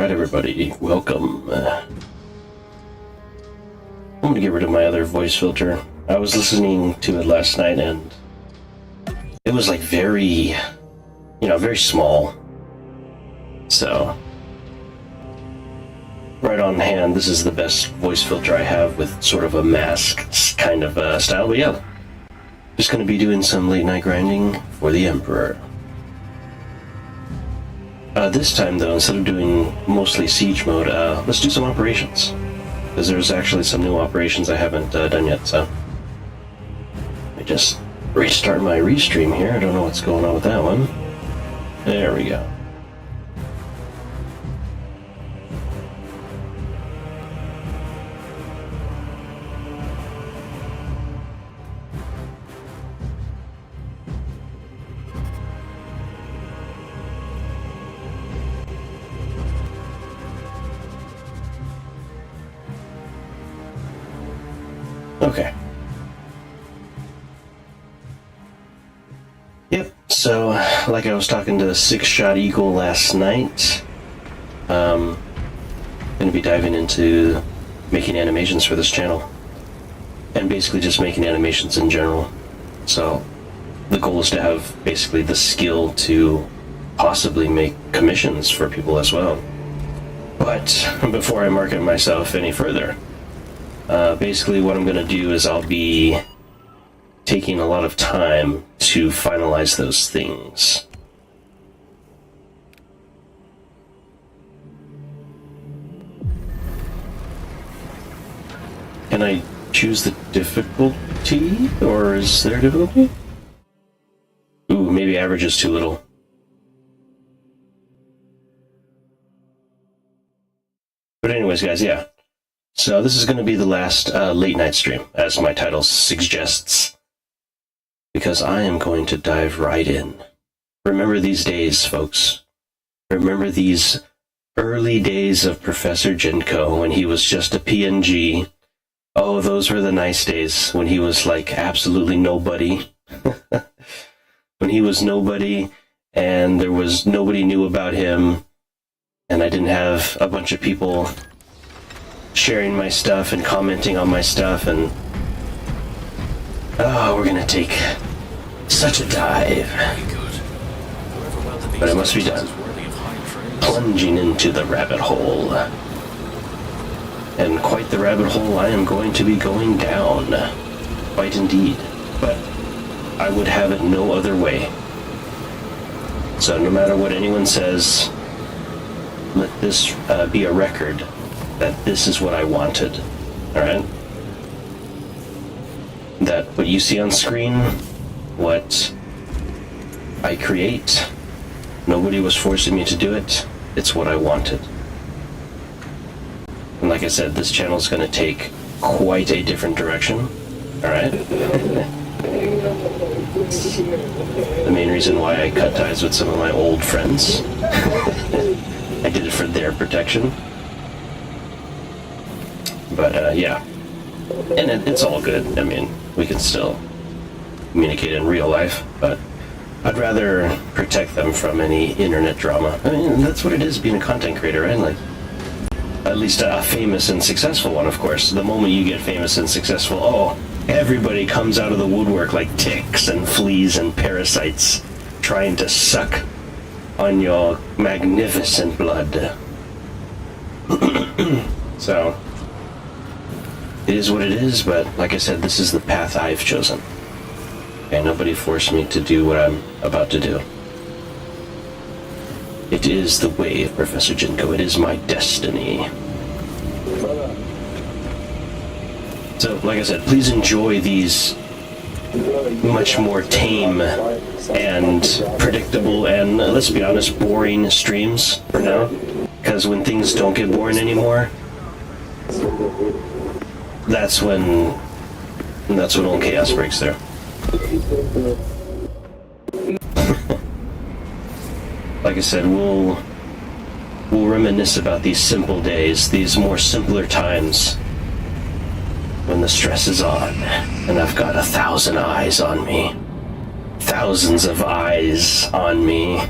Alright everybody, welcome. I'm gonna get rid of my other voice filter. I was listening to it last night and it was like very small. So, right on hand, this is the best voice filter I have with sort of a mask kind of style. But yeah, just gonna be doing some late night grinding for the Emperor. This time though, instead of doing mostly siege mode, let's do some operations. Because there's actually some new operations I haven't done yet, so... Let me just restart my restream here. I don't know what's going on with that one. There we go. Okay. Yep, so, like I was talking to Six Shot Eagle last night, gonna be diving into making animations for this channel. And basically just making animations in general. So, the goal is to have basically the skill to possibly make commissions for people as well. But, before I market myself any further, basically what I'm going to do is I'll be taking a lot of time to finalize those things. Can I choose the difficulty, or is there difficulty? Ooh, maybe average is too little. But anyways, guys, yeah. So this is going to be the last late night stream, as my title suggests, because I am going to dive right in. Remember these days, folks. Remember these early days of Professor Jinko when he was just a PNG. Oh, those were the nice days when he was like absolutely nobody. When he was nobody and there was nobody knew about him, and I didn't have a bunch of people sharing my stuff and commenting on my stuff, and oh, we're gonna take such a dive, but it must be done. Plunging into the rabbit hole, and quite the rabbit hole I am going to be going down, quite indeed, but I would have it no other way. So no matter what anyone says, let this be a record that this is what I wanted, alright? That what you see on screen, what I create, nobody was forcing me to do it, it's what I wanted. And like I said, this channel is going to take quite a different direction, alright? The main reason why I cut ties with some of my old friends, I did it for their protection. But, yeah. And it's all good. I mean, we can still communicate in real life, but I'd rather protect them from any internet drama. I mean, that's what it is being a content creator, right? Like, at least a famous and successful one, of course. The moment you get famous and successful, oh, everybody comes out of the woodwork like ticks and fleas and parasites trying to suck on your magnificent blood. So... it is what it is, but like I said, this is the path I've chosen. Okay, nobody forced me to do what I'm about to do. It is the way of Professor Jinko. It is my destiny. So, like I said, please enjoy these much more tame and predictable and, let's be honest, boring streams for now. Because when things don't get boring anymore, that's when all chaos breaks there. Like I said, we'll reminisce about these simple days, these more simpler times when the stress is on and I've got 1,000 eyes on me. Thousands of eyes on me.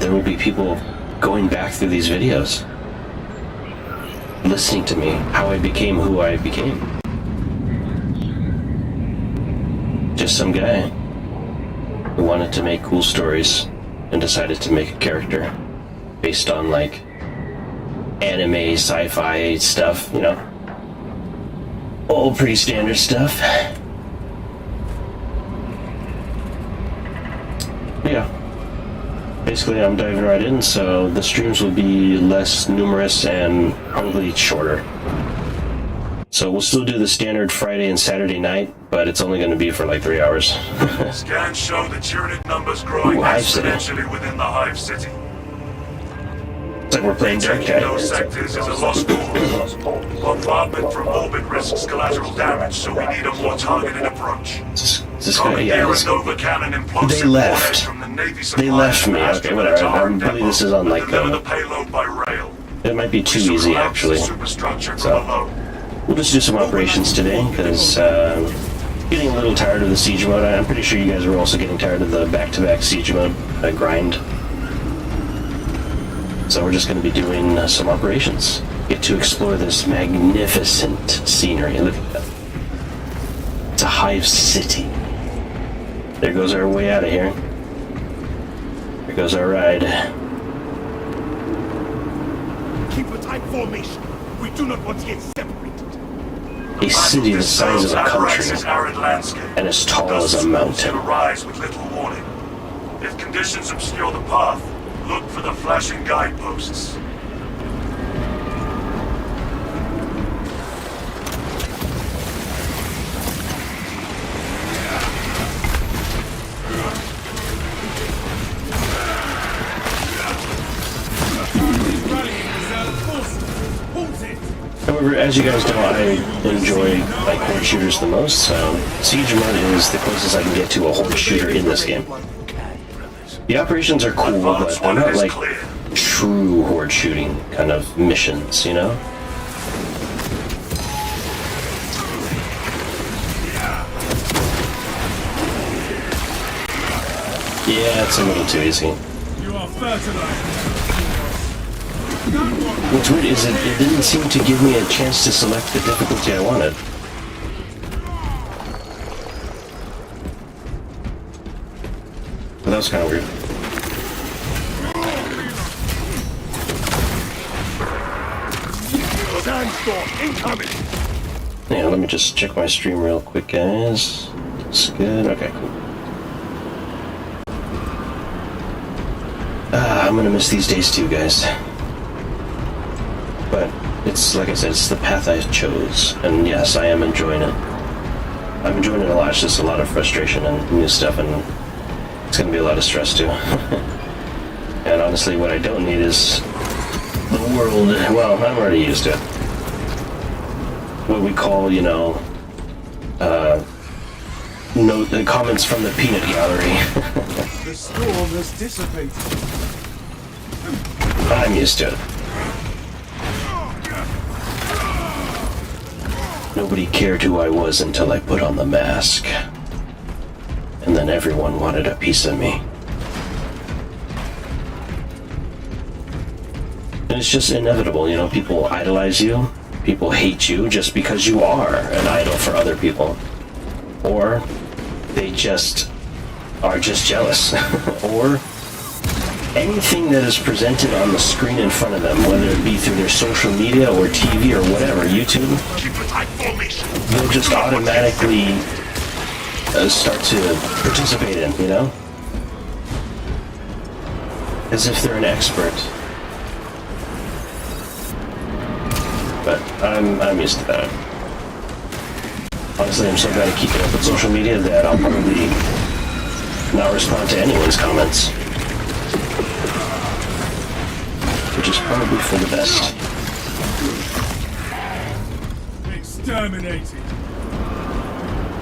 there will be people going back through these videos, listening to me, how I became who I became. Just some guy who wanted to make cool stories and decided to make a character based on, like, anime, sci-fi stuff, you know. All pretty standard stuff. Yeah. Basically, I'm diving right in, so the streams will be less numerous and probably shorter. So we'll still do the standard Friday and Saturday night, but it's only going to be for like 3 hours. Scans show the Tyranid numbers growing exponentially within the Hive City. It's like we're playing Dark Taking those sectors is a lost cause. Bombardment from orbit risks collateral damage, so we need a more targeted approach. This guy, yeah, they left. They left me. Okay, whatever. I believe this is on like the payload by rail. It might be too easy actually. So we'll just do some operations today because getting a little tired of the siege mode. I'm pretty sure you guys are also getting tired of the back-to-back siege mode grind. So we're just going to be doing some operations. Get to explore this magnificent scenery. Look at that. It's a Hive City. There goes our way out of here. There goes our ride. Keep a tight formation. We do not want to get separated. A city the size of a country and as tall as a mountain. Rise with little warning. If conditions obscure the path, look for the flashing guideposts. However, as you guys know, I enjoy like horde shooters the most, so siege mode is the closest I can get to a horde shooter in this game. The operations are cool, but they're not like true horde shooting kind of missions, you know? Yeah, it's a little too easy. You are fertilized. What's weird is it didn't seem to give me a chance to select the difficulty I wanted. But that was kind of weird. Sandstorm incoming. Yeah, let me just check my stream real quick, guys. Looks good. Okay, cool. I'm gonna miss these days too, guys. But it's, like I said, it's the path I chose. And yes, I am enjoying it. I'm enjoying it a lot. It's just a lot of frustration and new stuff, and it's gonna be a lot of stress too. And honestly, what I don't need is the world. Well, I'm already used to it. What we call, you know, the comments from the peanut gallery. The storm has dissipated. I'm used to it. Nobody cared who I was until I put on the mask. And then everyone wanted a piece of me. And it's just inevitable, you know, people idolize you, people hate you just because you are an idol for other people. Or they just are just jealous. Or anything that is presented on the screen in front of them, whether it be through their social media or TV or whatever, YouTube, they'll just automatically start to participate in, you know? As if they're an expert. But I'm used to that. Honestly, I'm so bad at keeping up with social media that I'll probably not respond to anyone's comments. Which is probably for the best. Exterminated.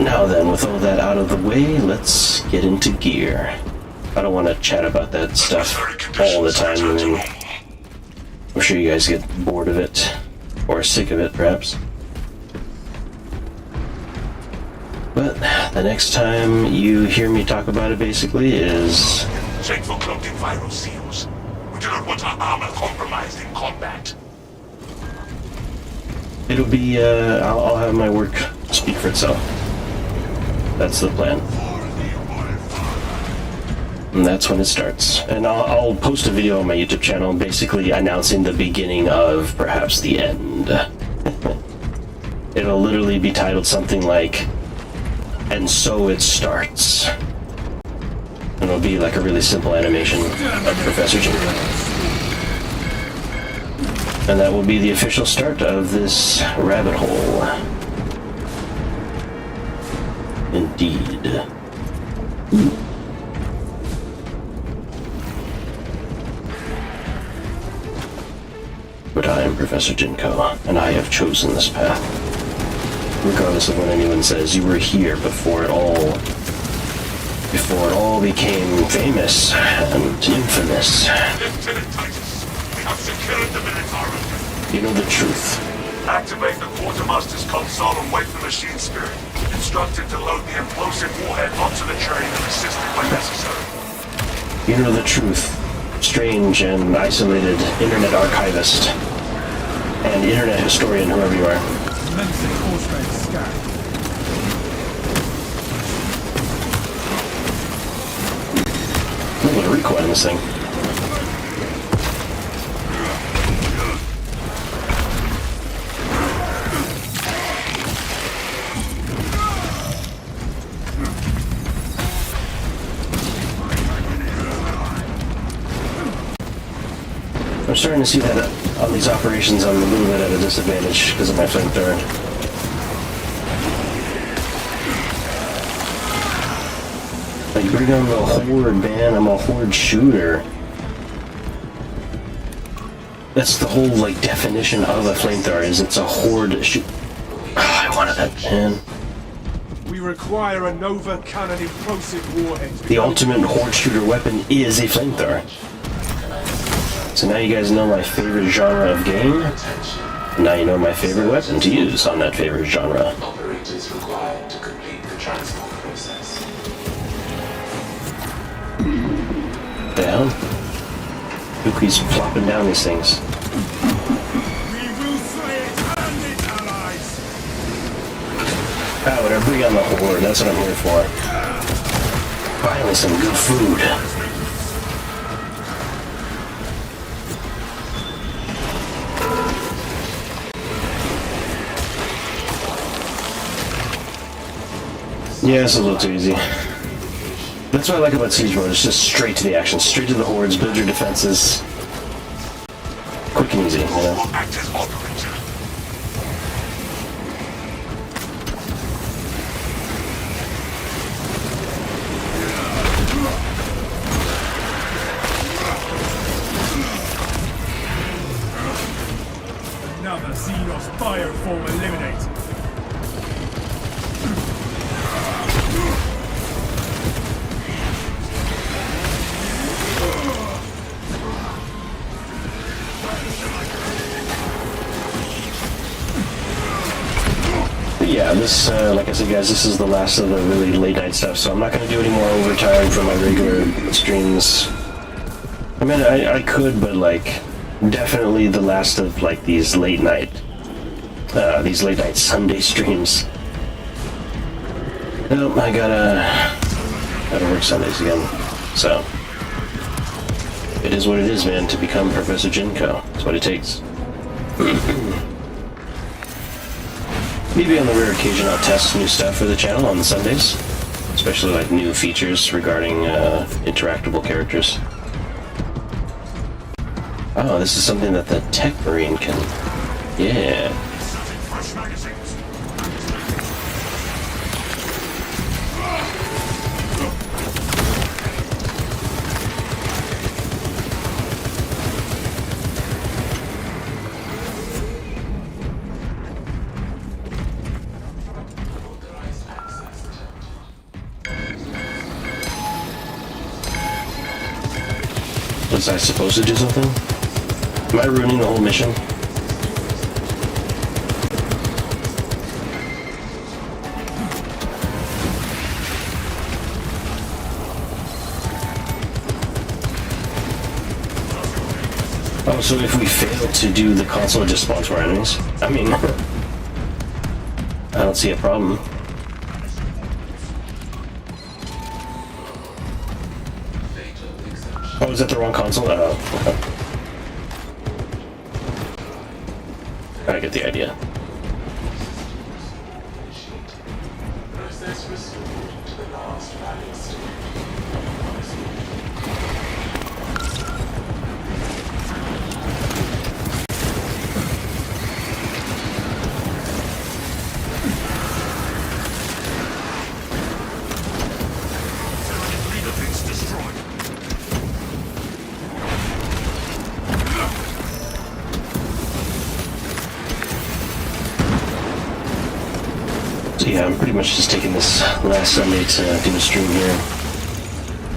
Now then, with all that out of the way, let's get into gear. I don't want to chat about that stuff all the time. I mean, I'm sure you guys get bored of it, or sick of it, perhaps. But the next time you hear me talk about it, basically, is Check for cloaked viral seals. We do not want our armor compromised in combat. It'll be, I'll have my work speak for itself. That's the plan. And that's when it starts. And I'll post a video on my YouTube channel basically announcing the beginning of perhaps the end. It'll literally be titled something like, "And so it starts." And it'll be like a really simple animation of Professor Jinko. And that will be the official start of this rabbit hole. Indeed. But I am Professor Jinko, and I have chosen this path. Regardless of what anyone says, you were here before it all became famous and infamous. Lieutenant Titus, we have secured the Minotaur. You know the truth. Activate the Quartermaster's console and wait for Machine Spirit. Instructed to load the implosive warhead onto the train and assist it when necessary. You know the truth. Strange and isolated internet archivist and internet historian, whoever you are. A little recoil in this thing. I'm starting to see that on these operations I'm a little bit at a disadvantage because of my flamethrower. Like, bring on the horde, man. I'm a horde shooter. That's the whole, like, definition of a flamethrower, is it's a horde shoot. I wanted that, man. We require a Nova Cannon implosive warhead. The ultimate horde shooter weapon is a flamethrower. So now you guys know my favorite genre of game. Now you know my favorite weapon to use on that favorite genre. Operators required to complete the transport process. Down. Look, he's plopping down these things. We will slay it and its allies. Ah, whatever, bring on the horde, that's what I'm here for. Finally some good food. Yeah, it's a little too easy. That's what I like about Siege Mode, it's just straight to the action, straight to the hordes, build your defenses. Quick and easy, you know? Act as operator. Another Xenos bioform eliminated. Yeah, this, like I said, guys, this is the last of the really late night stuff, so I'm not going to do any more overtime for my regular streams. I mean, I could, but, like, definitely the last of, like, these late night Sunday streams. Nope, I gotta work Sundays again, so. It is what it is, man, to become Professor Jinko. That's what it takes. Maybe on the rare occasion I'll test new stuff for the channel on Sundays, especially like new features regarding interactable characters. Oh, this is something that the Tech Marine can... Yeah. Fresh magazines. Was I supposed to do something? Am I ruining the whole mission? Oh, so if we fail to do the console, it just spawns more enemies? I mean, I don't see a problem. Oh, is that the wrong console? Oh, okay. I get the idea. Process restored to the last valid state. Leader thing's destroyed. So yeah, I'm pretty much just taking this last Sunday to do a stream here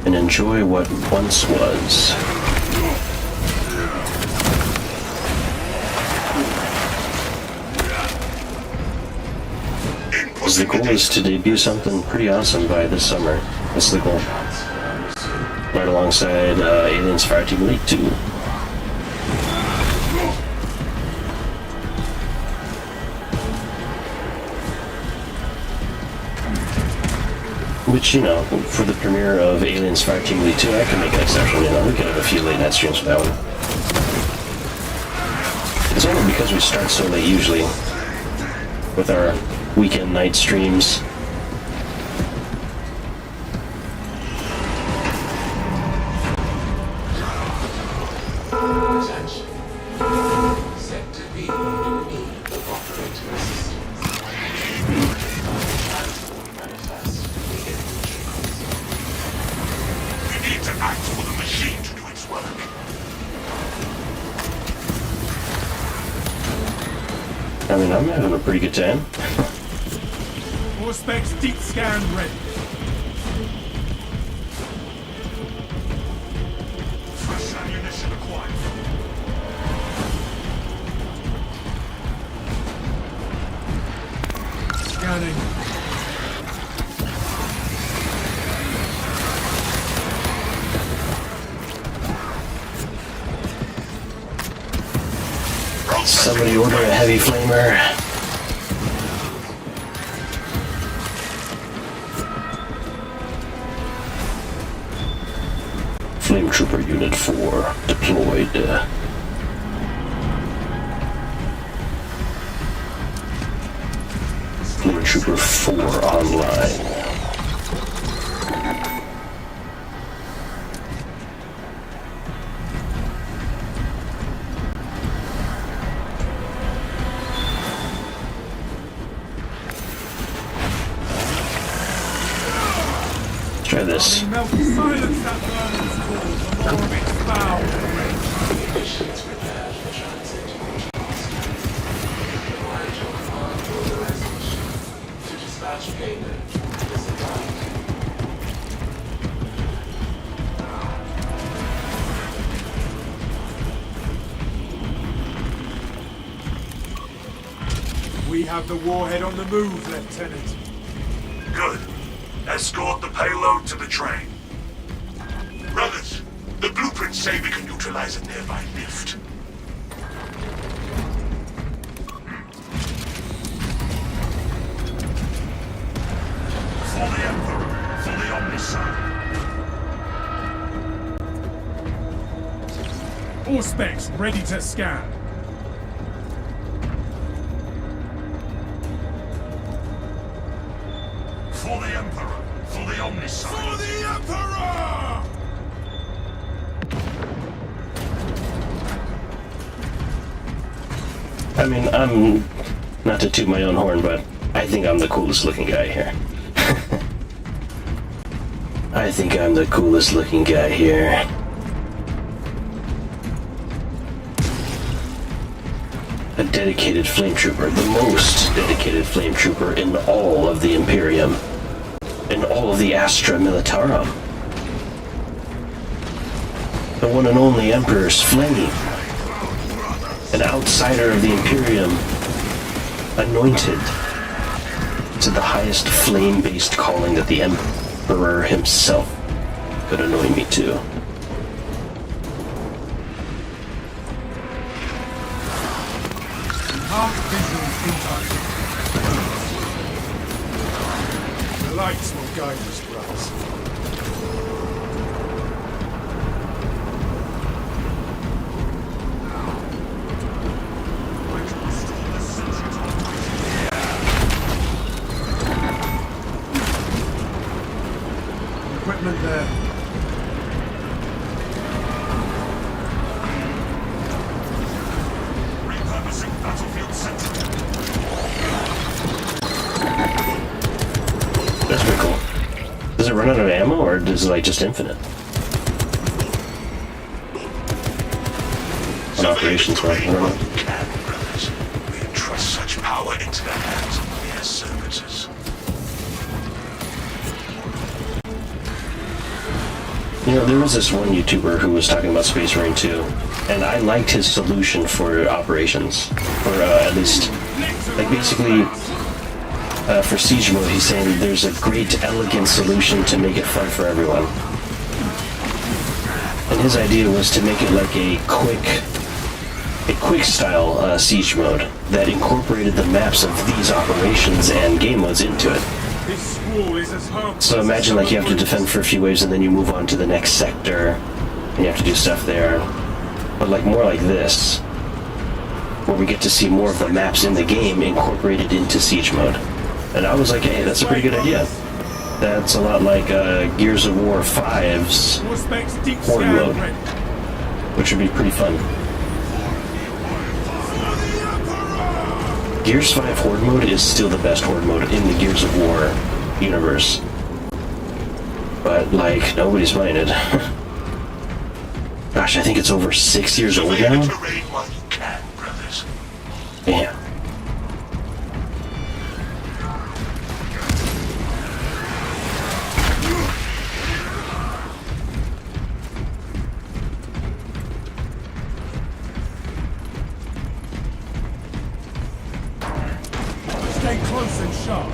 and enjoy what once was. Because the goal is to debut something pretty awesome by this summer. That's the goal. Right alongside Aliens Fireteam Elite 2. Which, you know, for the premiere of Aliens Fireteam Elite 2, I can make an exception, you know, we could have a few late night streams for that one. It's only because we start so late usually with our weekend night streams. Attention. Sector B in need of operator assistance. Transport manifest within We need to act for the machine to do its work. I mean, I'm having a pretty good time. All specs deep scan ready. Fresh ammunition acquired. Scanning. Somebody order a heavy flamer. Flame Trooper Unit 4 deployed. Flame Trooper 4 online. Try this. Melt the silence that burns cause the more of its foul. munitions prepared for transit. Provide your command authorization to dispatch payload to this attack. We have the warhead on the move, Lieutenant. Good. Escort the payload to the train. Brothers, the blueprints say we can utilize a nearby lift. For the Emperor, for the Omniscient. All specs ready to scan. For the Emperor, for the Omniscient. For the Emperor! I mean, I'm not to toot my own horn, but I think I'm the coolest looking guy here. I think I'm the coolest looking guy here. A dedicated flame trooper, the most dedicated flame trooper in all of the Imperium, in all of the Astra Militarum. The one and only Emperor's Flame. An outsider of the Imperium, anointed to the highest flame-based calling that the Emperor himself could anoint me to. Heart vision intact. The lights will guide us, brothers. Equipment there. Repurposing battlefield sentry. That's pretty cool. Does it run out of ammo, or is it like just infinite? On operations, right? I don't know. Brothers, we entrust such power into the hands of mere servitors. You know, there was this one YouTuber who was talking about Space Marine 2, and I liked his solution for operations. For at least, like basically, for Siege mode, he's saying there's a great, elegant solution to make it fun for everyone. And his idea was to make it like a quick style Siege mode that incorporated the maps of these operations and game modes into it. This wall is as harmful. So imagine like you have to defend for a few waves and then you move on to the next sector and you have to do stuff there. But like more like this, where we get to see more of the maps in the game incorporated into Siege mode. And I was like, hey, that's a pretty good idea. That's a lot like Gears of War 5's Prospects deep Horde scan mode, ready. which would be pretty fun. Gears 5 Horde mode is still the best Horde mode in the Gears of War universe. But, like, nobody's playing it. Gosh, I think it's over 6 years old Survey the now? terrain while you can, brothers. Yeah. Stay close and sharp.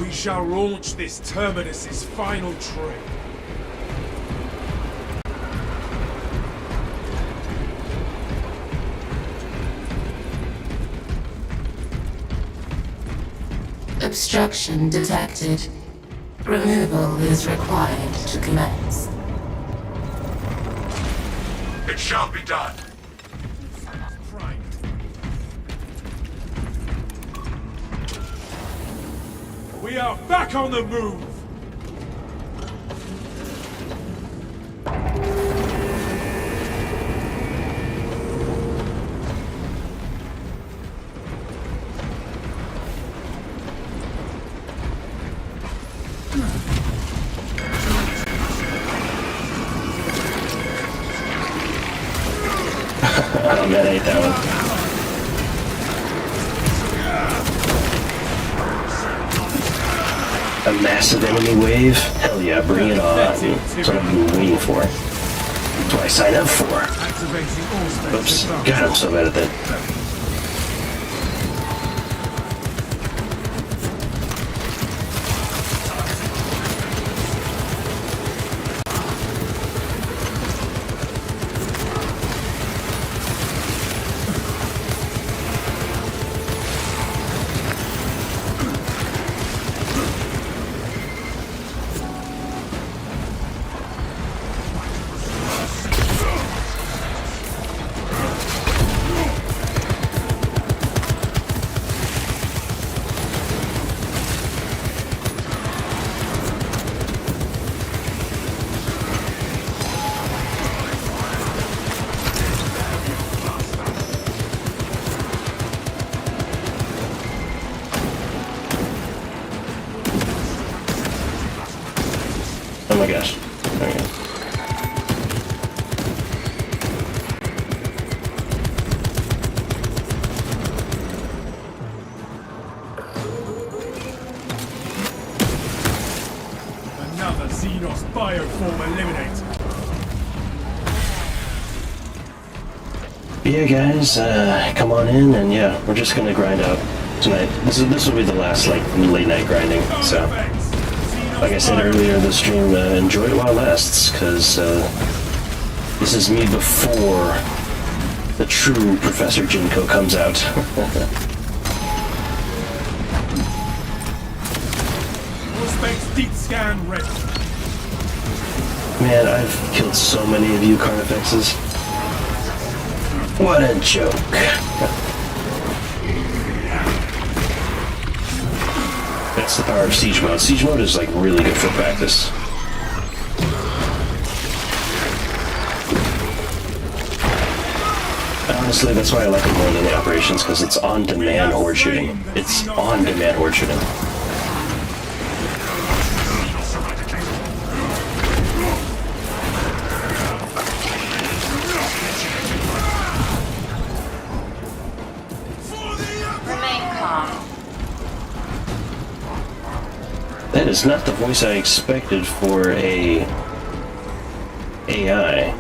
We shall launch this terminus's final train. Obstruction detected. Removal is required to commence. It shall be done. Prime. We are back on the move! Oh man, I hate that one. A massive enemy wave? Hell yeah, bring it on. That's what I've been waiting for. That's what I signed up for. Activating all space. Oops. God, I'm so bad at that. Oh my gosh. There we go. Another Xenos bioform eliminated. Yeah, guys, come on in, and yeah, we're just gonna grind out tonight. This will be the last like late night grinding. So Effects. Xenos like I said earlier in the stream, enjoy it while it lasts, because this is me before the true Professor Jinko comes out. Space deep scan ready. Man, I've killed so many of you Carnifexes. What a joke. That's the power of Siege Mode. Siege Mode is like really good for practice. Honestly, that's why I like it more than the operations, because it's on-demand horde shooting. It's on-demand horde shooting. That is not the voice I expected for a AI.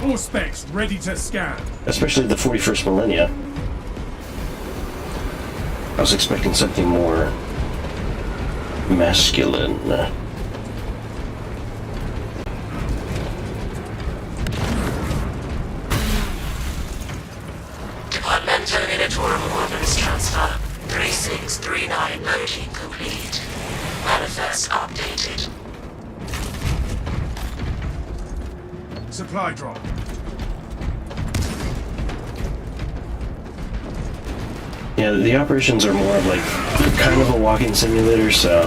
All specs ready to scan. Especially the 41st millennia. I was expecting something more masculine. Departmental editorial orders transfer. 3639 merging complete. Manifest updated. Supply drop. Yeah, the operations are more of like, they're kind of a walking simulator, so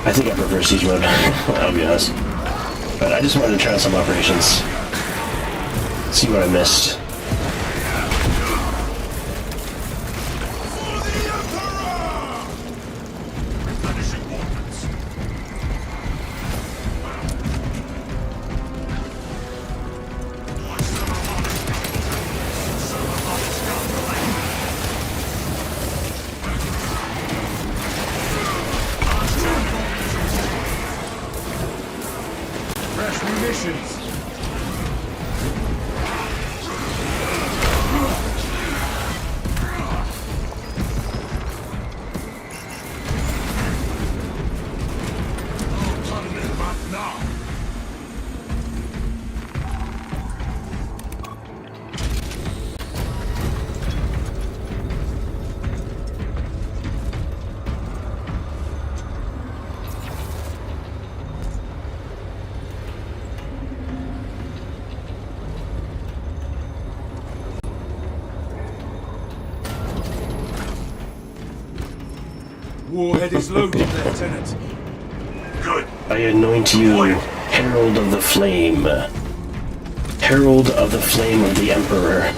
I think I prefer Siege Mode, I'll be honest. But I just wanted to try out some operations, see what I missed. Fresh munitions. Warhead is loaded, Lieutenant. Good. I anoint you Herald of the Flame. Herald of the Flame of the Emperor.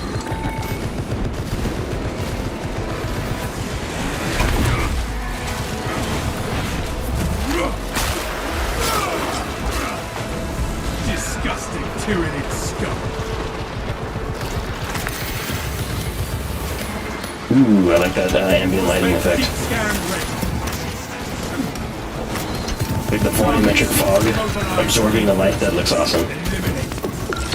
Disgusting tyrannid scum. Ooh, I like that ambient lighting effect. Deep scan ready. Like the volumetric fog absorbing the light, that looks awesome. Eliminate.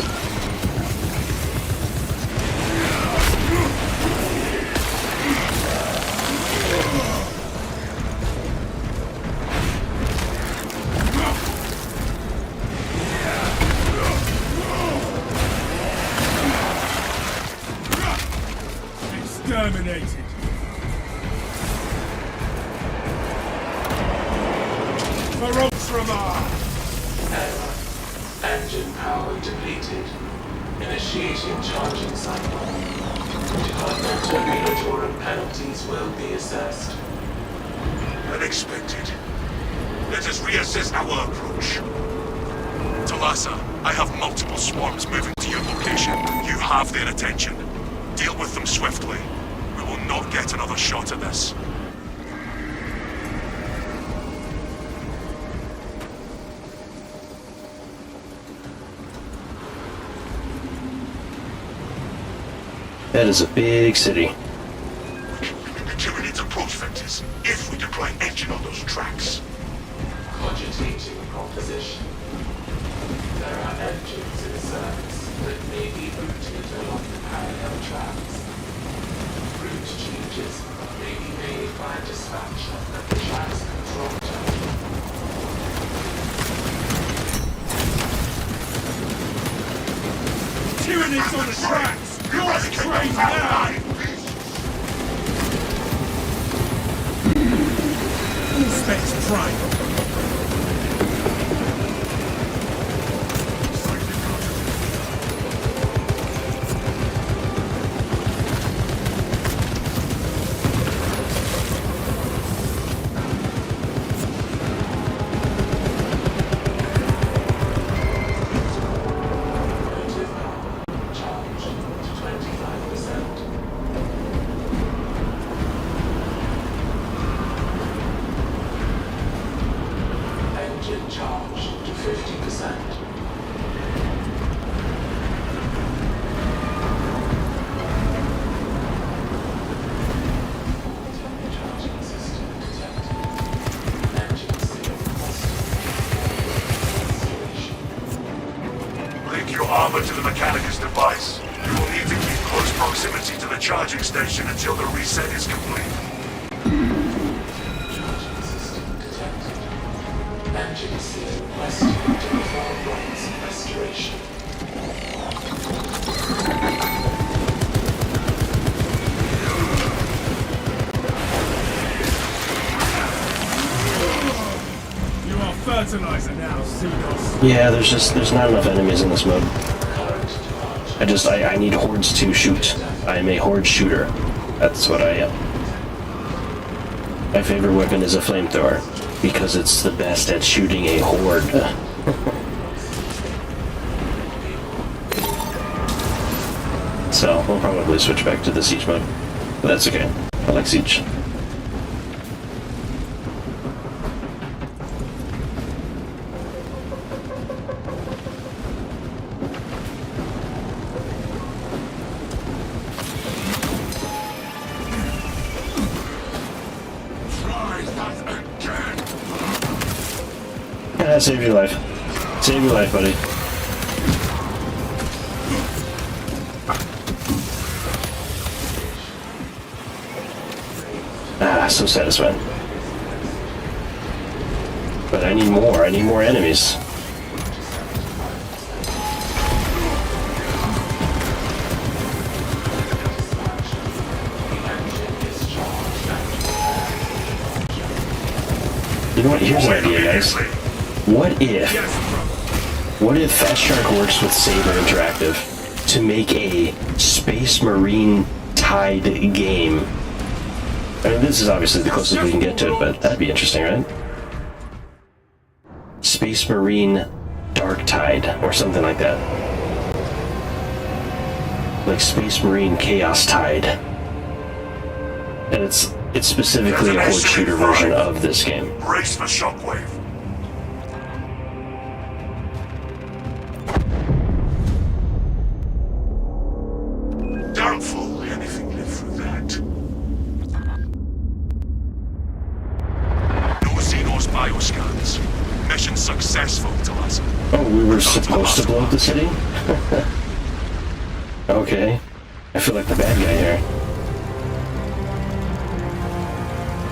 Exterminated. Ferocromar! Error. Engine power depleted. Initiating charging cycle. Departmental regulatory penalties will be assessed. Unexpected. Let us reassess our approach. Talassa, I have multiple swarms moving to your location. You have their attention. Deal with them swiftly. We will not get another shot at this. That is a big city. The Tyranids approach vectors. If we deploy an engine on those tracks. Cogitating proposition. There are engines in service that may be routed along the parallel tracks. Tyranids on the tracks! You're trained now! Space Prime! Link your armor to the Mechanicus device. You will need to keep close proximity to the charging station until the reset is complete. Charging system detected. Engine seal requested to perform rites of restoration. You are fertilizer now, Xenos. Yeah, there's not enough enemies in this mode. I need hordes to shoot. I am a horde shooter. That's what I am. My favorite weapon is a flamethrower, because it's the best at shooting a horde. So, we'll probably switch back to the siege mode. But that's okay. I like siege. Try that again! Yeah, save your life. Save your life, buddy. Ah, so satisfying. But I need more. I need more enemies. You know what? Here's an idea, guys. What if Fast Shark works with Saber Interactive to make a Space Marine tied game? I mean, this is obviously the closest we can get to it, but that'd be interesting, right? Space Marine Dark Tide, or something like that. Like Space Marine Chaos Tide. And it's specifically a horde shooter version of this game. Brace for shockwave. Doubtful anything lived through that. No Xenos bioscans. Mission successful, Talassa. Oh, we were supposed to blow up the city? Okay. I feel like the bad guy here.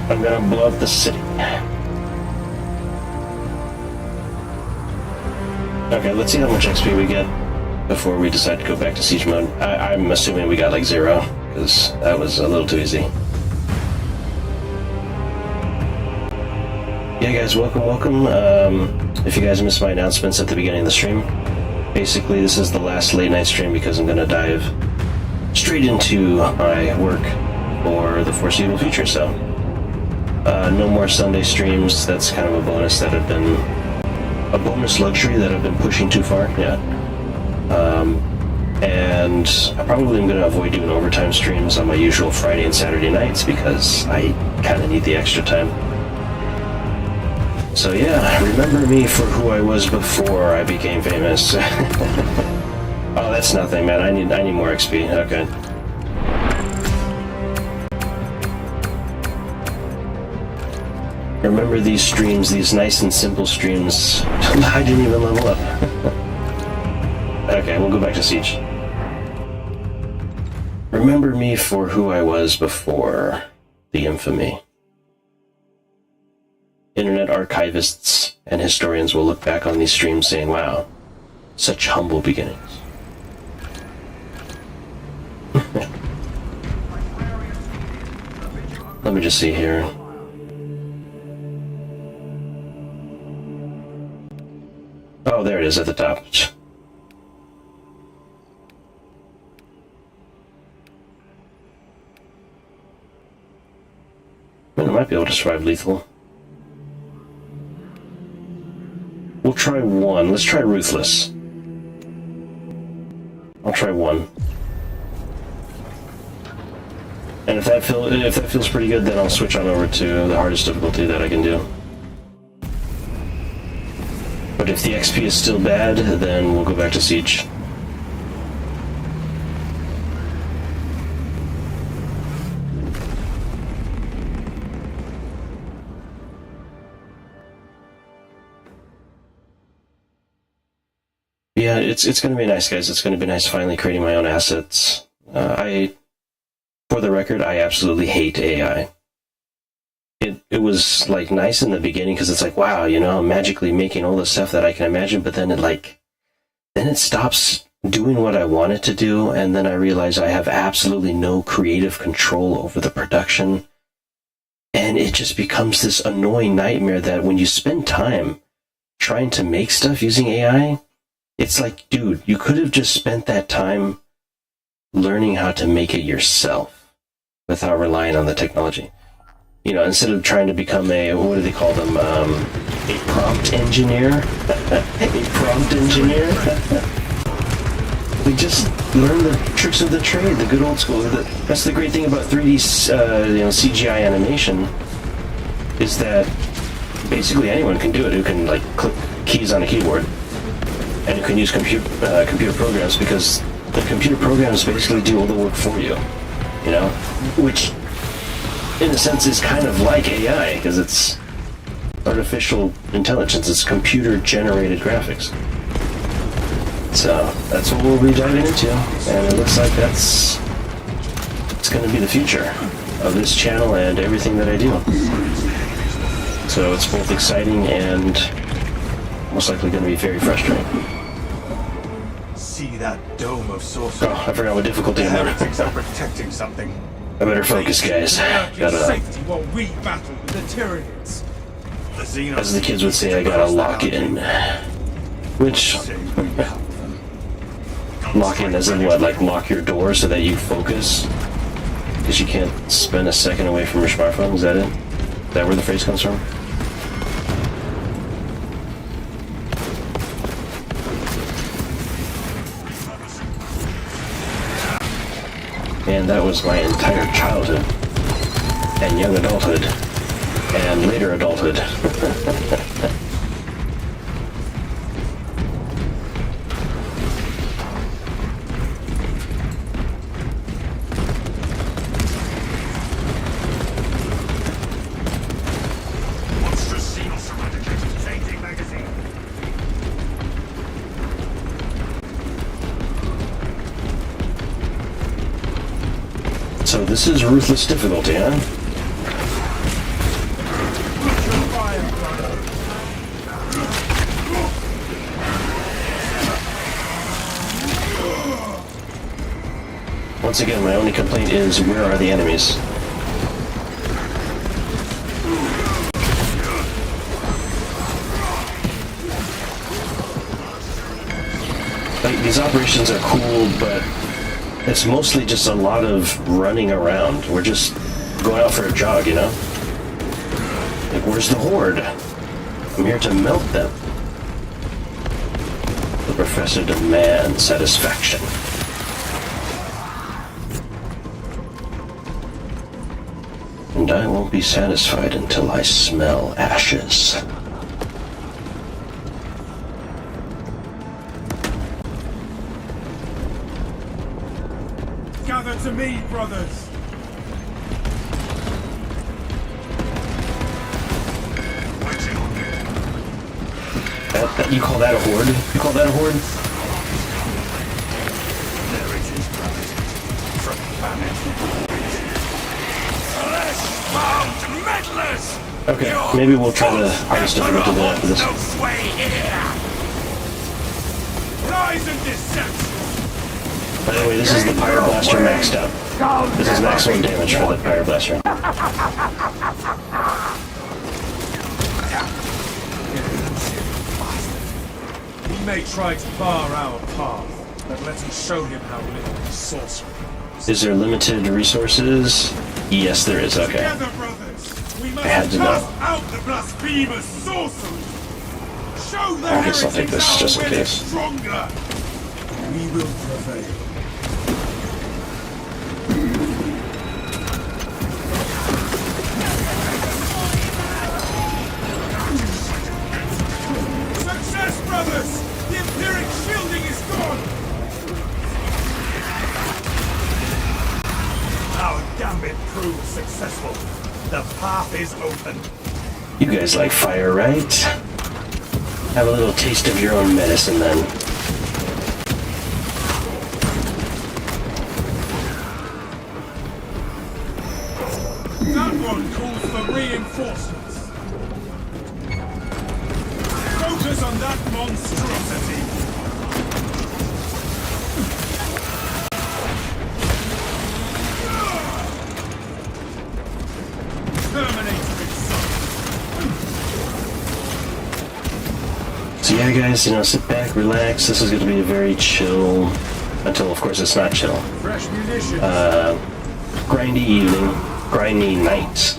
I'm gonna blow up the city. Okay, let's see how much XP we get before we decide to go back to siege mode. I'm assuming we got like 0, because that was a little too easy. Yeah guys, welcome. If you guys missed my announcements at the beginning of the stream, basically this is the last late night stream because I'm gonna dive straight into my work for the foreseeable future, so. No more Sunday streams. That's kind of a bonus that I've been... a bonus luxury that I've been pushing too far, yeah. And I probably am going to avoid doing overtime streams on my usual Friday and Saturday nights because I kind of need the extra time. So yeah, remember me for who I was before I became famous. Oh, that's nothing, man. I need more XP. Okay. Remember these streams, these nice and simple streams. I didn't even level up. Okay, we'll go back to Siege. Remember me for who I was before the infamy. Internet archivists and historians will look back on these streams saying, wow, such humble beginnings. let me just see here. Oh, there it is at the top. I might be able to survive lethal. We'll try 1. Let's try ruthless. I'll try 1. And if that feels pretty good, then I'll switch on over to the hardest difficulty that I can do. But if the XP is still bad, then we'll go back to Siege. Yeah, it's going to be nice, guys. It's going to be nice finally creating my own assets. For the record, I absolutely hate AI. It was like nice in the beginning because it's like, wow, you know, I'm magically making all the stuff that I can imagine, but then it stops doing what I want it to do, and then I realize I have absolutely no creative control over the production, and it just becomes this annoying nightmare that when you spend time trying to make stuff using AI, it's like, dude, you could have just spent that time learning how to make it yourself without relying on the technology. You know, instead of trying to become what do they call them? A prompt engineer? A prompt engineer? We just learn the tricks of the trade, the good old school. That's the great thing about 3D CGI animation, is that basically anyone can do it who can, like, click keys on a keyboard. And you can use computer programs, because the computer programs basically do all the work for you, you know? Which, in a sense, is kind of like AI, because it's artificial intelligence. It's computer-generated graphics. So, that's what we'll be diving into, and it looks like it's going to be the future of this channel and everything that I do. So it's both exciting and most likely going to be very frustrating. See that dome of sorcery? Oh, I forgot what difficulty I'm on. Heretics are protecting something. I better focus, guys. Gotta, Safety while we battle with the Tyranids. as the kids would say, I gotta lock in. Which, lock in as in what, like lock your door so that you focus? Because you can't spend a second away from your smartphone, is that it? Is that where the phrase comes from? And that was my entire childhood, and young adulthood, and later adulthood. So this is ruthless difficulty, huh? Once again, my only complaint is, where are the enemies? Like, these operations are cool, but it's mostly just a lot of running around. We're just going out for a jog, you know? Like, where's the horde? I'm here to melt them. The professor demands satisfaction. And I won't be satisfied until I smell ashes. Gather to me, brothers! You call that a horde? You call that a horde? There it is, brothers. From planet. Flesh-bound meddlers! Okay, maybe we'll try the hardest difficulty then after this. No sway here! Rise and deception! By the way, this is the Pyro Blaster maxed out. This is maximum damage for the Fire Blaster. He may try to bar our path, but let us show him how little his sorcery is. Is there limited resources? Yes, there is. Okay. Together, brothers, we must I had to cast know. out the blasphemous sorcery. Show the I guess I'll take this heretics just our in will is case. stronger. We will prevail. Success, brothers! The Empiric shielding is gone! Our gambit proved successful. The path is open. You guys like fire, right? Have a little taste of your own medicine then. That one calls for reinforcements. Focus on that monstrosity. Terminator itself. So yeah, guys, sit back, relax. This is going to be a very chill, until of course it's not chill. Fresh munitions. Grindy evening, grindy night,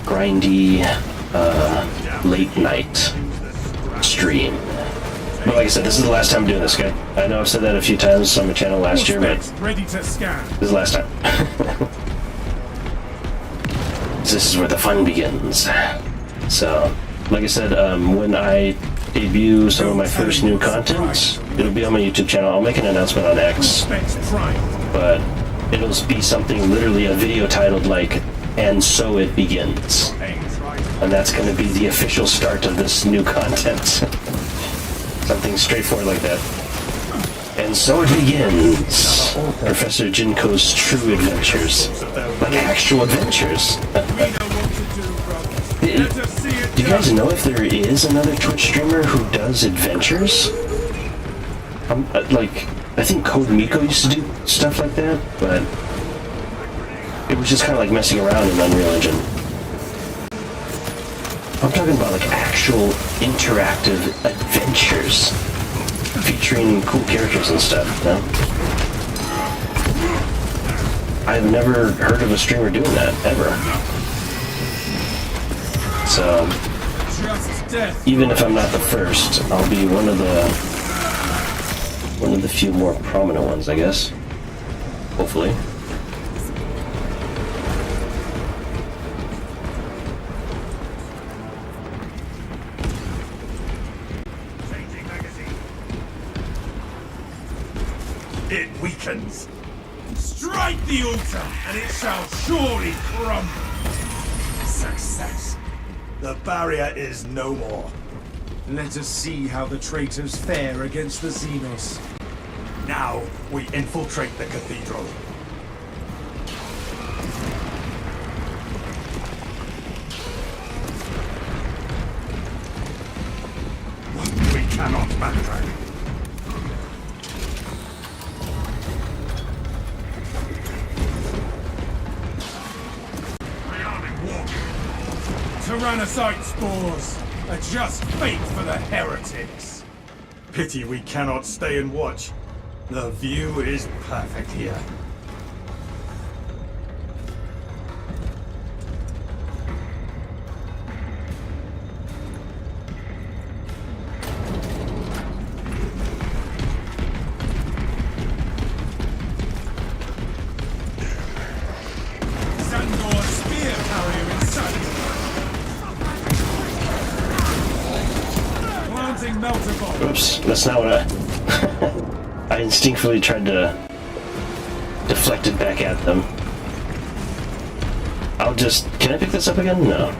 grindy late night stream. But like I said, this is the last time I'm doing this, okay? I know I've said that a few times on my channel last year, but ready to scan. this is the last time. This is where the fun begins. So, like I said, when I debut some of my first new content, it'll be on my YouTube channel. I'll make an announcement on X, Specs prime. but it'll be something, literally a video titled like, "And so it begins." And that's going to be the official start of this new content. Something straightforward like that. And so it begins. Professor Jinko's true adventures. Like actual adventures. We know what to do, brothers. Let us see it Do you guys know if there is another Twitch streamer who does adventures? I think Code Miko used to do stuff like that, but it was just kind of like messing around in Unreal Engine. I'm talking about like actual interactive adventures featuring cool characters and stuff, you know? I've never heard of a streamer doing that, ever. So, just death. even if I'm not the first, I'll be one of the few more prominent ones, I guess. Hopefully. Changing magazine. It weakens. Strike the altar, and it shall surely crumble. Success. The barrier is no more. Let us see how the traitors fare against the Xenos. Now we infiltrate the cathedral. We cannot backtrack. Tyrannocyte spores! A just fate for the heretics! Pity we cannot stay and watch. The view is perfect here. Sandor spear carrier in sight! Planting melter bomb! Oops, that's not what I instinctively tried to deflect it back at them. Can I pick this up again? No.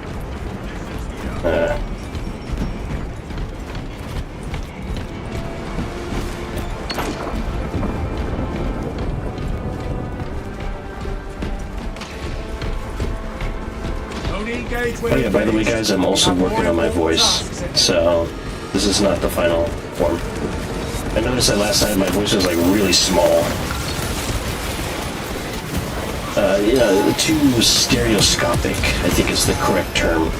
Oh yeah, by the way guys, I'm also working on my voice, so this is not the final form. I noticed that last time my voice was like really small, too stereoscopic, I think is the correct term.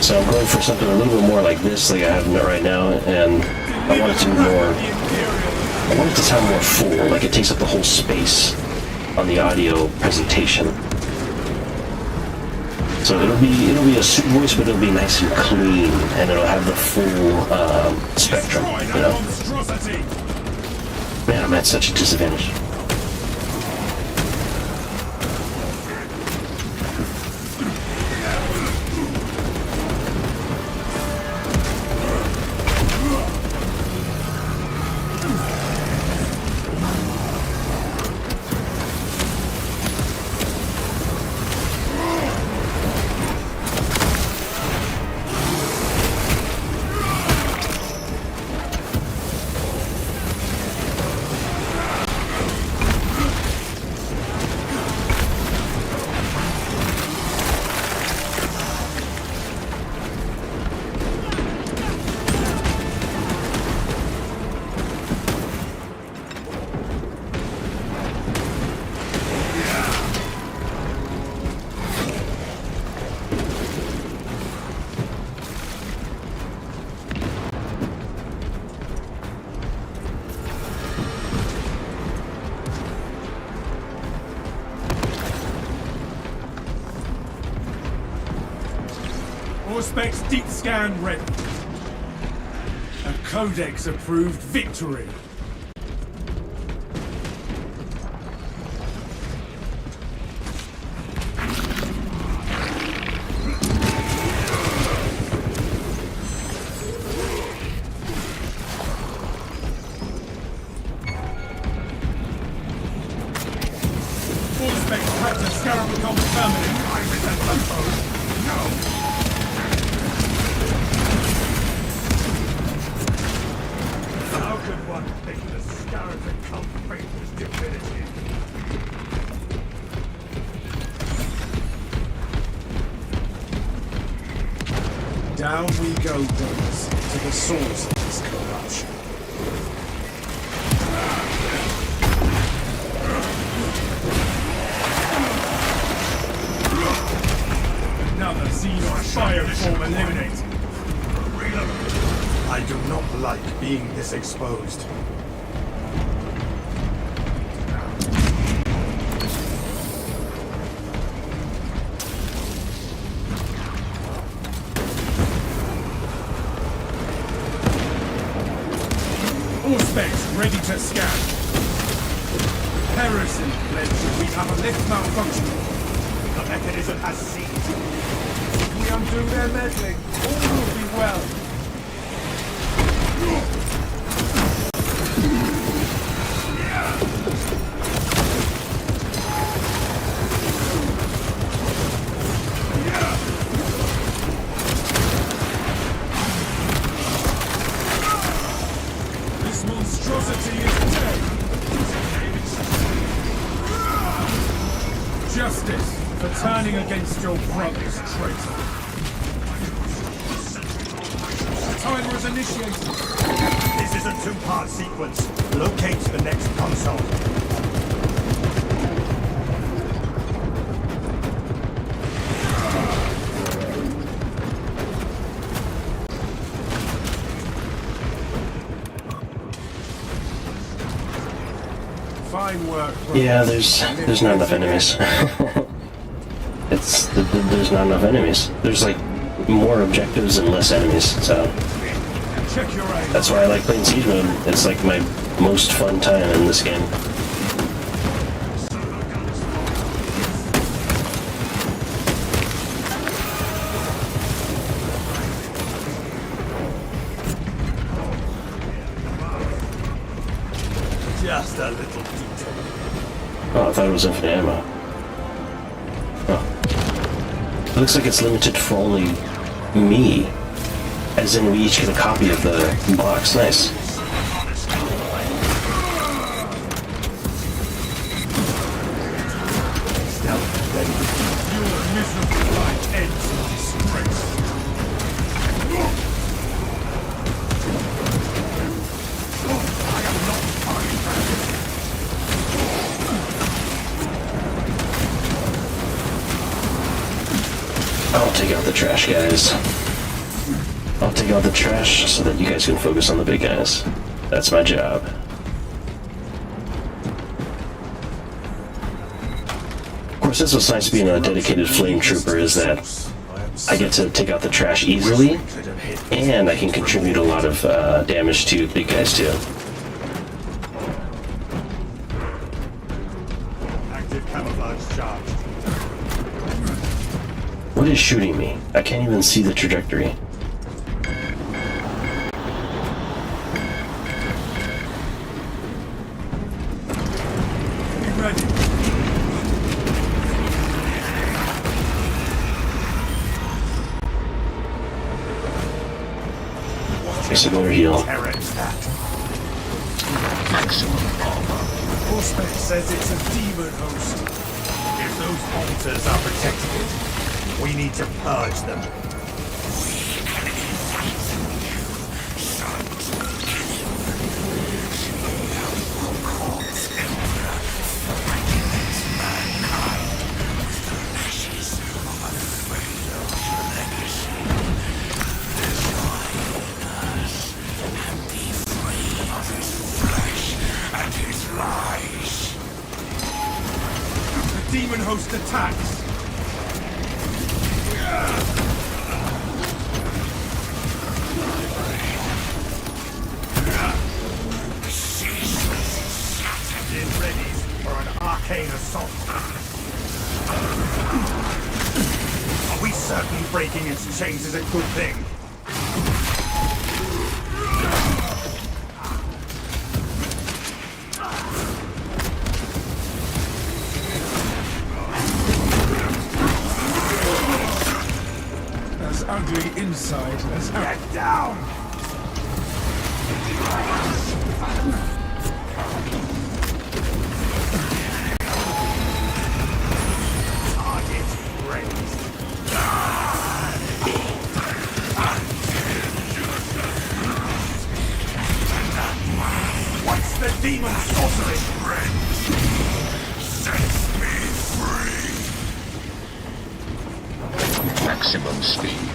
So I'm going for something a little bit more like this, like I have it right now, and I want it to be more, I want it to sound more full, like it takes up the whole space on the audio presentation. So it'll be a suit voice, but it'll be nice and clean, and it'll have the full spectrum, you know? Man, I'm at such a disadvantage. Specs deep scan ready. A Codex approved victory. All specs prep to scarab confirming. I resent the foe. No. How could one think the skeleton cult fate was definitive? Down we go, brothers, to the source of this corruption. Another Xenon fire form eliminated. I do not like being this exposed. All specs ready to scan. Heresy pledge we have a lift malfunction. The mechanism has seized. If we undo their meddling, all will be well. This monstrosity is dead. Justice for turning against your brothers, traitor. The timer is initiated. This is a two-part sequence. Locate the next console. Fine work, brothers. Yeah, there's not enough enemies. There's not enough enemies. There's like more objectives and less enemies, so Check your aim. that's why I like playing Siege mode. It's like my most fun time in this game. Just a little detail. Oh, I thought it was infinite ammo. Oh. It looks like it's limited for only me. As in, we each get a copy of the box. Nice. Your miserable life ends in disgrace. I am not fine. trash, guys. I'll take out the trash so that you guys can focus on the big guys. That's my job. Of course, this was nice being a dedicated flame trooper, is that I get to take out the trash easily, and I can contribute a lot of damage to big guys too. Active camouflage charged. What is shooting me? I can't even see the trajectory. Be ready. Guess I better heal. Prospect says it's a demon host. If those altars are protected, we need to purge them. The demon host attacks. Get ready for an arcane assault. Are we certain breaking its chains is a good thing? As ugly inside as out. Get down! Target raised. What's the demon sorcery? Set me free! Maximum speed.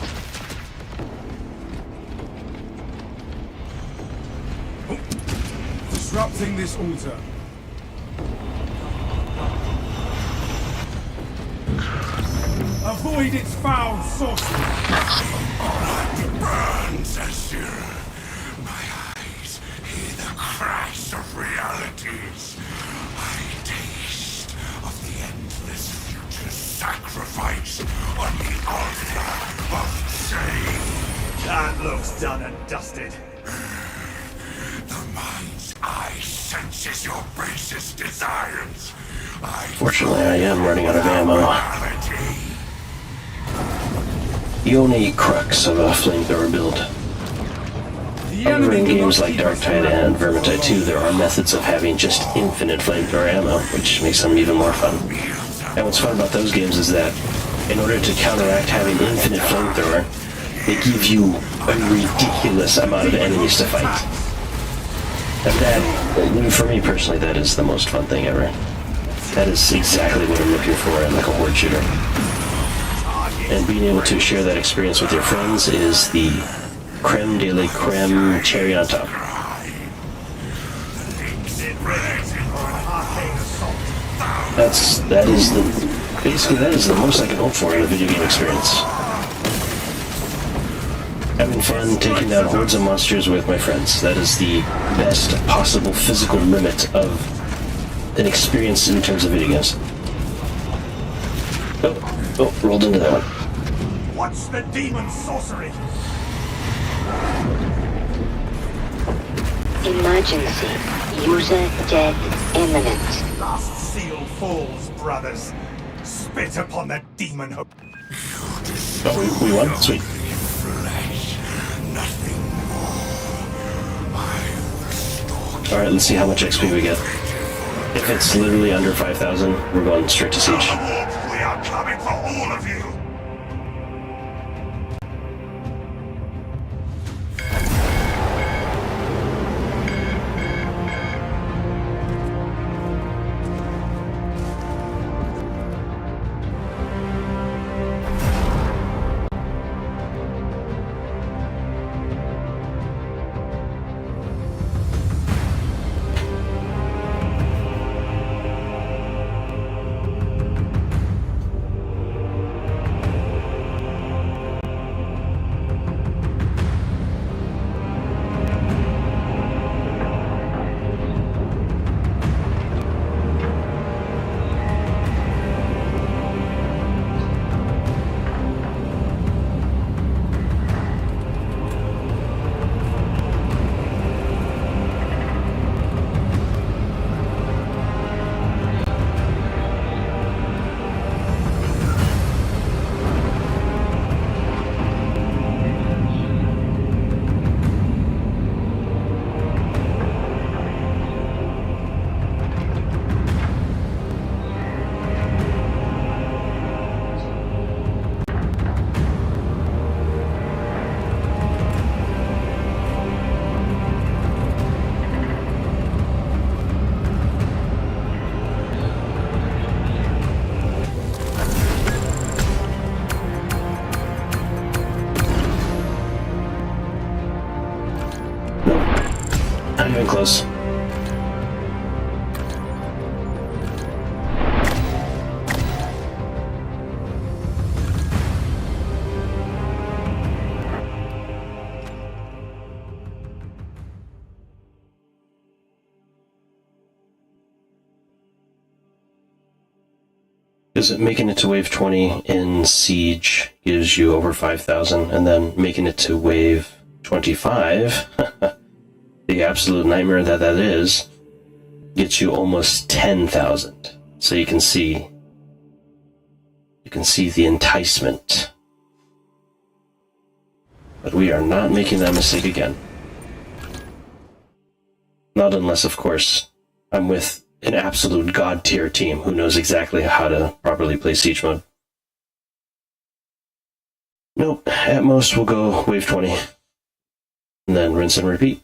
Disrupting this altar. Avoid its foul sorcery. Burns, Azure. My eyes hear the crash of realities. I taste of the endless future sacrifice on the altar of change. That looks done and dusted. The mind's eye senses your basest desires. Fortunately, I am running out of ammo. Reality. The only crux of a flamethrower build. The However, in enemy games cannot like keep us Darktide from and Vermintide 2, there are methods of having just infinite flamethrower ammo, which makes them even more fun. And what's fun about those games is that, in order to counteract having infinite flamethrower, they give you a ridiculous amount of enemies to fight. And that, for me personally, that is the most fun thing ever. That is exactly what I'm looking for in like a horde shooter. And being able to share that experience with your friends is the creme de la creme cherry on top. That is the most I can hope for in a video game experience. Having fun taking down hordes of monsters with my friends. That is the best possible physical limit of an experience in terms of video games. Oh, rolled into that one. What's the demon sorcery? Emergency. User dead imminent. Last seal falls, brothers. Spit upon the demon hope. Oh, we won? Sweet. Alright, let's see how much XP we get. If it's literally under 5,000, we're going straight to siege. We are coming for all of you. Not even close. Because making it to wave 20 in Siege gives you over 5,000, and then making it to wave 25, the absolute nightmare that is, gets you almost 10,000. So you can see the enticement. But we are not making that mistake again. Not unless, of course, I'm with an absolute god tier team who knows exactly how to properly play Siege mode. Nope, at most we'll go wave 20. And then rinse and repeat.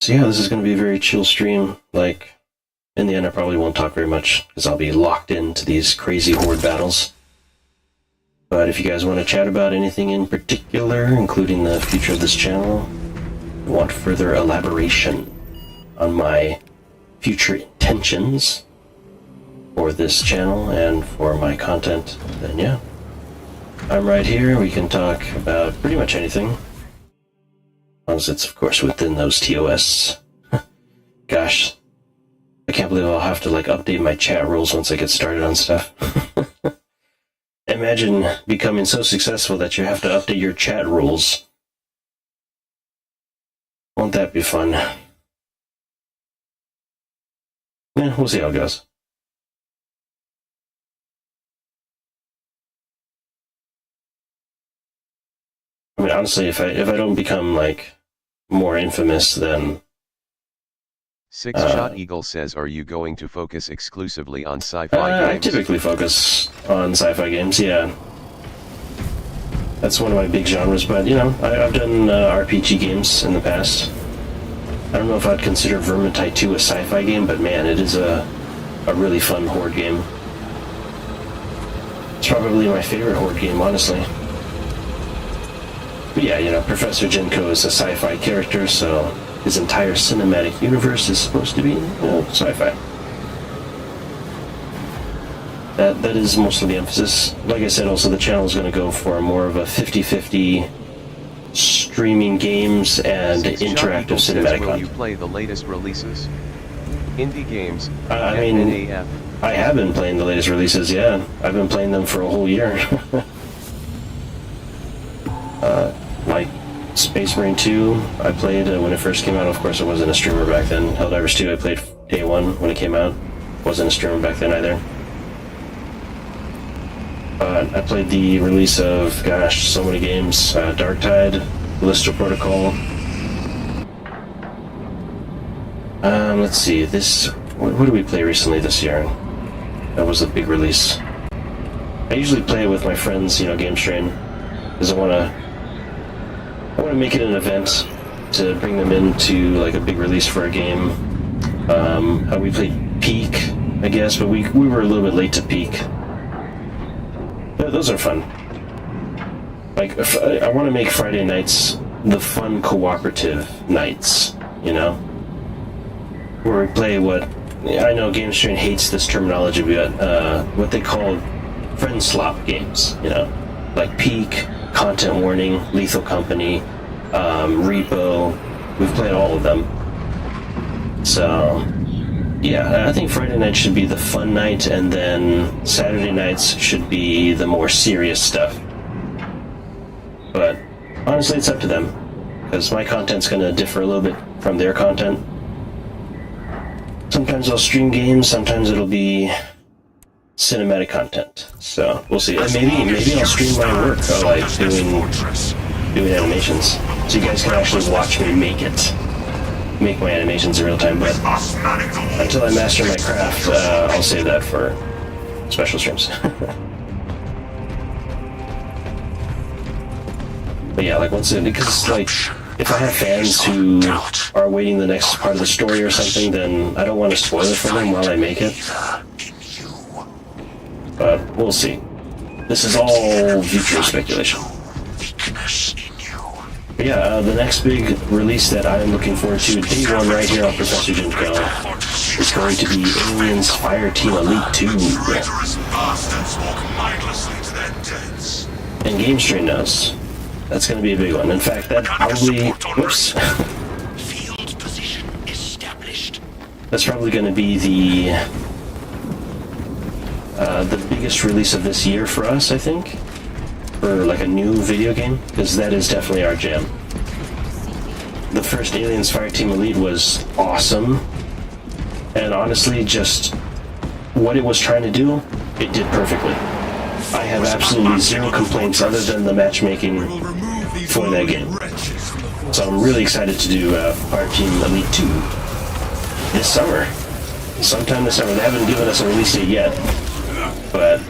So yeah, this is going to be a very chill stream. Like, in the end, I probably won't talk very much, because I'll be locked into these crazy horde battles. But if you guys want to chat about anything in particular, including the future of this channel, want further elaboration on my future intentions for this channel and for my content, then yeah, I'm right here. We can talk about pretty much anything, as long as it's, of course, within those TOS. Gosh, I can't believe I'll have to, like, update my chat rules once I get started on stuff. Imagine becoming so successful that you have to update your chat rules. Won't that be fun? Yeah, we'll see how it goes. I mean, honestly, if I don't become, like, more infamous, then Six Shot Eagle says, are you going to focus exclusively on sci-fi games? I typically focus on sci-fi games, yeah. That's one of my big genres, but, you know, I've done RPG games in the past. I don't know if I'd consider Vermintide 2 a sci-fi game, but man, it is a really fun horde game. It's probably my favorite horde game, honestly. But yeah, you know, Professor Jinko is a sci-fi character, so his entire cinematic universe is supposed to be, you know, sci-fi. That is most of the emphasis. Like I said, also the channel is going to go for more of a 50-50 streaming games and interactive cinematic Will content. you play the latest releases? Indie games. I mean, FNAF. I have been playing the latest releases, yeah. I've been playing them for a whole year. Like Space Marine 2, I played when it first came out. Of course, I wasn't a streamer back then. Helldivers 2, I played day one when it came out. Wasn't a streamer back then either. I played the release of, gosh, so many games. Darktide, Callisto Protocol. Let's see, what did we play recently this year? That was a big release. I usually play it with my friends, you know, game stream, because I want to make it an event to bring them into, like, a big release for a game. We played Peak, I guess, but we were a little bit late to Peak. Those are fun. Like, I want to make Friday nights the fun cooperative nights, you know? Where we play what, I know GameStream hates this terminology, but what they call friend slop games, you know? Like Peak, Content Warning, Lethal Company, Repo. We've played all of them. So, yeah, I think Friday night should be the fun night, and then Saturday nights should be the more serious stuff. But honestly, it's up to them, because my content's going to differ a little bit from their content. Sometimes I'll stream games, sometimes it'll be cinematic content. So we'll see. And maybe I'll stream my work, like doing animations, so you guys can actually watch me make my animations in real time. But until I master my craft, I'll save that for special streams. But yeah, like because like if I have fans who are awaiting the next part of the story or something, then I don't want to spoil it for them while I make it. But we'll see. This is all future speculation. But yeah, the next big release that I'm looking forward to, day one right here on Professor Jinko, is going to be Aliens Fireteam Elite 2. And Game Stream knows. That's going to be a big one. In fact, that probably... Whoops. Field position established. That's probably going to be the biggest release of this year for us, I think. For like a new video game, because that is definitely our jam. The first Aliens Fireteam Elite was awesome, and honestly, just what it was trying to do, it did perfectly. I have absolutely zero complaints other than the matchmaking for that game. So I'm really excited to do Fireteam Elite 2 this summer. Sometime this summer. They haven't given us a release date yet, but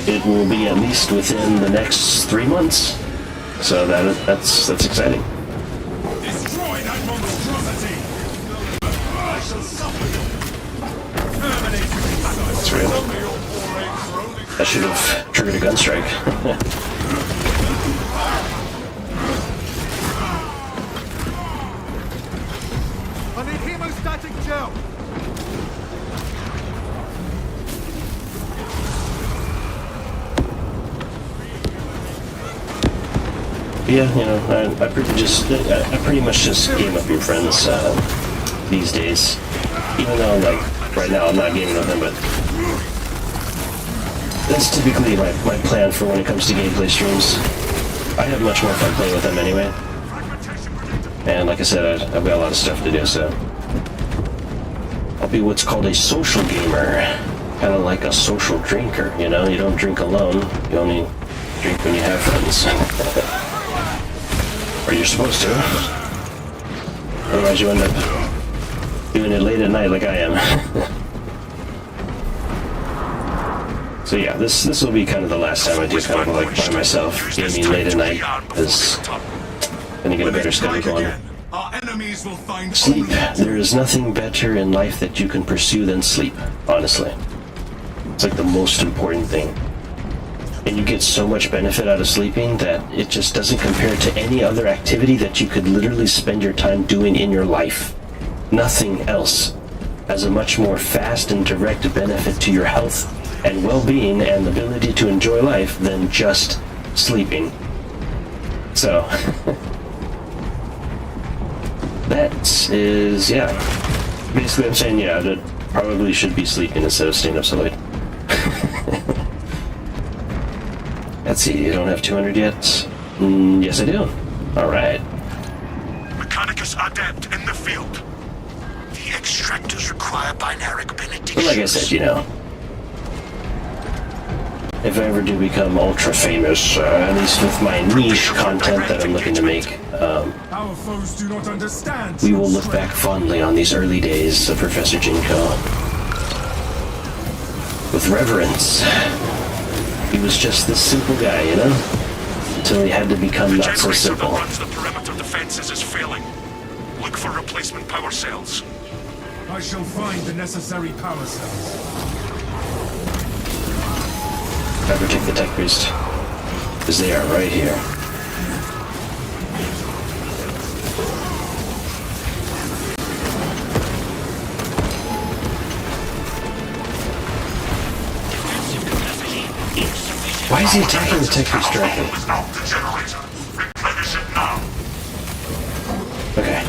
it will be at least within the next 3 months. So that's exciting. Destroy that monstrosity! I shall suffer you! Terminate That's real. I should have triggered a gun strike. I need hemostatic gel. Yeah, you know, I pretty much just game up your friends these days. Even though, like, right now I'm not gaming with them, but that's typically my plan for when it comes to gameplay streams. I have much more fun playing with them anyway. And like I said, I've got a lot of stuff to do, so I'll be what's called a social gamer. Kind of like a social drinker, you know? You don't drink alone, you only drink when you have friends. Or you're supposed to. Otherwise you end up doing it late at night like I am. So yeah, this will be kind of the last time I do kind of like by myself, gaming late at night, because then you get a better schedule going. Our enemies will find Sleep. There is nothing better in life that you can pursue than sleep, honestly. It's like the most important thing. And you get so much benefit out of sleeping that it just doesn't compare to any other activity that you could literally spend your time doing in your life. Nothing else has a much more fast and direct benefit to your health and well-being and ability to enjoy life than just sleeping. So, that is, yeah. Basically I'm saying, yeah, that probably should be sleeping instead of staying up so late. Let's see, you don't have 200 yet? Yes, I do. Alright. Mechanicus adept in the field. The extractors require binary benediction. But like I said, you know, if I ever do become ultra famous, at least with my niche content that I'm looking to make, Our foes do not understand. we will look back fondly on these early days of Professor Jinko with reverence. He was just this simple guy, you know? Until he had to become not so Generator that simple. runs the perimeter defenses is failing. Look for replacement power cells. I shall find the necessary power cells. I protect the tech priest, because they are right here. Why is he attacking the tech priest directly? Is out the generator. Replenish it now. Okay.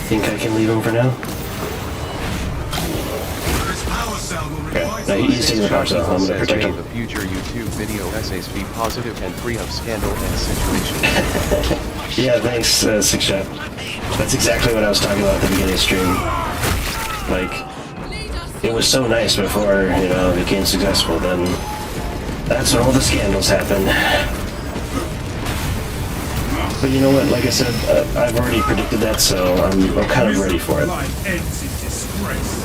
Think I can leave him for now? This power cell will Okay. revitalize No, he's taking the power cell. I'm gonna Says protect may him. the future YouTube video essays be positive and free of scandal and situation. Yeah, thanks, Six Shot. That's exactly what I was talking about at the beginning of the stream. Like, it was so nice before, you know, it became successful, then that's when all the scandals happen. But you know what, like I said, I've already predicted that, so I'm kind of ready for it. Life ends in disgrace.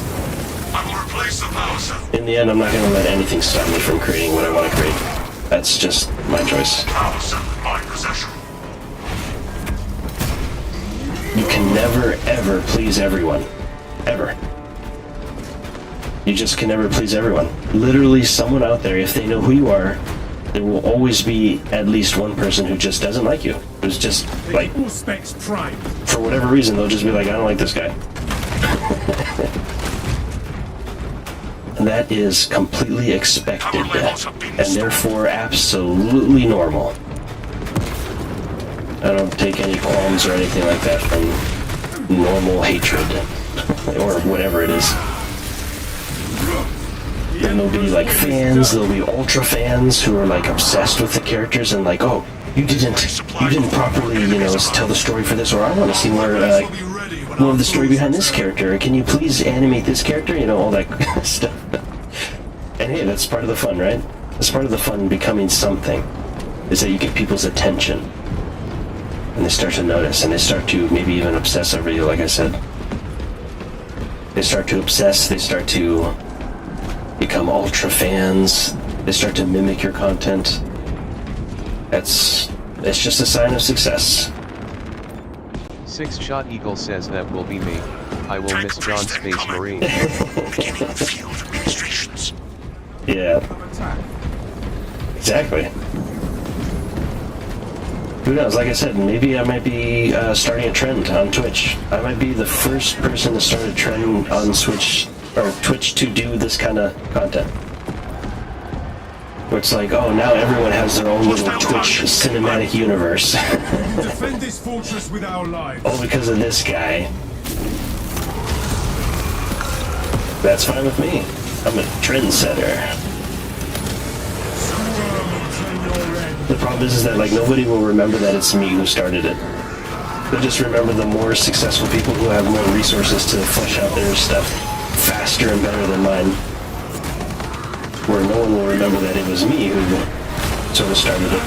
I will replace the power cell. In the end, I'm not going to let anything stop me from creating what I want to create. That's just my choice. Power cell in my possession. You can never, ever please everyone. Ever. You just can never please everyone. Literally, someone out there, if they know who you are, there will always be at least one person who just doesn't like you. Who's just, like, for whatever reason, they'll just be like, I don't like this guy. And that is completely expected, and therefore absolutely normal. I don't take any qualms or anything like that from normal hatred, or whatever it is. Then there'll be like fans, there'll be ultra fans who are like obsessed with the characters and like, oh, you didn't properly, you know, tell the story for this, or I want to see more of the story behind this character. Can you please animate this character? You know, all that stuff. And hey, that's part of the fun, right? That's part of the fun becoming something, is that you get people's attention. And they start to notice, and they start to maybe even obsess over you, like I said. They start to obsess, they start to become ultra fans, they start to mimic your content. It's just a sign of success. 6-Shot Eagle says that will be me. I will miss John Space Marine. Yeah. Exactly. Who knows? Like I said, maybe I might be starting a trend on Twitch. I might be the first person to start a trend on Switch or Twitch to do this kind of content. Where it's like, oh, now everyone has their own little Twitch cinematic universe. Defend this fortress with our lives. All because of this guy. That's fine with me. I'm a trendsetter. The problem is that like nobody will remember that it's me who started it. They'll just remember the more successful people who have more resources to flesh out their stuff faster and better than mine. Where no one will remember that it was me who sort of started it.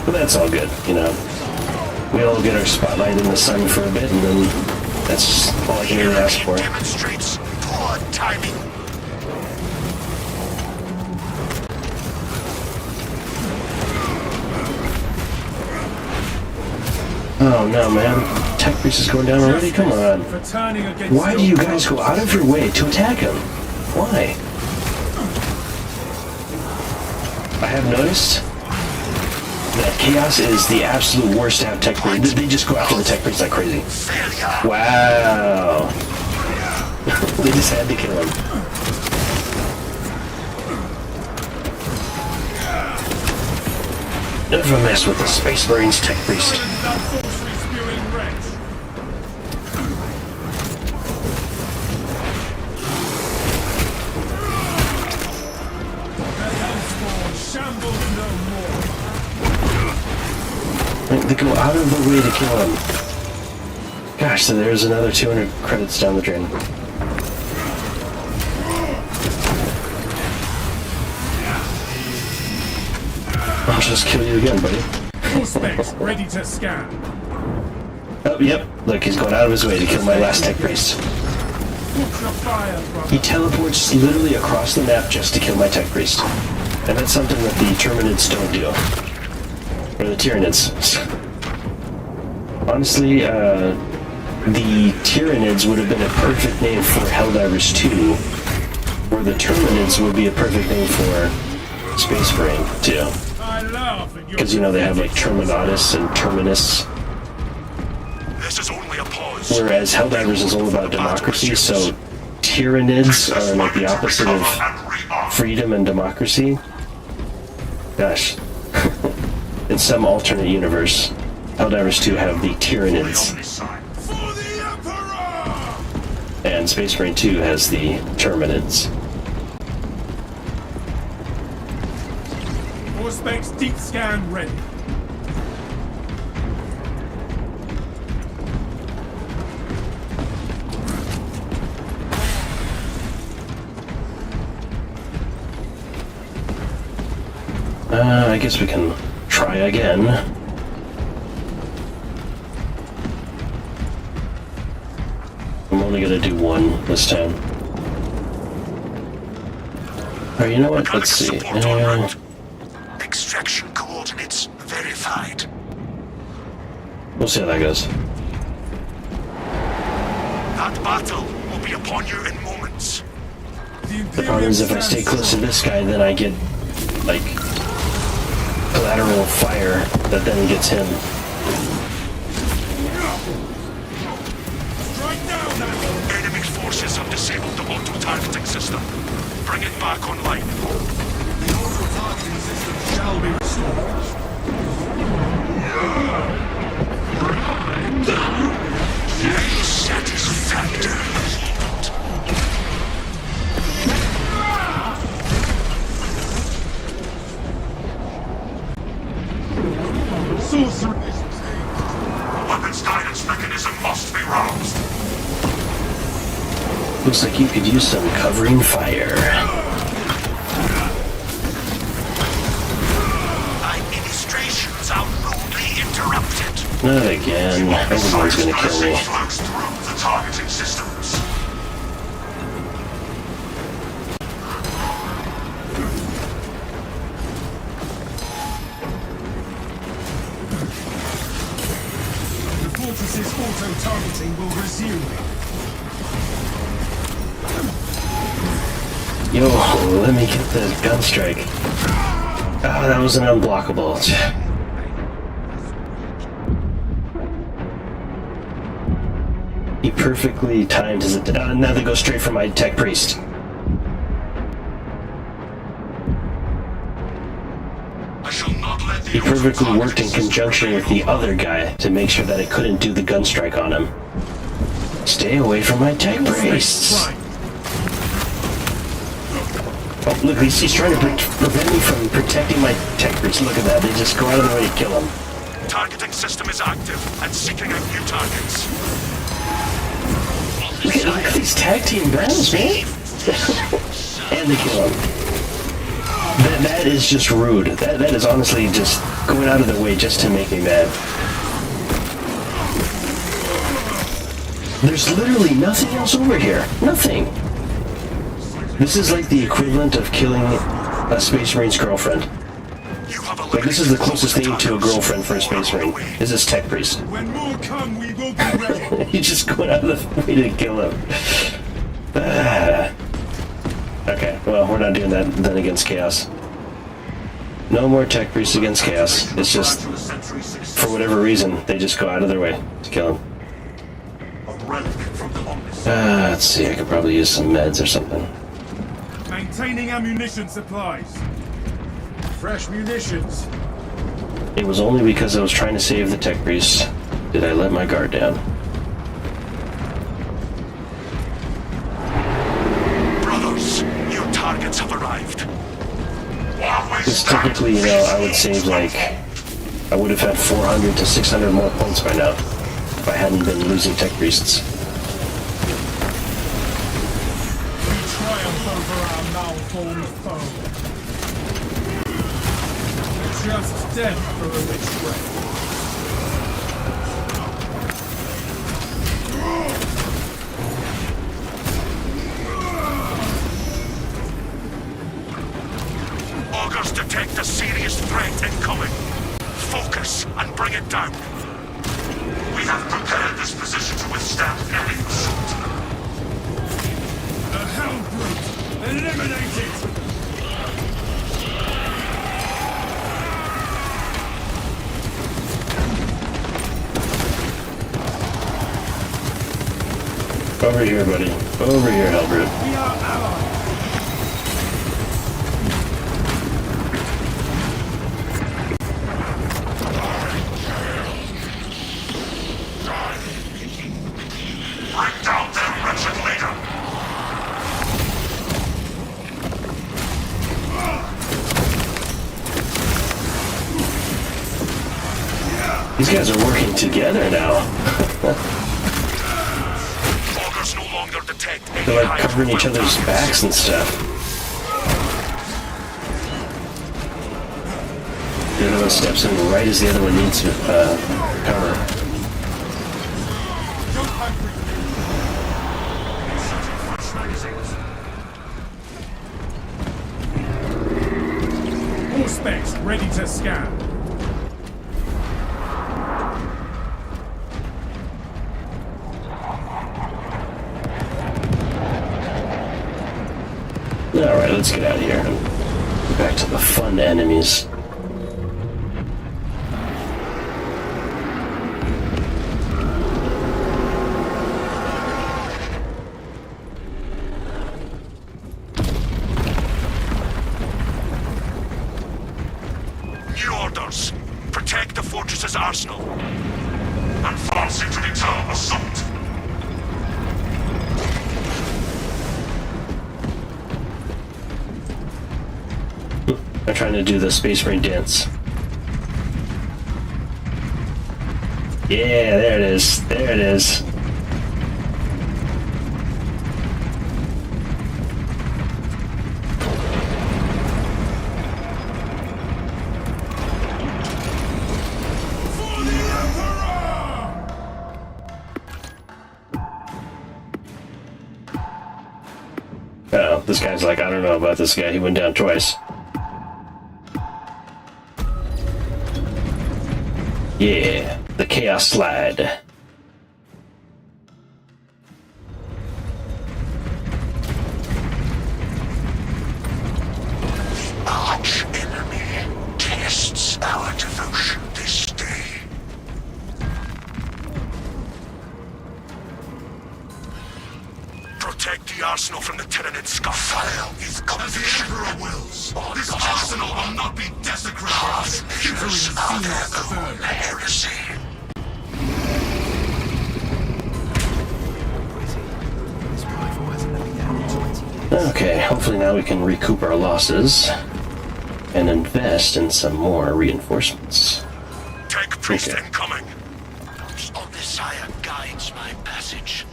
But that's all good, you know. We all get our spotlight in the sun for a bit, and then that's all I can really ask for. Demonstrates poor timing. Oh no, man. Tech Priest is going down already? Come on. Why do you guys go out of your way to attack him? Why? I have noticed that Chaos is the absolute worst to have Tech Priest. They just go after the Tech Priest like crazy. Wow. They just had to kill him. Never mess with the Space Marines Tech Priest. They go out of the way to kill him. Gosh, so there's another 200 credits down the drain. I'll just kill you again, buddy. Full space, ready to scan. Oh, yep. Look, he's going out of his way to kill my last Tech Priest. He teleports literally across the map just to kill my Tech Priest. And that's something that the Terminids don't do. Or the Tyranids. Honestly, the Tyranids would have been a perfect name for Helldivers 2, where the Terminids would be a perfect name for Space Marine 2. Because, you know, they have like Terminatus and Terminus. This is only a pause. Whereas Helldivers is all about democracy, so Tyranids are like the opposite of freedom and democracy. Gosh. In some alternate universe, Helldivers 2 have the Tyranids. And Space Marine 2 has the Terminids. Specs deep scan ready. I guess we can try again. I'm only gonna do one this time. Alright, you know what? Let's see. Extraction coordinates verified. We'll see how that goes. That battle will be upon you in moments. The problem is if I stay close to this guy, then I get, like, collateral fire that then gets him. Enemy forces have disabled the auto-targeting system. Bring it back online. The auto-targeting system shall be restored. Satisfactory. Sorcery. Weapons guidance mechanism must be roused. Looks like you could use some covering fire. Administrations are rudely interrupted. Not again. Everyone's gonna kill me. Flows through the targeting systems. The fortress's auto-targeting will resume. Yo, let me get the gun strike. Ah, that was an unblockable. He perfectly timed his attack. Now they go straight for my tech priest. I shall not let the He perfectly auto-targeting worked in system conjunction with the fail. other guy to make sure that it couldn't do the gun strike on him. Stay away from my tech priests. Oh, look, he's trying to prevent me from protecting my tech priests. Look at that. They just go out of their way to kill him. Targeting system is active and seeking out new targets. Look at these tag team battles, man. And they kill him. That is just rude. That is honestly just going out of their way just to make me mad. There's literally nothing else over here. Nothing. This is like the equivalent of killing a Space Marine's girlfriend. You have Like, this is the closest thing to a girlfriend for a Space Marine. This is Tech Priest. When more come, we will be ready. He's just going out of the way to kill him. Okay, well, we're not doing that then against Chaos. No more Tech Priests against Chaos. It's just, for whatever reason, they just go out of their way to kill him. Let's see, I could probably use some meds or something. Maintaining ammunition supplies. Fresh munitions. It was only because I was trying to save the Tech Priests did I let my guard down. Brothers, new targets have arrived. Because typically, you know, I would save like, I would have had 400 to 600 more points by now if I hadn't been losing Tech Priests. We triumph over our malformed foe. Just death for a betrayal. Augurs detect a serious threat incoming. Focus and bring it down. We have prepared this position to withstand any assault. The Hell Brute! Eliminate it! Over here, buddy. Over here, Hellbrute. We are allies! Bring down their wretched leader. These guys are working together now. Augurs no longer detect any They're like high covering each profile other's targets. backs and stuff. The other one steps in right as the other one needs to cover. All specs ready to scan. Alright, let's get out of here and go back to the fun enemies. New orders. Protect the fortress's arsenal. Advance into return assault. I'm trying to do the Space Marine dance. Yeah, there it is. There it is. Oh, this guy's like, I don't know about this guy. He went down twice. Yeah, the Chaos Slide. Arch enemy tests our devotion this day. Protect the arsenal from the Tyranid Scuffile. Is as the Emperor wills. This arsenal will not be desecrated. Half-measures of their own heresy. Okay, hopefully now we can recoup our losses and invest in some more reinforcements. Take priest Okay. incoming. The Omnissiah guides my passage.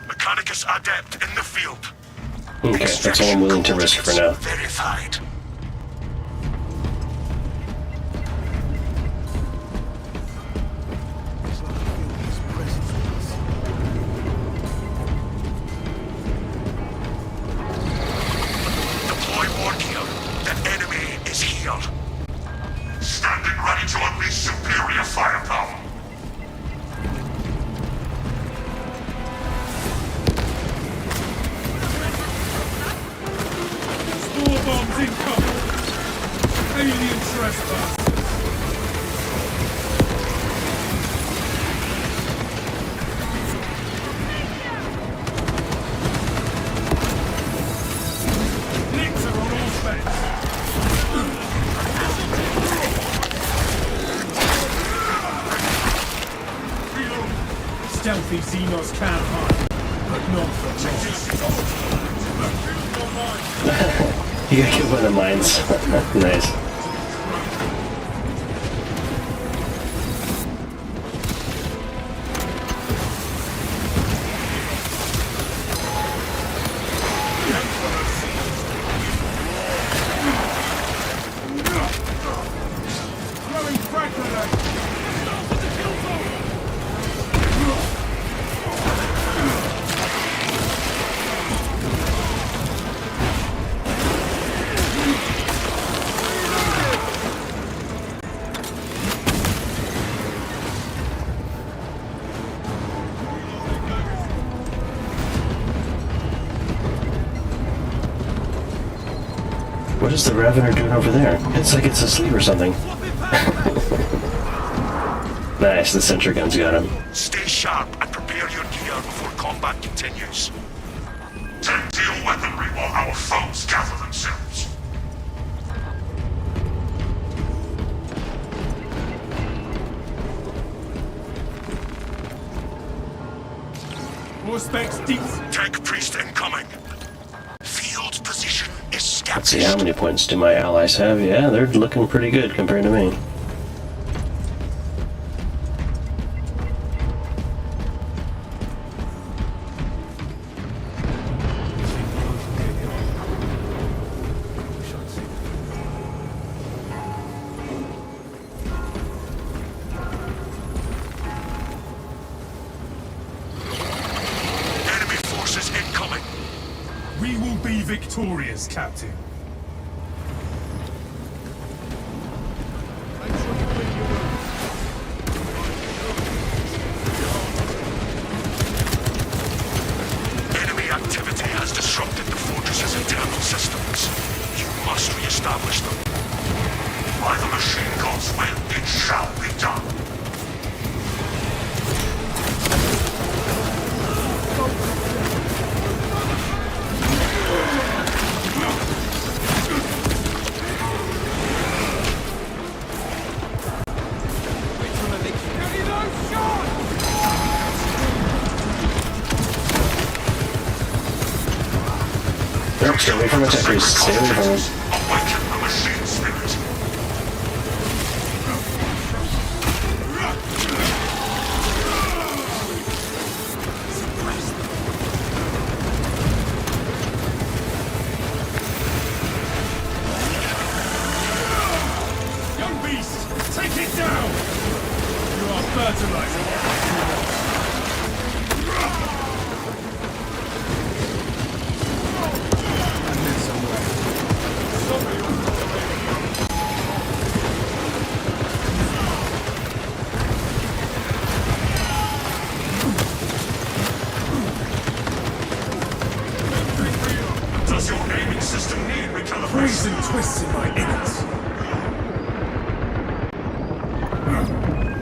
Mechanicus Adept in the field. Okay, that's all I'm willing to risk for now. Verified. Deploy ward gear. The enemy is here. Standing ready to unleash superior firepower. Store bombs incoming! Alien trespass! Blitzer on all fronts! Stealthy Xenos can hide, but not for long. You got killed by the mines. Nice. Throwing frag grenade! What is the Revenant doing over there? It's like it's asleep or something. Nice, the sentry gun's got him. Stay sharp and prepare your gear before combat continues. Tactile weaponry while our foes gather themselves. More specs deep. Tech priest incoming. Field position Let's established. see, how many points do my allies have? Yeah, they're looking pretty good compared to me. Enemy forces incoming. We will be victorious, Captain. activity has disrupted the fortress's internal systems. You must re-establish them. By the machine god's will, it shall be done. Nope, stay away from the attackers. Stay away from them. Awaken the machine spirit. Young beast, take it down! You are fertilizer. And then somewhere. Does your aiming system need Freeze recalibration? and twists in my innards.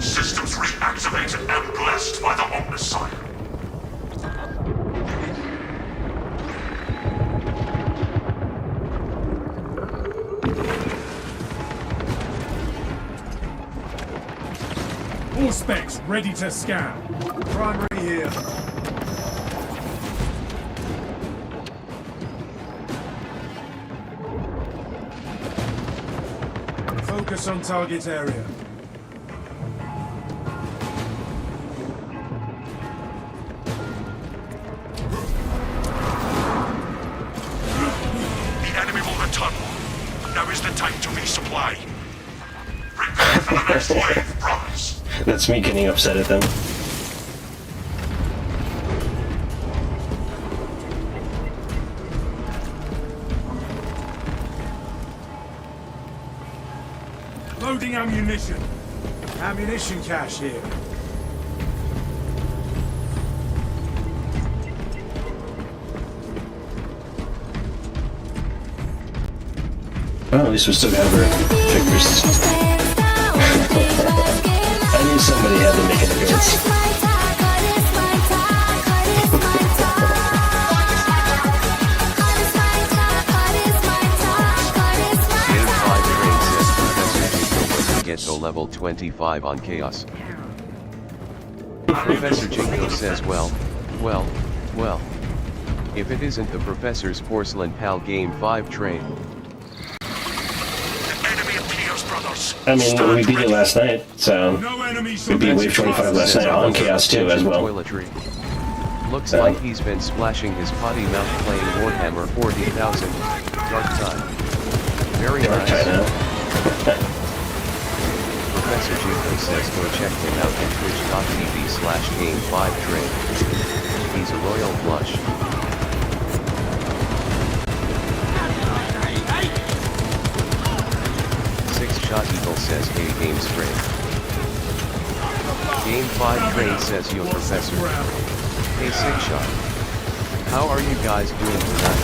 Systems reactivated and blessed by the Omnissiah. All specs ready to scan. Primary here. Focus on target area. The enemy will return. Now is the time to resupply. Prepare for the next wave, brothers. That's me getting upset at them. Loading ammunition. Ammunition cache here. Well, at least we still got our figures. I knew somebody had to make an appearance. Game 5 Train says Professor Jinko when we get to level 25 on Chaos. Professor Jinko says well. If it isn't the Professor's Porcelain Pal Game 5 Train. The enemy appears, brothers. I mean, we Stand beat it ready. last night, so No enemy we beat Wave 25 last night on Chaos too as well. Toiletry. Looks like he's been splashing his potty mouth playing Warhammer 40,000. Dark Tide. Very Dark nice. Tide, huh? Professor Jinko says go check him out at twitch.tv/game5train. He's a royal flush. Six-shot Eagle says hey games train. Game 5 train says yo professor. Hey Six-shot. How are you guys doing tonight?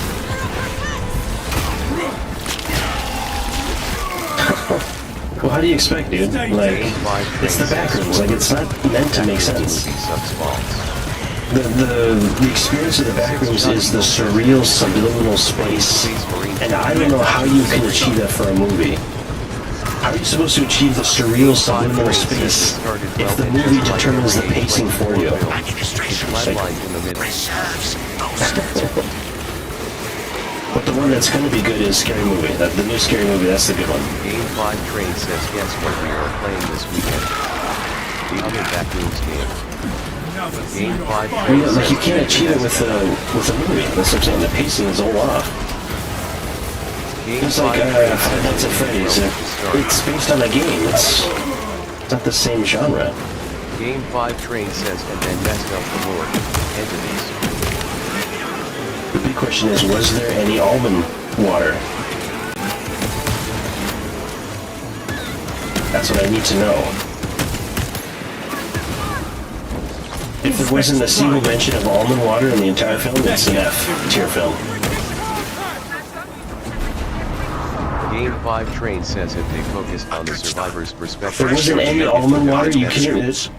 Well, how do you expect, dude? Like, Game 5 it's the train back says rooms. Like, it's not meant to make sense. Sucks balls. The experience of the back rooms is the surreal subliminal space, and I don't know how you can achieve that for a movie. How are you supposed to achieve the surreal subliminal space if the movie determines the pacing for you? Administration Flatlined in the middle. reserves those. But the one that's going to be good is Scary Movie. The new Scary Movie, that's the good one. Game 5 train says guess what we are playing this weekend. The other backrooms game. Game 5 Well, train yeah, like, says you can't achieve it with a movie. That's what I'm saying. The pacing is all off. Game It's like 5 train Five says Nights at Freddy's. It's based on a game. It's not the same genre. Game 5 train says and then messed up the lore. Entities. The big question is, was there any almond water? That's what I need to know. If there there wasn't a single mention of almond water in the entire film. It's an F-tier film. Game 5 Train says if they focused on the survivor's perspective... There wasn't any almond water, you can't... It's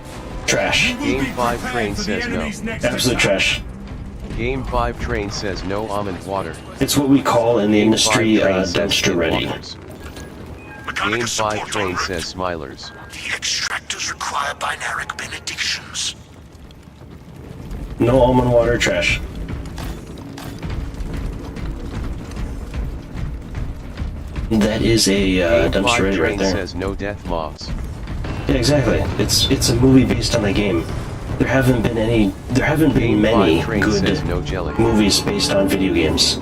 trash. Game 5 Train says no. Absolute trash. Game 5 Train says no almond water. It's what we call in the Game industry 5 Train says dumpster ready. skinwalkers. Mechanical Game 5 support Train en route. says smilers. The extractors require binaric benedictions. No almond water, trash. That is a Game dumpster 5 ready right Train there. says no death mobs. Yeah, exactly. It's a movie based on the game. There haven't been Game many 5 Train good says no jelly. movies based on video games.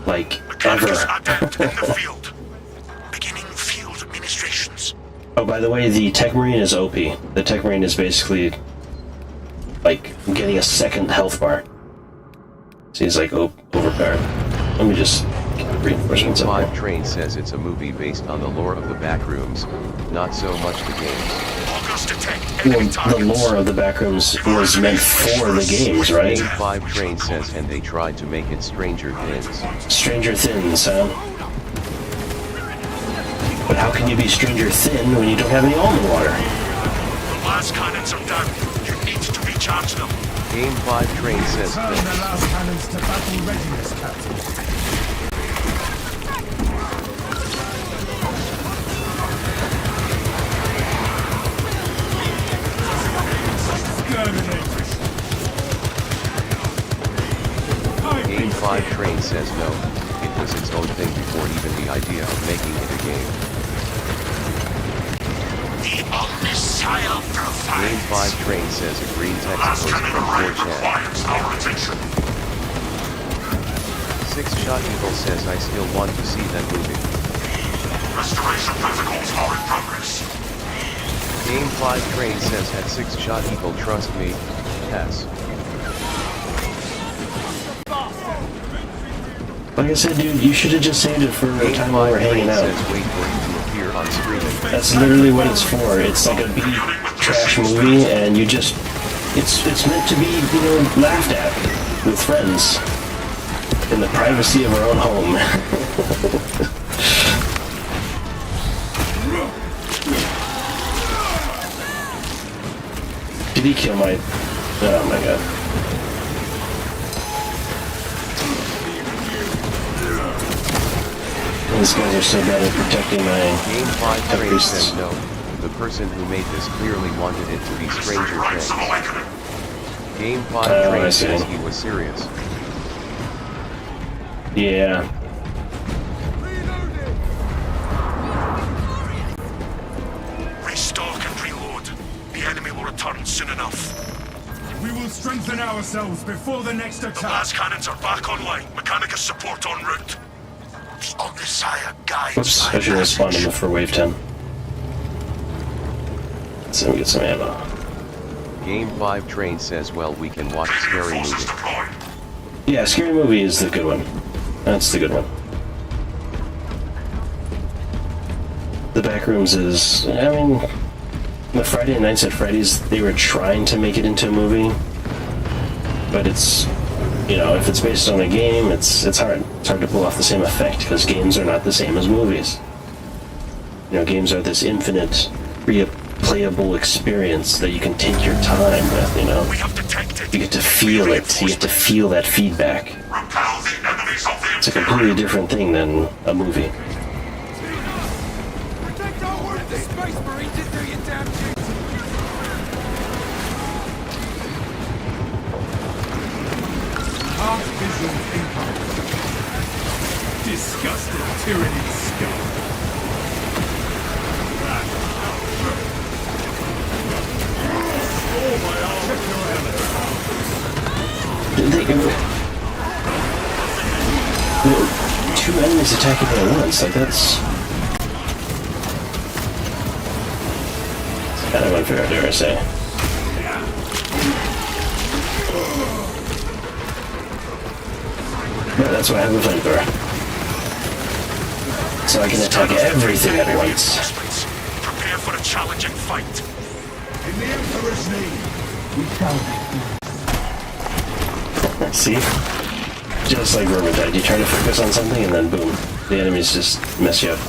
Like, Mechanicals ever. adept in the field. Beginning field administrations. Oh, by the way, the Tech Marine is OP. The Tech Marine is basically like getting a second health bar. So he's like overpowered. Let me just get the Game reinforcements up 5 here. Train says it's a movie based on the lore of the backrooms, not so much the games. August detect Well, enemy the targets. lore of the Backrooms was meant for the games, right? Game 5 Train says and they tried to make it Stranger Things. Stranger Thins, huh? But how can you be Stranger Thin when you don't have any almond water? The last cannons are down. You need to recharge them. Game 5 Train says Turn the this. last cannons to battle readiness, Captain. Game 5 Train says no, it was its own thing before even the idea of making it a game. The Omniscient Game provides. 5 Train says a green text Last post cannon from arrived 4chan. requires our attention. 6-Shot Eagle says I still want to see that movie. Restoration protocols are in progress. Game 5 Train says at 6-Shot Eagle trust me, pass. Like I said, dude, you should have just saved it for a Game time while 5 we're hanging Train out. says wait for it to appear on screen. That's literally what it's for. It's like a B trash movie, and you just... It's meant to be, you know, laughed at with friends. In the privacy of our own home. Did he kill my... Oh my god. These guys are so bad at protecting my... Game 5 Train priests. says no, the person who made this clearly wanted it to be Stranger Ranks of Things. awakening. Game 5 Oh, I Train see. says he was serious. Yeah. Restock and reload. The enemy will return soon enough. We will strengthen ourselves before the next The attack. last cannons are back online. Mechanicus support en route. The Omniscient guides. Whoops, I should have spawned him for wave 10. So we get some ammo. Game 5 Train says well we can watch Scary Forces Movie. deployed. Yeah, Scary Movie is the good one. That's the good one. The Backrooms is... I mean... The Friday Nights at Freddy's, they were trying to make it into a movie. But it's... You know, if it's based on a game, it's hard. It's hard to pull off the same effect, because games are not the same as movies. You know, games are this infinite, replayable experience that you can take your time with, you know? We have detected. You get to feel it. You get to feel that feedback. Repel the enemies of the It's a completely different thing than a movie. Protect our wounded space marines and do your damn duty. Heart vision incoming. Disgusting tyranny scum. Check your element. Two enemies attacking me at once, like that's kind of unfair, dare I say. But that's why I have a flamethrower. So I can attack everything at once. Prepare for a challenging fight. In the Emperor's name, See? Just like Vermintide, you try to focus on something and then boom, the enemies just mess you up.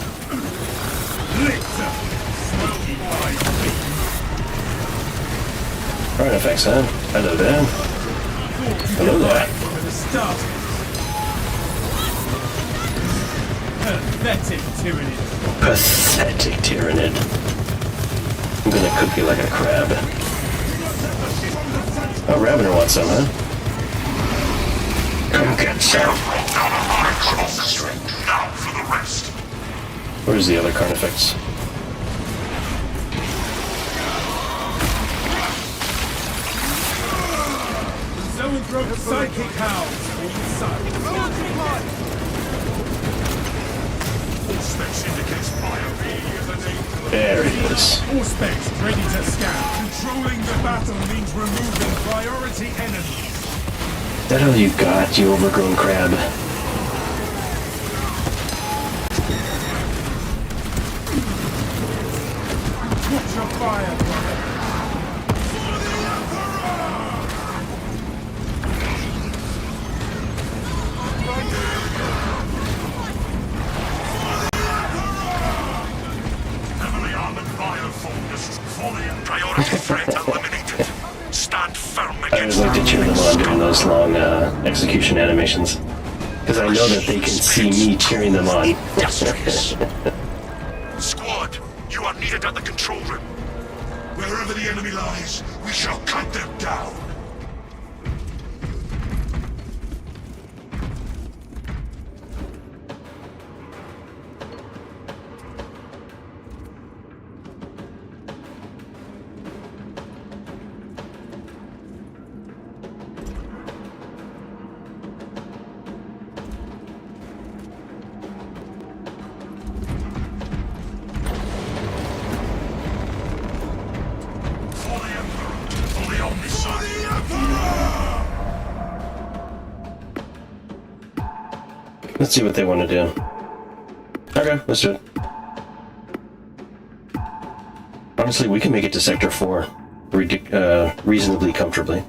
Alright, effects, huh? Hello there. Hello there. Pathetic tyrannid. Pathetic tyrannid. I'm gonna cook you like a crab. Oh, Ravener wants some, huh? Come get some. Now for the rest. Where's the other Carnifex? Zoanthrope psychic house. All specs indicates fire. There he is. All specs ready to scan. Controlling the battle means removing priority enemies. That all you got, you overgrown crab? Watch your fire, brother. Heavily armored bioformers fully priority threat eliminated. Stand firm I against always like to cheer them on during those long execution animations. Because I know that they can see me cheering them on. Squad, you are needed at the control room. Wherever the enemy lies, we shall cut them down. Let's see what they want to do. Okay, let's do it. Honestly, we can make it to Sector 4 reasonably comfortably.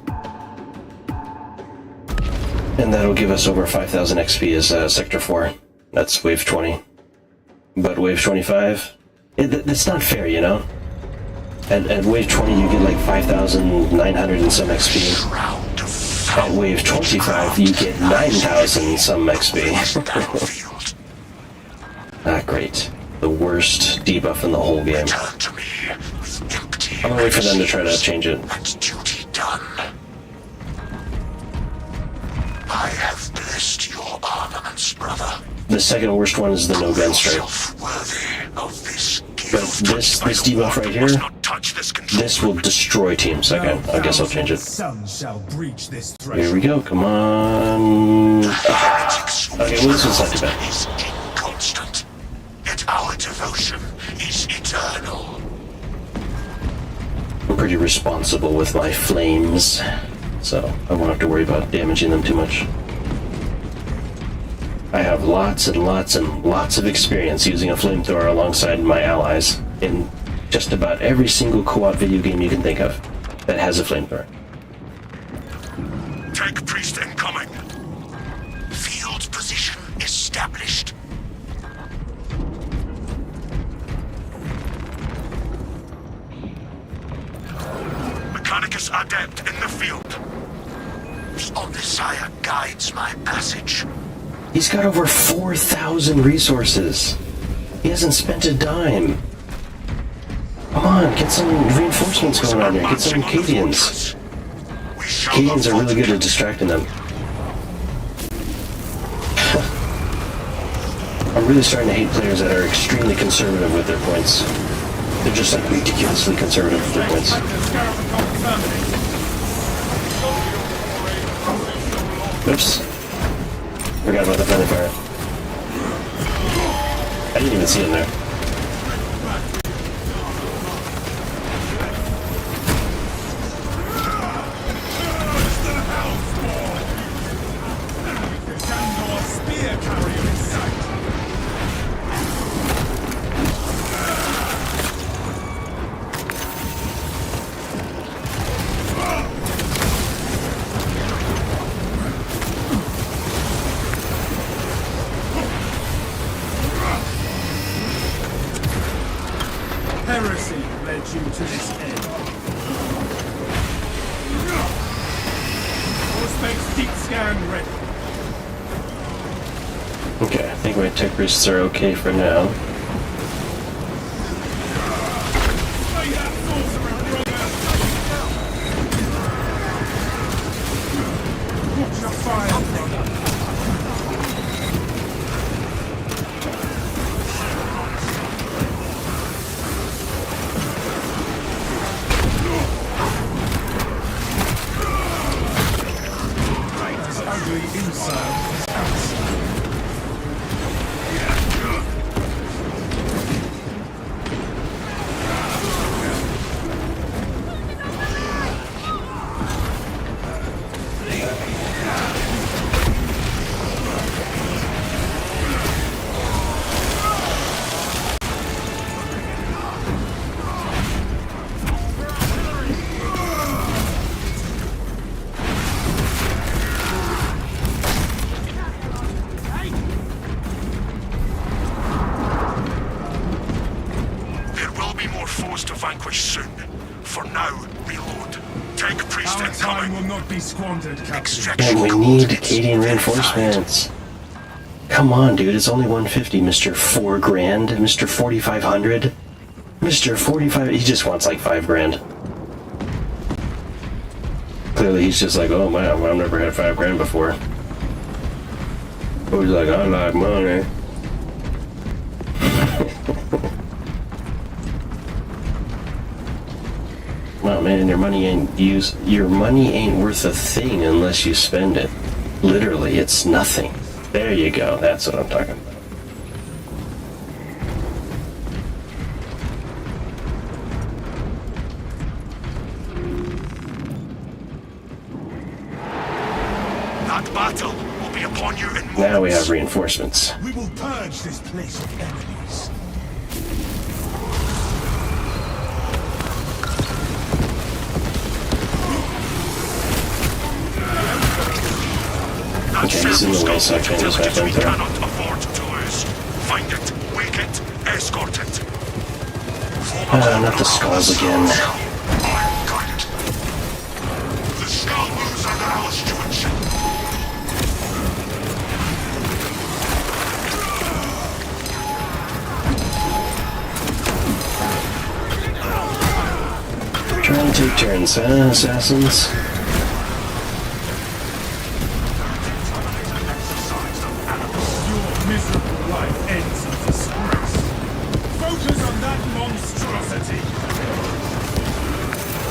And that'll give us over 5,000 XP as Sector 4. That's Wave 20. But Wave 25, that's not fair, you know? At Wave 20 you get like 5,900 and some XP. At Wave 25 you get 9,000 some XP. Ah, great. The worst debuff in the whole game. I'm gonna wait for them to try to change it. Duty done. I have blessed your armaments, brother. The second worst one is the no gun strike. But this debuff right here, this will destroy teams. Okay, I guess I'll change it. Here we go, come on. Okay, well this one's not too bad. Constant, yet our devotion is eternal. I'm pretty responsible with my flames, so I won't have to worry about damaging them too much. I have lots and lots and lots of experience using a flamethrower alongside my allies in just about every single co-op video game you can think of that has a flamethrower. Tank priest incoming. Field position established. Mechanicus adept in the field. The Omnissiah guides my passage. He's got over 4,000 resources. He hasn't spent a dime. Come on, get some reinforcements going on here. Get some Cadians. Cadians are really good at distracting them. I'm really starting to hate players that are extremely conservative with their points. They're just like ridiculously conservative with their points. Oops. Forgot about the friendly fire. I didn't even see him there. to this end. Auspex deep scan ready. Okay, I think my tech boosts are okay for now. Slay that sorcerer, brother! Watch your fire, brother! This ugly inside is outside. There will be more foes to vanquish soon. For now, reload. Tank priest Our time incoming. will not be squandered, Captain. Extraction And we need coordinates Acadian verified. reinforcements. Come on, dude, it's only 150, Mr. 4 grand, Mr. 4,500. Mr. 45, he just wants like 5 grand. Clearly he's just like, oh man, I've never had 5 grand before. But he's like, I like money. Well, man, your money ain't worth a thing unless you spend it. Literally, it's nothing. There you go. That's what I'm talking about. That battle will be upon you in moments. Now we have reinforcements. We will purge this place of enemies. That Okay, he's in the way, so I can't just back we in there. cannot afford to lose. Find it, wake it, escort it. Not the skulls again. I'm guided. The skull moves under our stewardship. Trying to take turns, huh, assassins? Your miserable life ends in disgrace. Focus on that monstrosity.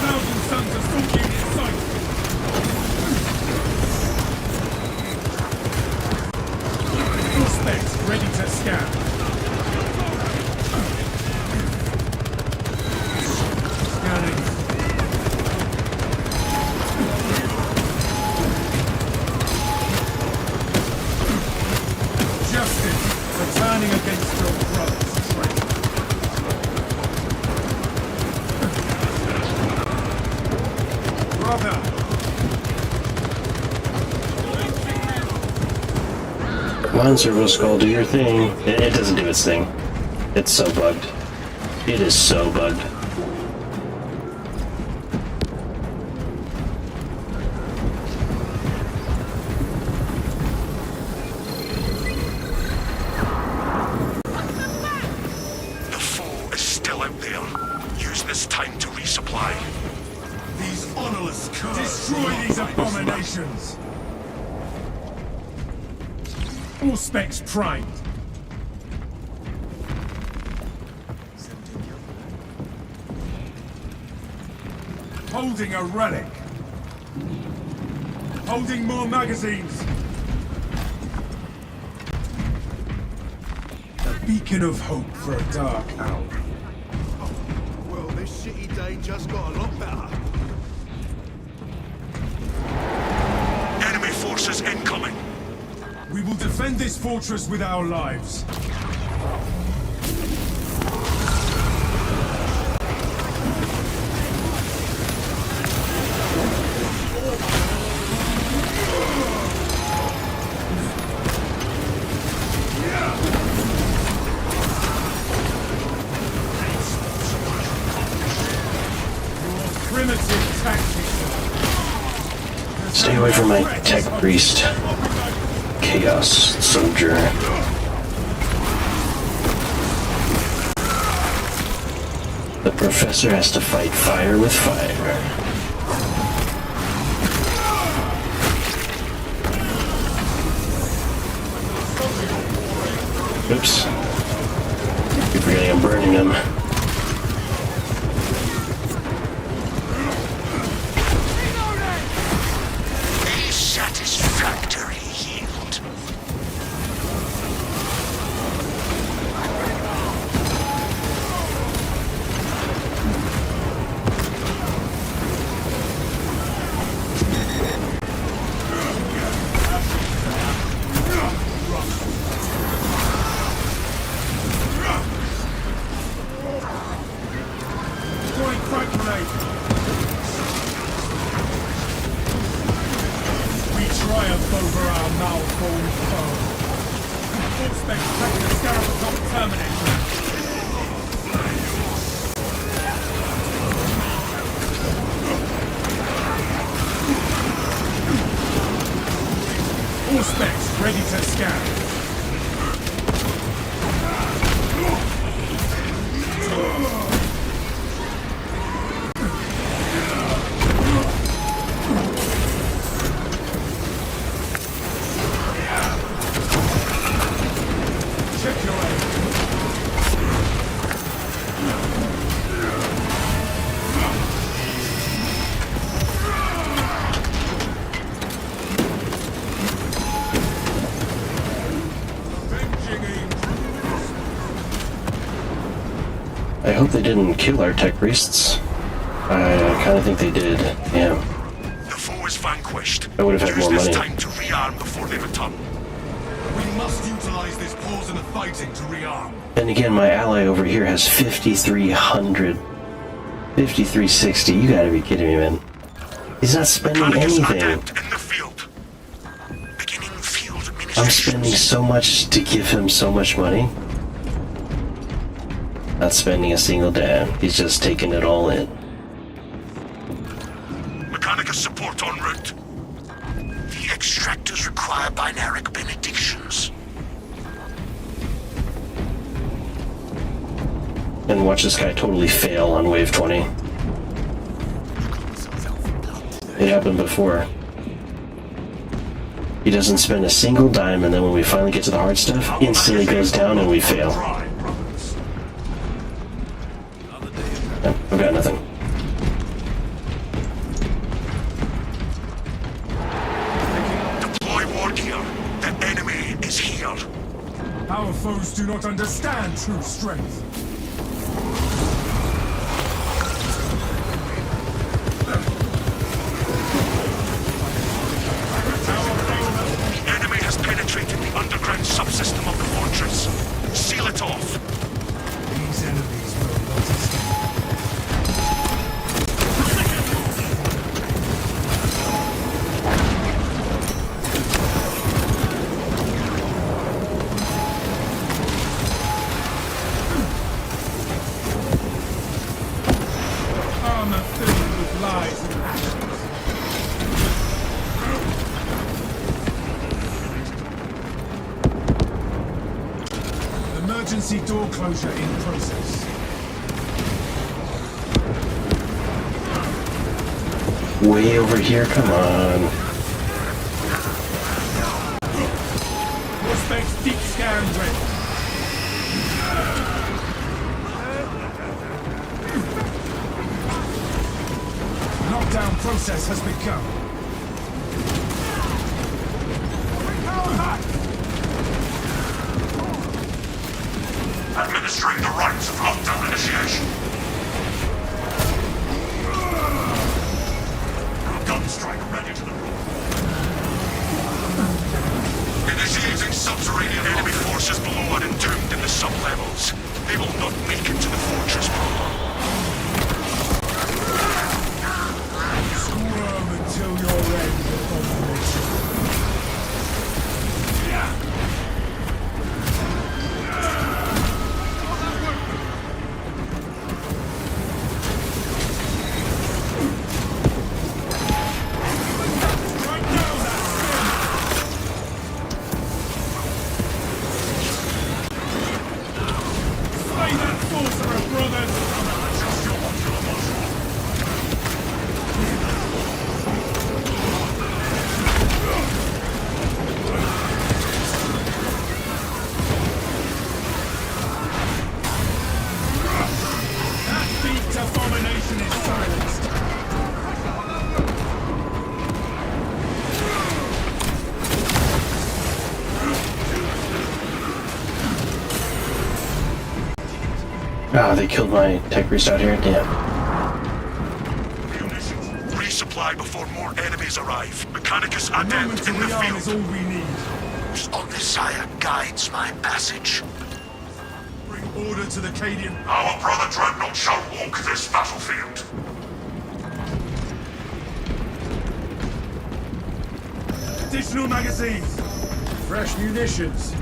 1,000 sons of Sulking in sight. Prospects ready to scan. Scanning. Justice returning against your brother's traitor. Brother! Come on, Servo Skull, do your thing. It doesn't do its thing. It's so bugged. It is so bugged. The foe is still out there. Use this time to resupply. These honorless curs. Destroy these abominations! All specs primed. Holding a relic. Holding more magazines. A beacon of hope for a dark hour. Well, this shitty day just got a lot better. Enemy forces incoming. We will defend this fortress with our lives. Tech Priest, Chaos Soldier. The Professor has to fight fire with fire. Oops. Keep forgetting I'm burning him. Satisfactory healed. Throwing frag grenade. We triumph over our malformed foe. Full specs taking the Scarab Terminator. All specs ready to scan. Check your aim. I hope they didn't kill our Tech Priests. I kind of think they did. Yeah. The foe is vanquished. I would have had Use more this money. time to rearm before they return. We must utilize this pause in the fighting to rearm. And again, my ally over here has 5,300. 5,360. You gotta be kidding me, man. He's not spending Mechanicus anything. adept in the field. Beginning field I'm administration. spending so much to give him so much money. Not spending a single damn. He's just taking it all in. Mechanicus support en route. The extractors require binaric benedictions. And watch this guy totally fail on wave 20. It happened before. He doesn't spend a single dime, and then when we finally get to the hard stuff, instantly goes down and we fail. No, I've got nothing. Deploy ward here. The enemy is here. Our foes do not understand true strength. The enemy has penetrated the underground subsystem of the fortress. Seal it off. These enemies will not escape. Armor filled with lies and actions. Emergency door closure in process. Way over here, come on. Prospects deep scan ready. Knockdown process has begun. Administering the rites of lockdown initiation. Gunstrike ready to deploy. Initiating subterranean enemy forces below are entombed in the sublevels. They will not make it to the fortress proper. Squirm until your end, abomination. Ah, they killed my tech priest out here? Damn. Munitions. Resupply before more enemies arrive. Mechanicus adept Moment to in the rearm is all field. we need. The Omnisire guides my passage. Bring order to the Cadian. Our brother Dreadnought shall walk this battlefield. Additional magazines. Fresh munitions.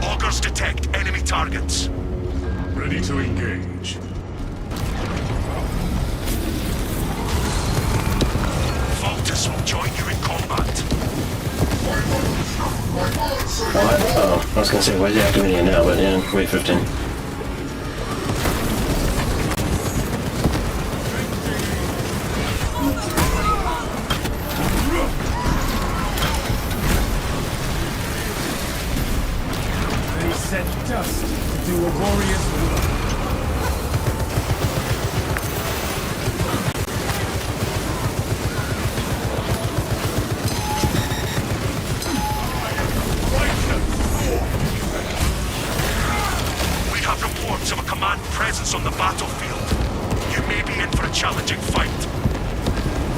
Augers detect enemy targets. Ready to engage. Voltus will join you in combat. What? Oh, I was gonna say, why is he activating it now? But yeah, wait 15. They set dust to do a warrior's work. We have reports of a command presence on the battlefield. You may be in for a challenging fight.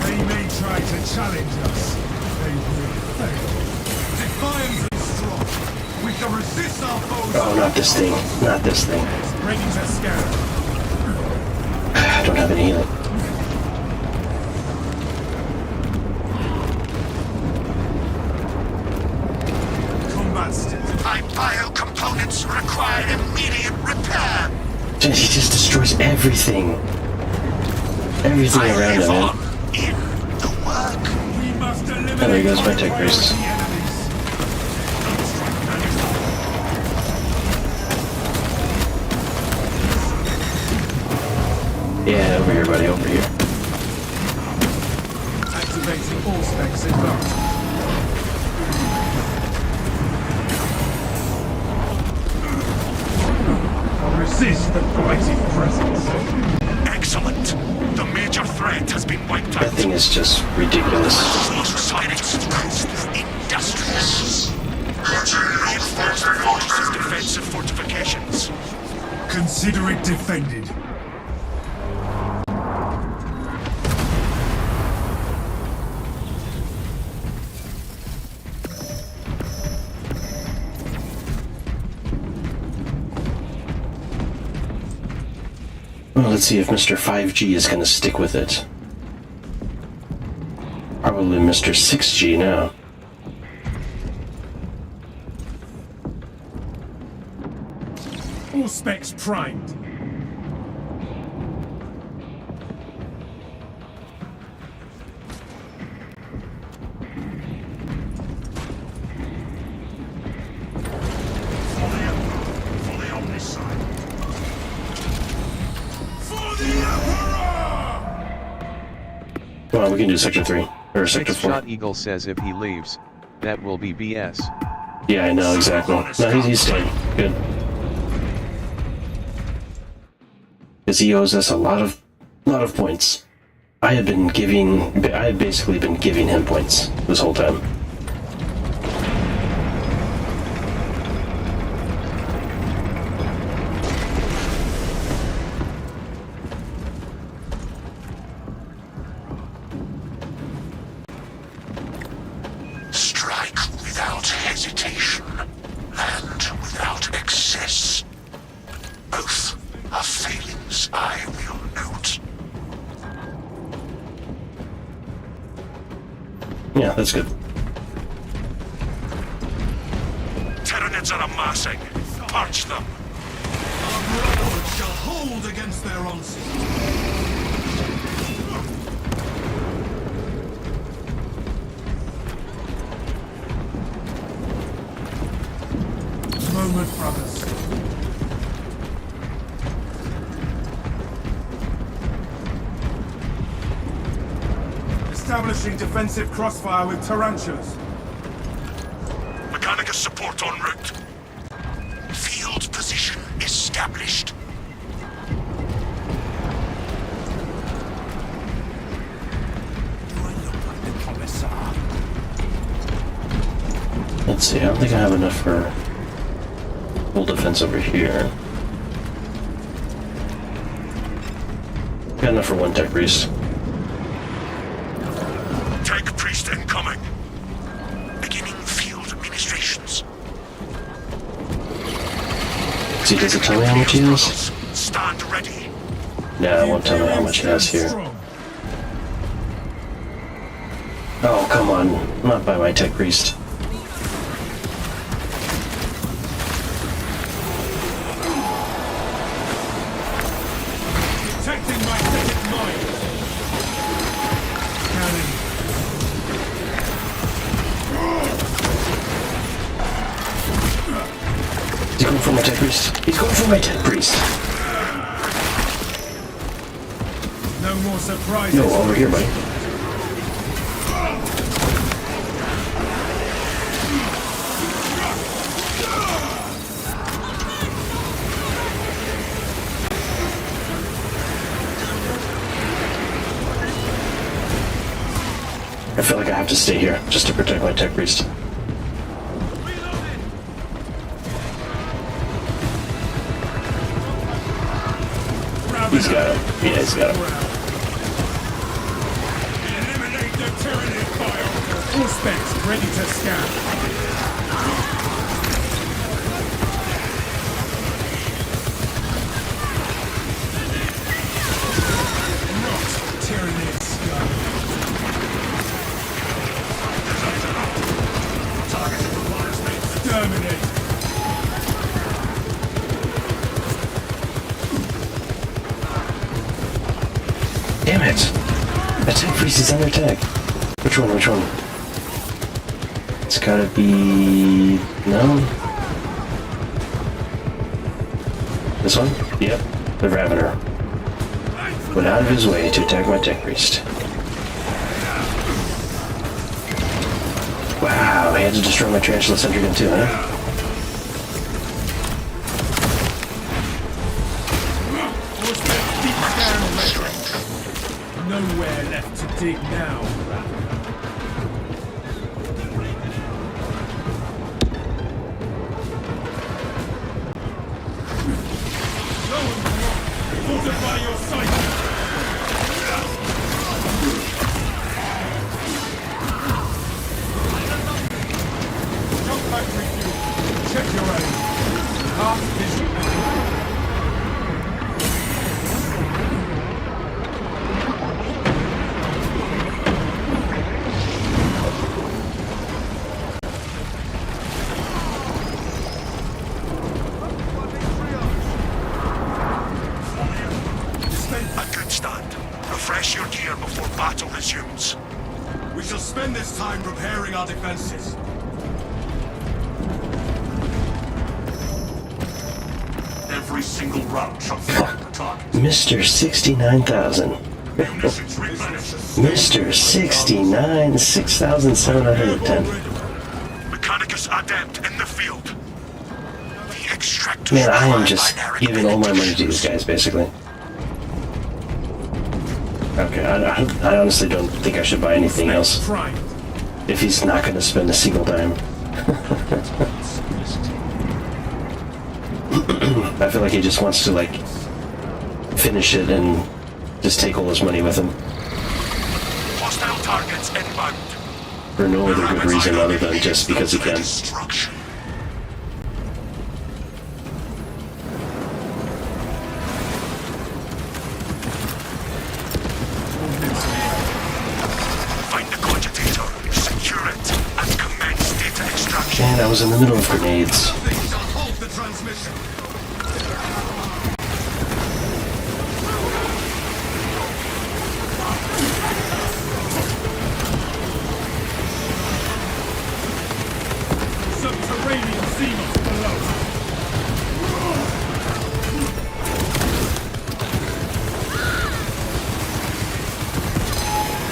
They may try to challenge us. They will fail. Defiant and strong. We can resist our foes. Oh, not this thing. Not this thing. Ready to scatter. I don't have any healing. Combat state. My bio components require immediate repair. He just destroys everything. Everything I around live him, man. on in the work. We must eliminate Oh, there goes my tech priest. priority enemies. Yeah, over here, buddy, over here. Activating all specs advanced. Resist the blighting presence. Excellent. The major threat has been wiped out. That thing is just ridiculous. Industrious. Reinforced defensive fortifications. Consider it defended. Well, let's see if Mr. 5G is going to stick with it. Probably Mr. 6G now. All specs primed. For the Omnisire. For the Emperor! Come on, we can do Sector 3. Or Sector 4. Six-Shot Eagle says if he leaves, that will be BS. Yeah, I know, exactly. No, he's staying. Good. Because he owes us a lot of points. I had basically been giving him points this whole time. Strike without hesitation, and without excess. Both are failings I will note. Yeah, that's good. Tyranids are amassing. Purge them. Our brotherhood shall hold against their onslaught. Moment, brothers. Establishing defensive crossfire with tarantulas. support en route. Field position established. Let's see, I don't think I have enough for full defense over here. Got enough for one tech priest. Tech priest incoming. Beginning field administrations. See, does it tell me how much he has? Stand ready. No, it won't tell me how much he has here. Oh, come on. Not by my tech priest. Protecting my civic mind. Cannon. He's going for my tech priest. He's going for my tech priest. No more surprises. Yo, over here, buddy. I feel like I have to stay here just to protect my tech priest. He's got him. Yeah, he's got him. Eliminate the tyranny fire. All specs ready to scan. Not tyranny scum. Exterminate. Damn it! That tech priest is under attack. Which one? Which one? It's gotta be... No? This one? Yep. The Ravener. Went out of his way to attack my tech priest. Wow, he had to destroy my Tarantula Centrigan too, huh? Nowhere left to dig now. Fortify your sight. Jump factory fuel. Check your aim. Half vision. A good stand. Refresh your gear before battle resumes. We shall spend this time repairing our defenses. Every single round shall find the target. Mr. 69,000. Munitions replenished. Mr. 69, 6,710. Mechanicus adept in the field. The extractors Man, I am require just binary giving all my money to communications. these guys, basically. Okay, I honestly don't think I should buy anything else Prime. if he's not going to spend a single dime. I feel like he just wants to, like, finish it and just take all his money with him Hostile targets inbound. for no other good reason other than just because he can. Destruction. Find the cogitator, secure it, and commence data extraction. Man, I was in the middle of grenades. Nothing shall halt the transmission. Subterranean Xenos below.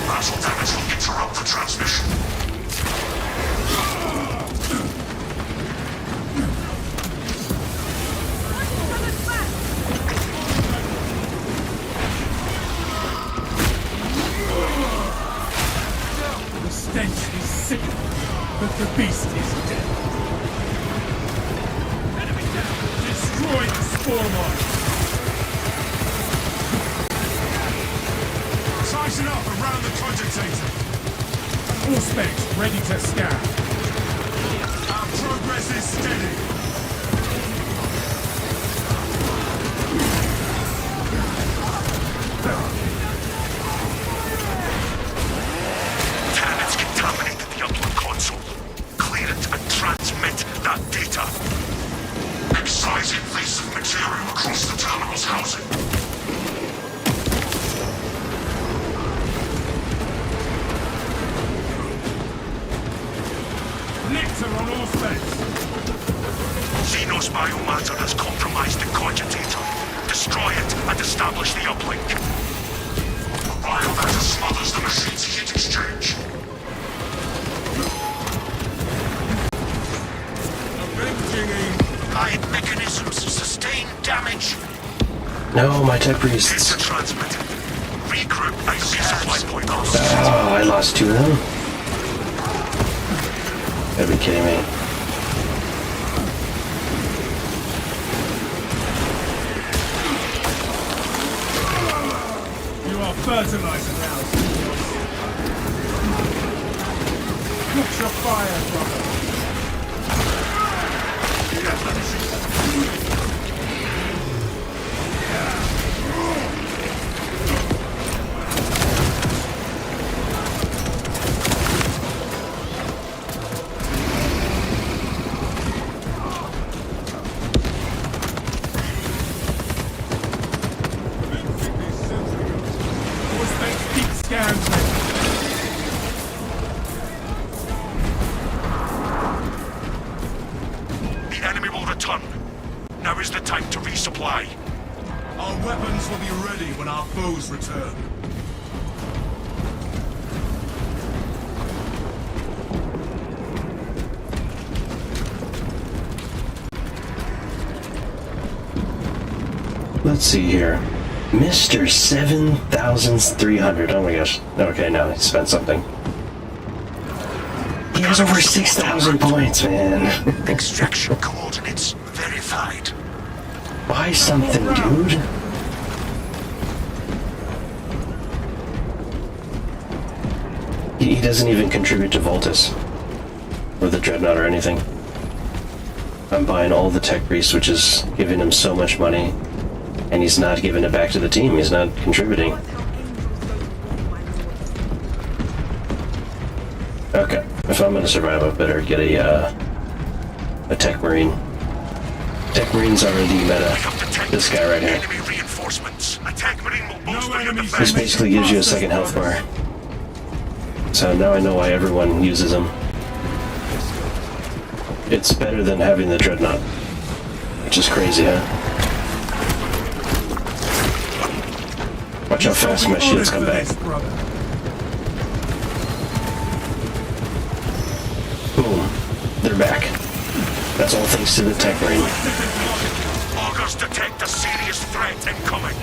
Battle damage will interrupt the transmission. stench is sickening, but the beast is dead. Enemy down! Destroy the spore mine! Sizing up around the cogitator. All specs ready to scan. Our progress is steady. Damn, it's contaminated the upload console. Clear it and transmit that data. Excise invasive material across the terminal's housing. Nectar on all specs. Xenos biomatter has compromised the cogitator. Destroy it and establish the uplink. The biomatter smothers the machine's heat exchange. Avenging aim. Light mechanisms sustain damage. No, my tech priests. Data transmitted. Regroup and resupply point. Oh, I lost 2 of them. Gotta be kidding me. You are fertilizer now, Xenos. Catch your fire, brother. All specs deep scans, mate. The enemy will return. Now is the time to resupply. Our weapons will be ready when our foes return. Let's see here. Mr. 7,300. Oh my gosh. Okay, now he spent something. He has over 6,000 points, man. Extraction coordinates verified. Buy something, dude. He doesn't even contribute to Voltus. Or the Dreadnought or anything. I'm buying all the tech priests, which is giving him so much money. And he's not giving it back to the team. He's not contributing. Okay. If I'm gonna survive, I better get a tech marine. Tech marines are the meta. This guy right here. Enemy reinforcements. A tech marine will boost their enemies. This defense. basically gives you a second health bar. So now I know why everyone uses them. It's better than having the Dreadnought. Which is crazy, huh? Watch how fast my shields come back. Boom. They're back. That's all thanks to the tech marine. Augurs detect a serious threat incoming.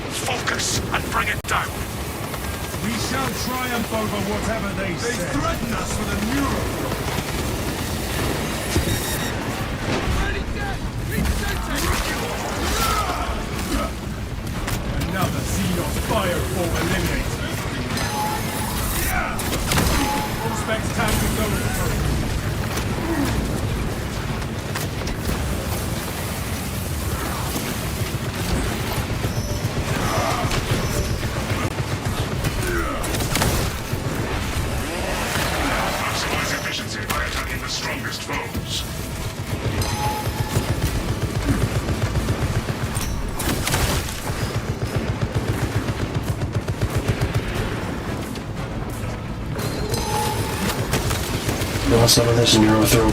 Focus and bring it down. We shall triumph over whatever they They say. threaten us with a neural. Another Xenos fireform eliminated. All specs time to go through. Maximize efficiency by attacking the strongest foes. You want some of this Neurothrope?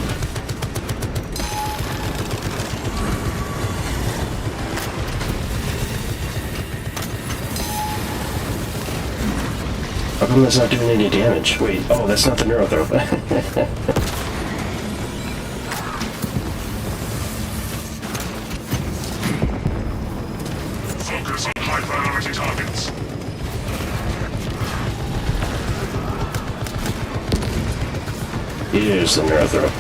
How come that's not doing any damage? Wait, oh, that's not the Neurothrope. Focus on high priority targets. Here's the neurothrow.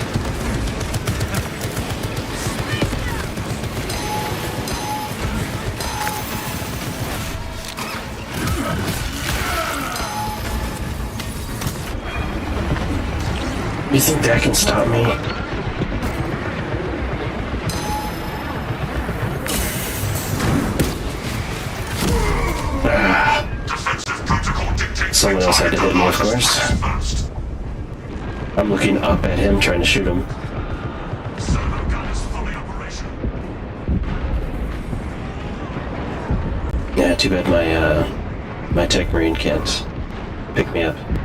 You think that can stop me? Someone else had to hit me, of course. I'm looking up at him, trying to shoot him. Yeah, too bad my tech marine can't pick me up. Remove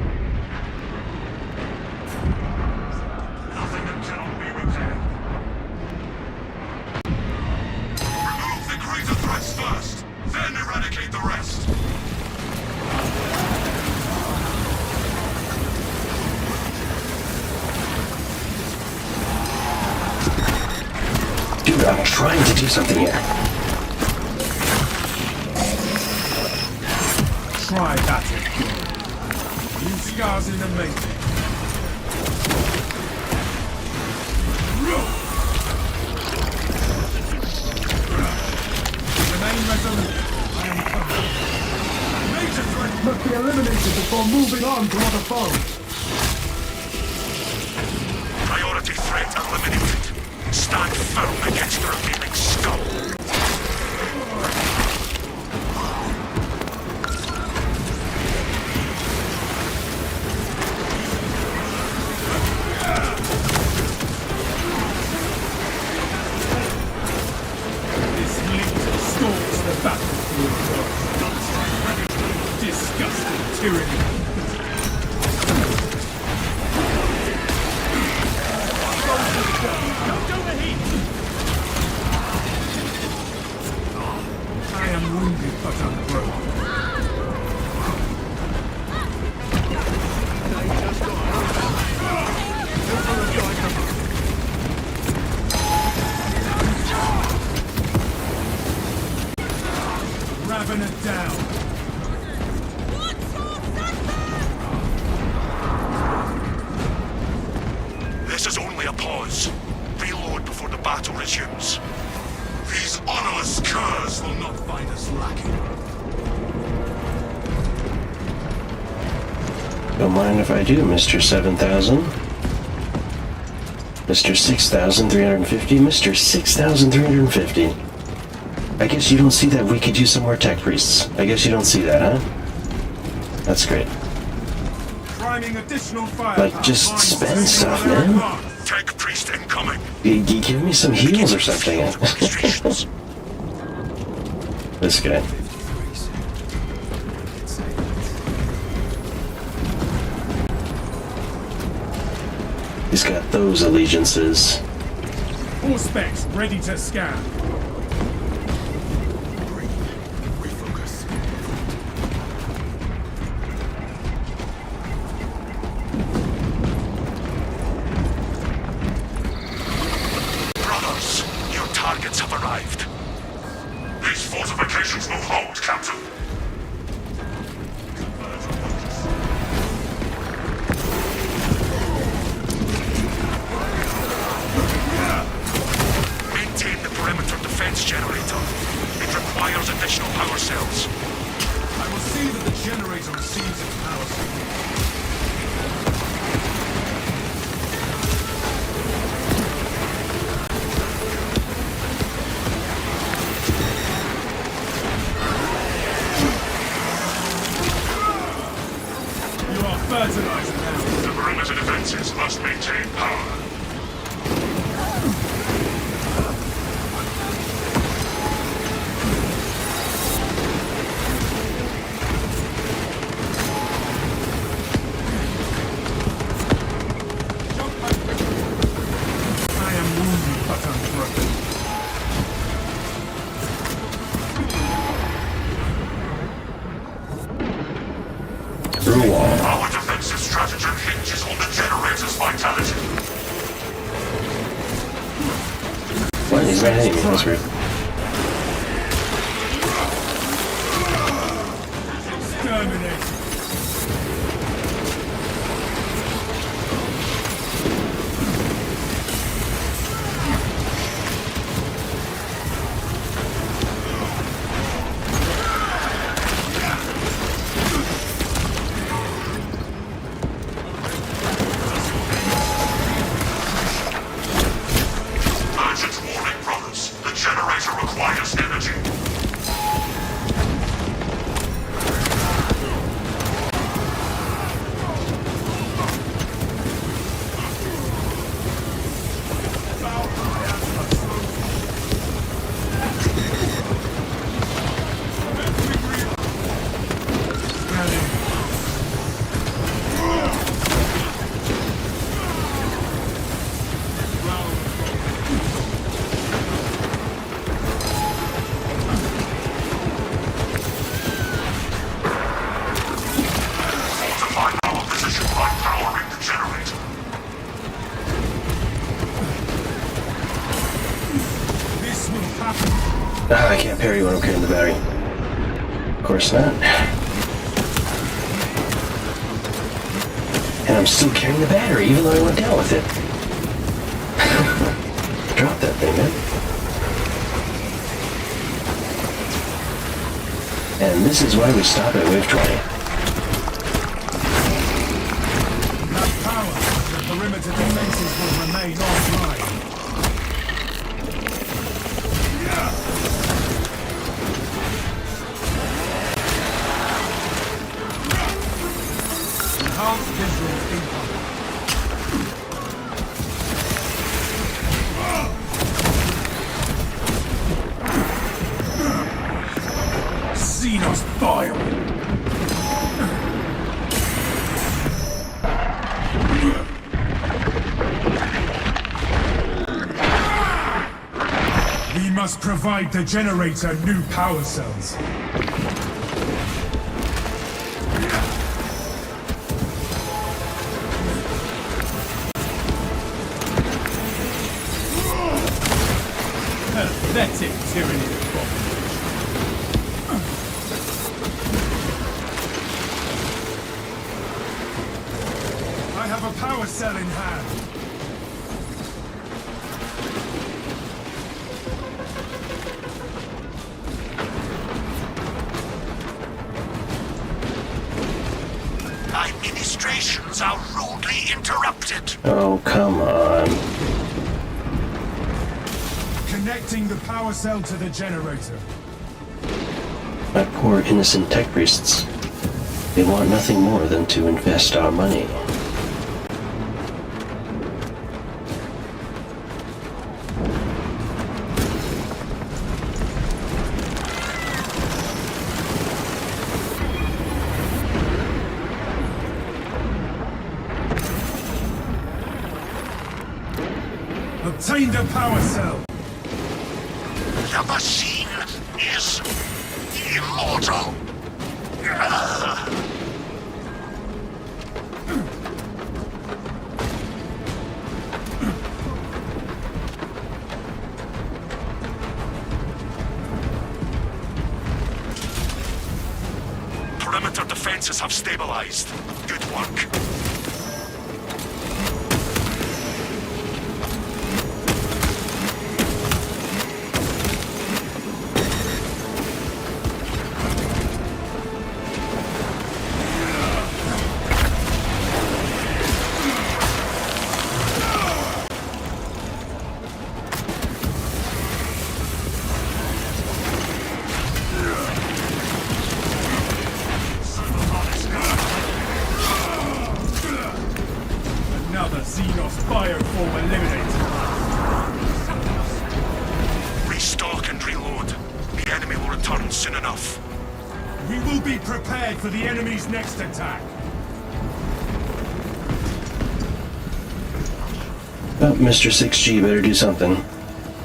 the greater threats first, then eradicate the rest. Dude, I'm trying to do something here. Try that. New scars in the making. Remain resolute. I am coming. Major threat must be eliminated before moving on to other foes. Priority threat eliminated. Stand firm against the revealing skull. This fleet stalks the battlefield. Disgusting tyranny. I am wounded but unbroken. Ravener down. This is only a pause. Reload before the battle resumes. These honorless curs will not find us lacking. Don't mind if I do, Mr. 7000. Mr. 6350, Mr. 6350. I guess you don't see that we could use some more tech priests. I guess you don't see that, huh? That's great. Priming additional fire. Like, just spend stuff, man. Tech priest incoming. Give me some heals or something. Orchestrations. This guy. He's got those allegiances. All specs ready to scan. Refocus. Brothers, your targets have arrived. These fortifications will hold, Captain. Maintain the perimeter defense generator. It requires additional power cells. I will see that the generator receives its power signal. You are fertilizer now. The perimeter defenses must maintain power. I am wounded but unbroken. Through a wall. Our defensive stratagem hinges on the generator's vitality. What? He's not hitting me. That's weird. Exterminate. Ah, I can't parry when I'm carrying the battery. Of course not. And I'm still carrying the battery, even though I went down with it. Drop that thing, man. And this is why we stop at wave 20. Enough power. The perimeter defenses will remain offline. Enhanced visual income. Xenos fire! We must provide the generator new power cells. Pathetic tyranny of I have a power cell in hand. Administrations are rudely interrupted. Oh, come on. Connecting the power cell to the generator. My poor innocent tech priests. They want nothing more than to invest our money. Obtained a power cell. The machine is immortal. Perimeter defenses have stabilized. Good work. Another Xenos Bioform eliminated. Restock and reload. The enemy will return soon enough. We will be prepared for the enemy's next attack. Oh, Mr. 6G, better do something.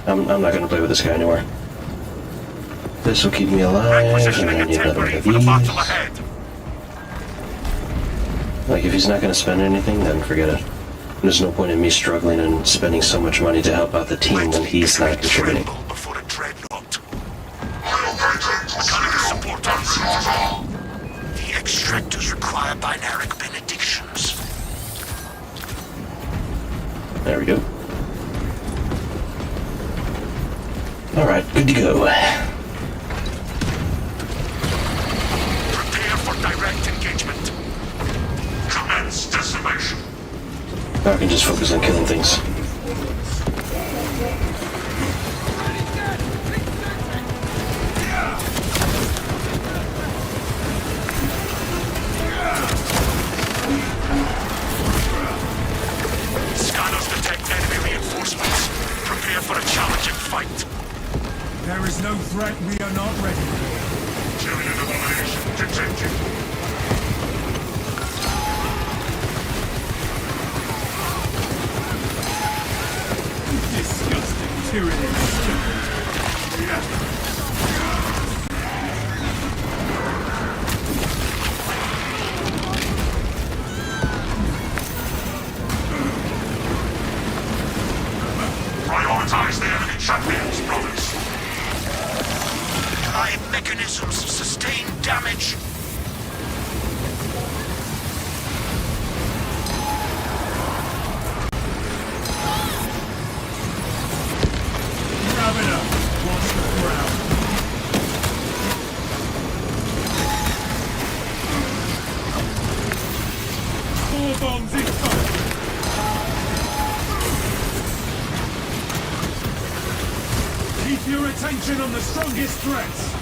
I'm not gonna play with this guy anymore. This will keep me alive, and I Requisitioning need a another one temporary of for the battle these. ahead. Like, if he's not gonna spend anything, then forget it. There's no point in me struggling and spending so much money to help out the team when he's not contributing. Tremble before a dreadnought. Mechanical support on route. The extractors require binaric benedictions. There we go. Alright, good to go. Prepare for direct engagement. Commence decimation. Now I can just focus on killing things. Scanners detect enemy reinforcements. Prepare for a challenging fight. There is no threat we are not ready for. Tyrion elimination detected. Disgusting tyranny. Prioritize the enemy champions, brothers. bombs incoming! Keep your attention on the strongest threats!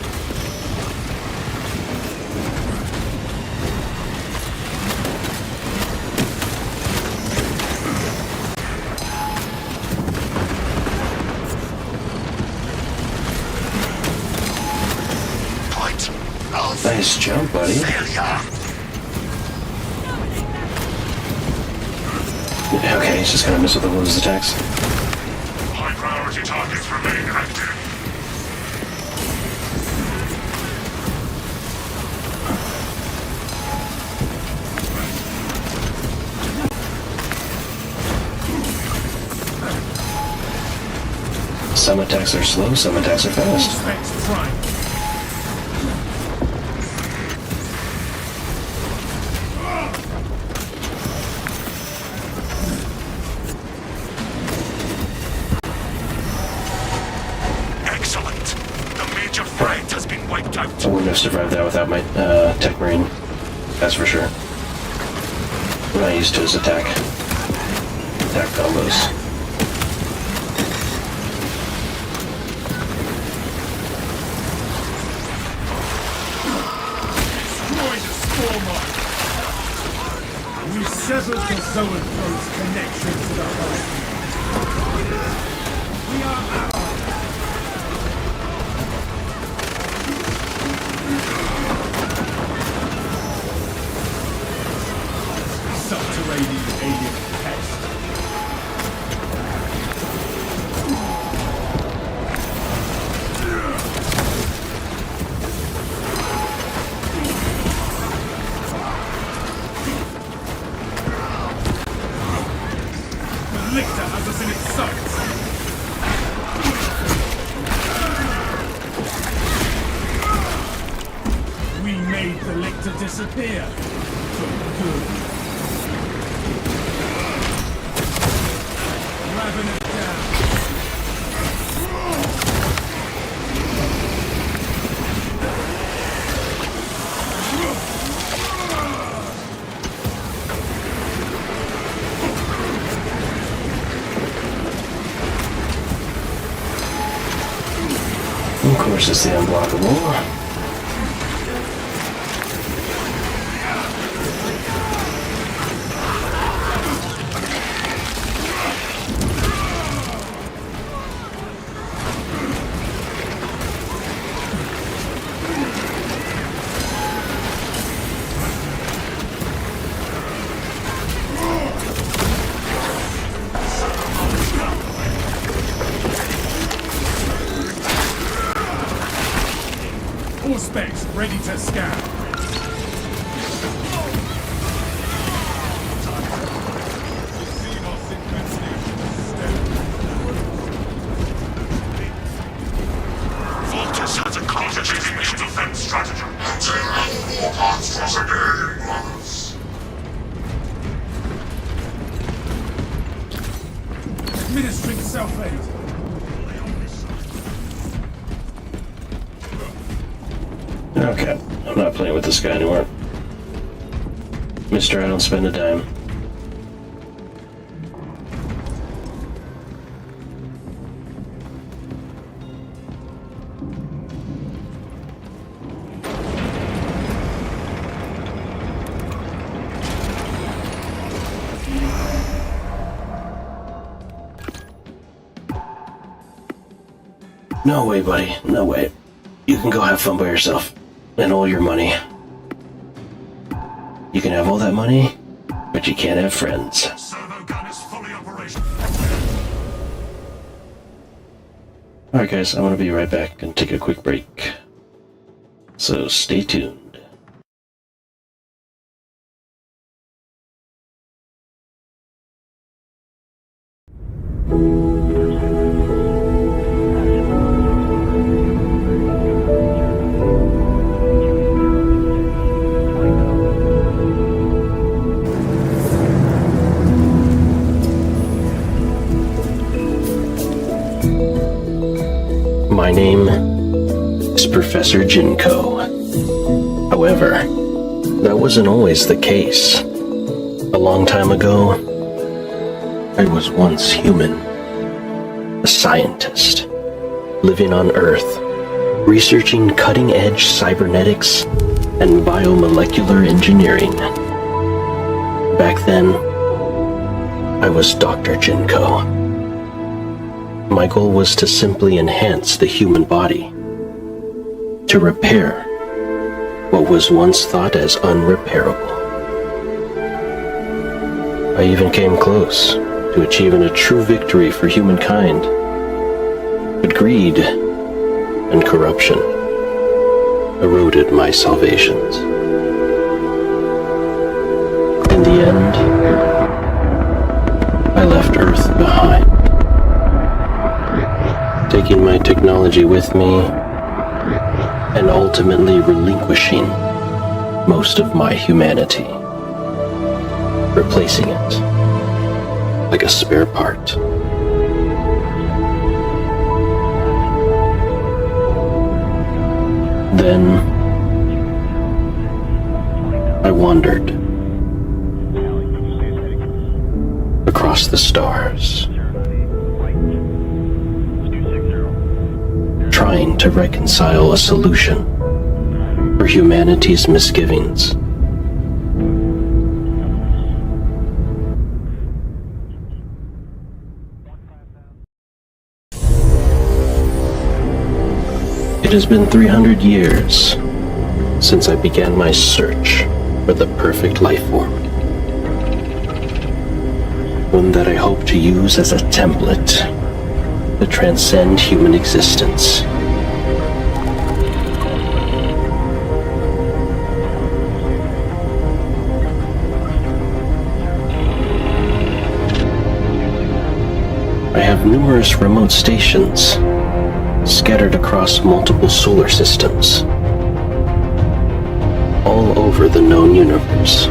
Point of Nice jump, buddy. failure. Okay, he's just gonna miss with all those attacks. High priority targets remain active. Some attacks are slow, some attacks are fast. Suspects prime. Excellent. The major threat has been wiped out. I wouldn't have survived that without my tech marine. That's for sure. I'm not used to his attack combos. Destroy the spore mine! We severed the Zoanthrope's connection to the host. We are allies! Subterranean alien pest. The Lictor has us in its sights. We made the Lictor disappear. For good. Raven it down. Of course, it's the unblockable. All specs ready to scan. Voltus has a complicated mission defense strategy. Until any more parts cross again, brothers. Administering self-aid. Okay, I'm not playing with this guy anymore. Mister, I don't spend a dime. No way, buddy. No way. You can go have fun by yourself. And all your money. You can have all that money, but you can't have friends. Servo gun is fully operational. Alright guys, I'm gonna be right back and take a quick break. So stay tuned. My name is Professor Jinko. However, that wasn't always the case. A long time ago, I was once human, a scientist, living on Earth, researching cutting-edge cybernetics and biomolecular engineering. Back then, I was Dr. Jinko. My goal was to simply enhance the human body, to repair what was once thought as unrepairable. I even came close to achieving a true victory for humankind. But greed and corruption eroded my salvations. In the end, I left Earth behind, taking my technology with me and ultimately relinquishing most of my humanity, replacing it like a spare part. Then I wandered across the stars, trying to reconcile a solution for humanity's misgivings. It has been 300 years since I began my search for the perfect life form. One that I hope to use as a template to transcend human existence. I have numerous remote stations scattered across multiple solar systems, all over the known universe.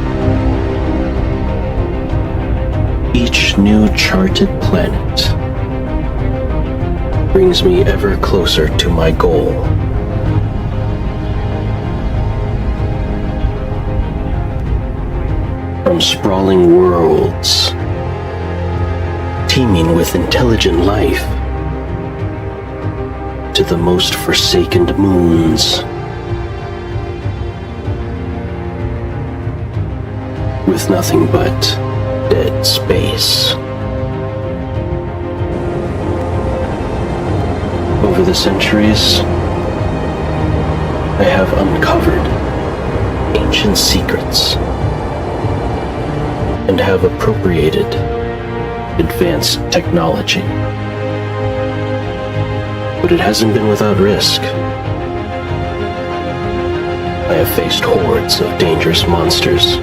Each new charted planet brings me ever closer to my goal. From sprawling worlds teeming with intelligent life to the most forsaken moons, with nothing but dead space. Over the centuries, I have uncovered ancient secrets and have appropriated advanced technology. But it hasn't been without risk. I have faced hordes of dangerous monsters,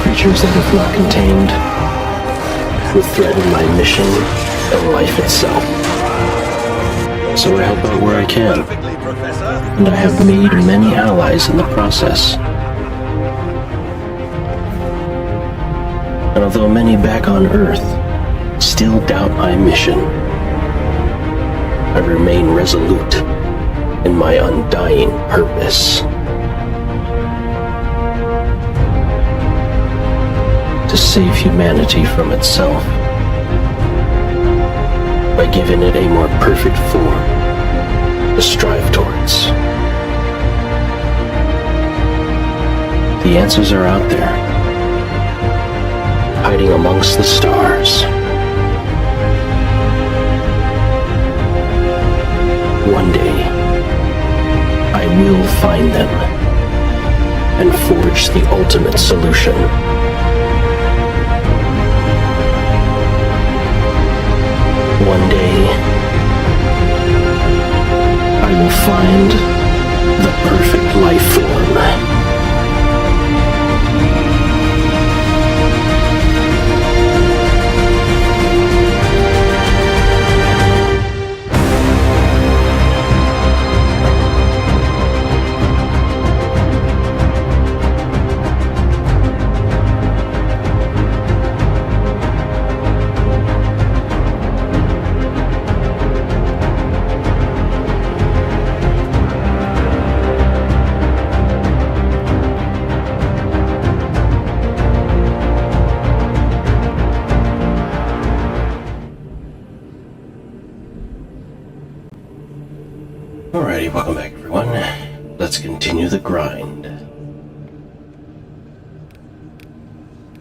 creatures that, if not contained, would threaten my mission and life itself. So I help out where I can, and I have made many allies in the process. And although many back on Earth still doubt my mission, I remain resolute in my undying purpose. To save humanity from itself by giving it a more perfect form to strive towards. The answers are out there, hiding amongst the stars. One day, I will find them and forge the ultimate solution. One day, I will find the perfect life form. Welcome back, everyone. Let's continue the grind.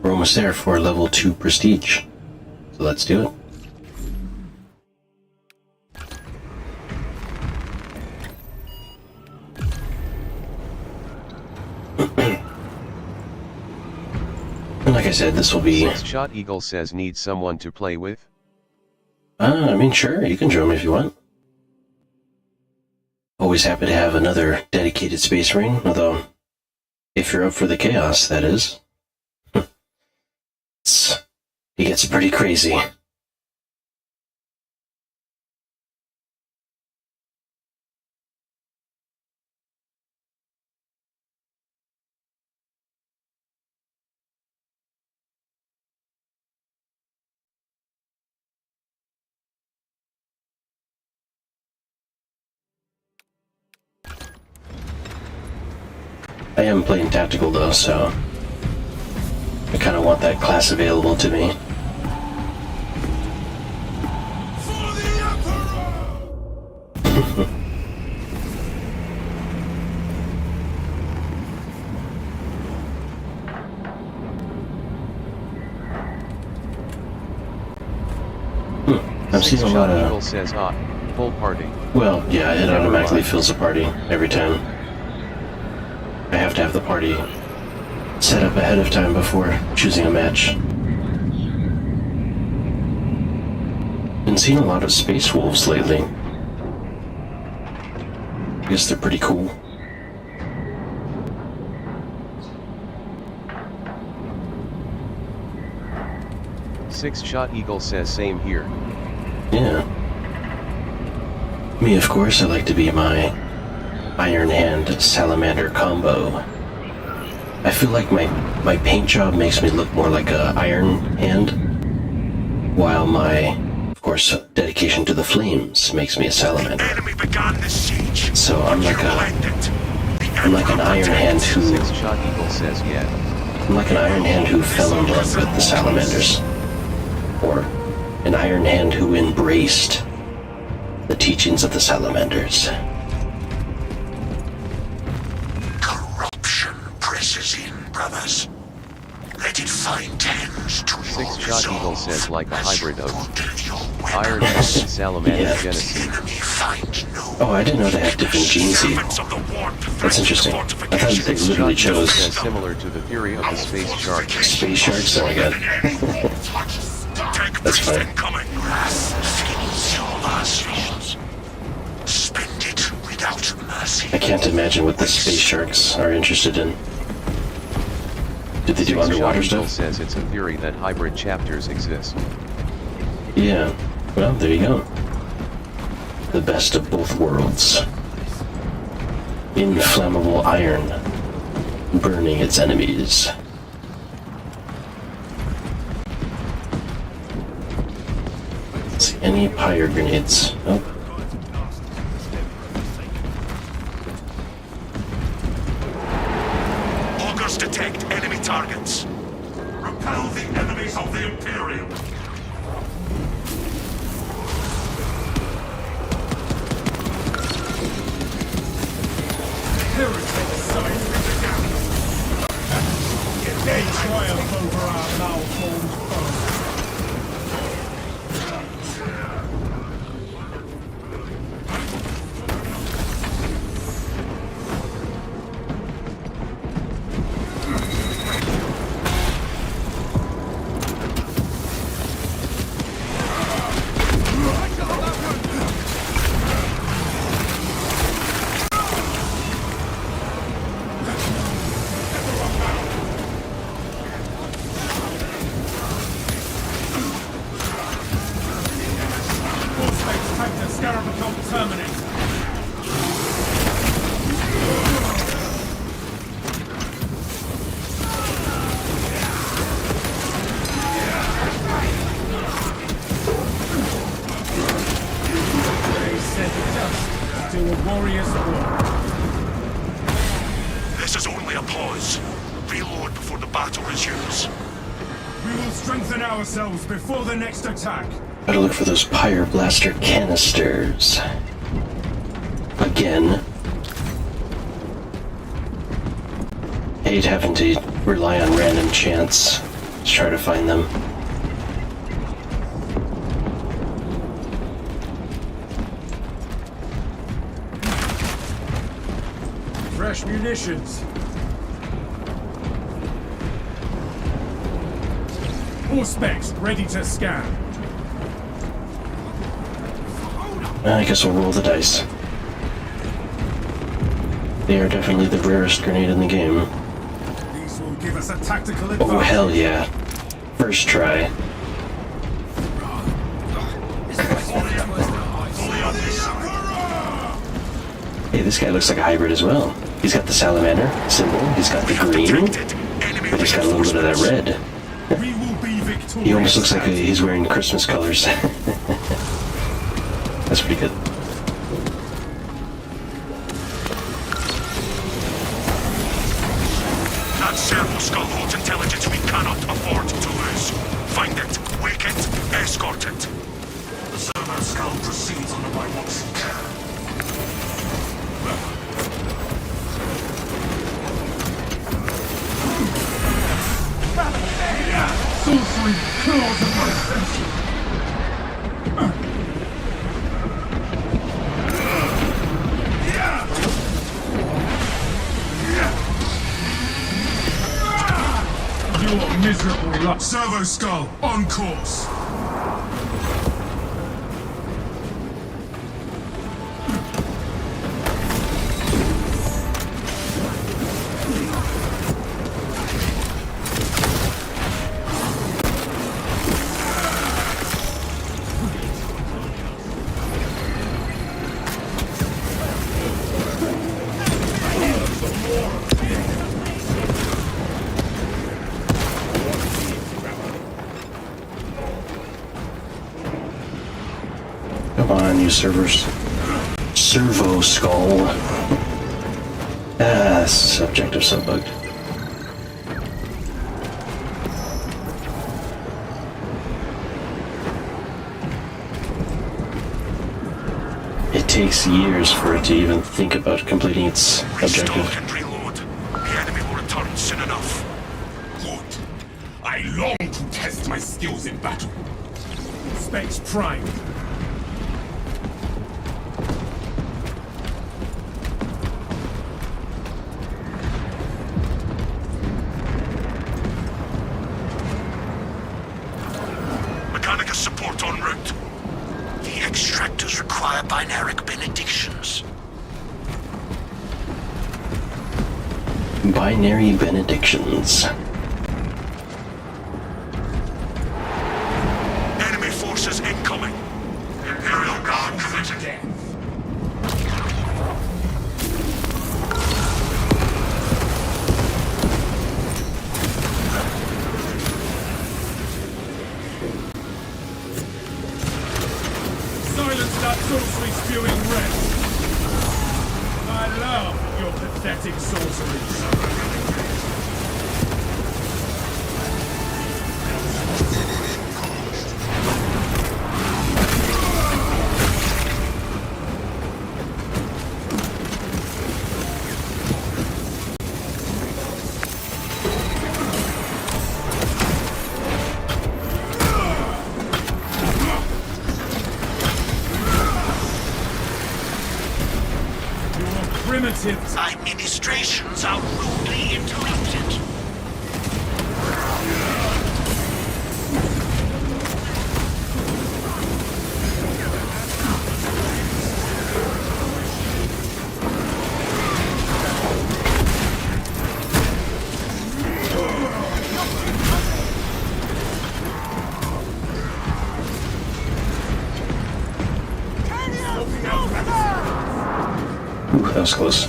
We're almost there for level 2 prestige. So let's do it. And like I said, this will be... Six-Shot Eagle says needs someone to play with? I mean, sure, you can join me if you want. Always happy to have another dedicated Space Marine, although, if you're up for the chaos, that is. He gets pretty crazy. I am playing tactical though, so I kind of want that class available to me. For the Emperor! I'm seeing a lot Eagle of... says full party. Well, yeah, it automatically fills a party every time. I have to have the party set up ahead of time before choosing a match. Been seeing a lot of Space Wolves lately. I guess they're pretty cool. Six-Shot Eagle says same here. Yeah. Me, of course, I like to be my Iron Hand Salamander combo. I feel like my paint job makes me look more like a Iron Hand, while my, of course, dedication to the flames makes me a Salamander. Enemy began the siege. So I'm like I'm like an Iron Hand who... Six-Shot Eagle says yeah. I'm like an Iron Hand who fell in love with the Salamanders. Or an Iron Hand who embraced the teachings of the Salamanders. Corruption presses in, brothers. Let it find hands to your Six-Shot Eagle resolve. says like a hybrid of Your Iron weapons. Hand and Salamander Yeah. Genesee. Enemy find no Oh, I didn't know they have different genes. servants of the warp. That's interesting. I thought they literally Six-Shot Eagle chose says similar to the theory of the space shark. space sharks. Oh my god. That's funny. Incoming. Your last visions. Spend it without mercy. I can't imagine what the space sharks are interested in. Did they do underwater Six-Shot Eagle stuff? says it's a theory that hybrid chapters exist. Yeah. Well, there you go. The best of both worlds. Inflammable iron, burning its enemies. Let's see, any pyre grenades? Nope. Augurs detect enemy targets. Repel the enemies of the Imperium. Heretic sight with the gap. They triumph over our malformed foe. This is only a pause. Reload before the battle resumes. We will strengthen ourselves before the next attack. Gotta look for those pyre blaster canisters. Again. Hate having to rely on random chance to try to find them. Fresh munitions. All specs ready to scan. I guess we'll roll the dice. They are definitely the rarest grenade in the game. These will give us a tactical advantage. Oh, hell yeah. First try. Hey, this guy looks like a hybrid as well. He's got the salamander symbol, he's got the green, but he's got a little bit of that red. We will be victorious. He almost looks like he's wearing Christmas colors. That's pretty good. That servo skull holds intelligence we cannot afford to lose. Find it, wake it, escort it. The servo skull proceeds under my watchful care. Sorcery claws of my senses. Your miserable luck. Servo skull, on course. Come on, you servers. Servo skull. Ah, subjective subbugged. It takes years for it to even think about completing its Restore objective. and reload. The enemy will return soon enough. Good. I long to test my skills in battle. Specs primed. Mechanica support en route. The extractors require binaric benedictions. Binary benedictions. Enemy forces incoming. Imperial Guard coming to death. Silence that sorcery spewing wretch. I love your pathetic sorceries. Primitive. Administrations are rudely interrupted. Ooh, that was close.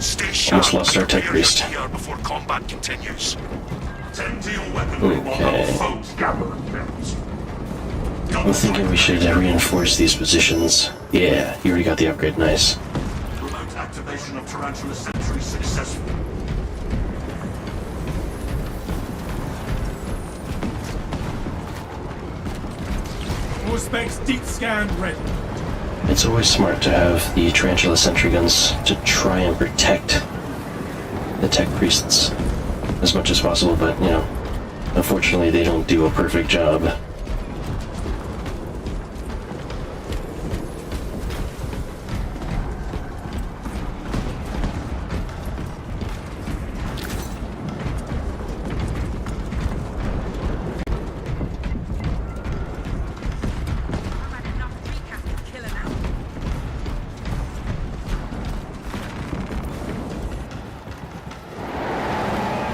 Stay sharp. Almost lost our tech priest. Here before combat continues. Tend to your weaponry while Okay. our foes gather themselves. I'm thinking we should reinforce these positions. Yeah, you already got the upgrade, nice. Remote activation of Tarantula Sentry successful. All specs deep scan ready. It's always smart to have the tarantula sentry guns to try and protect the tech priests as much as possible, but, you know, unfortunately they don't do a perfect job.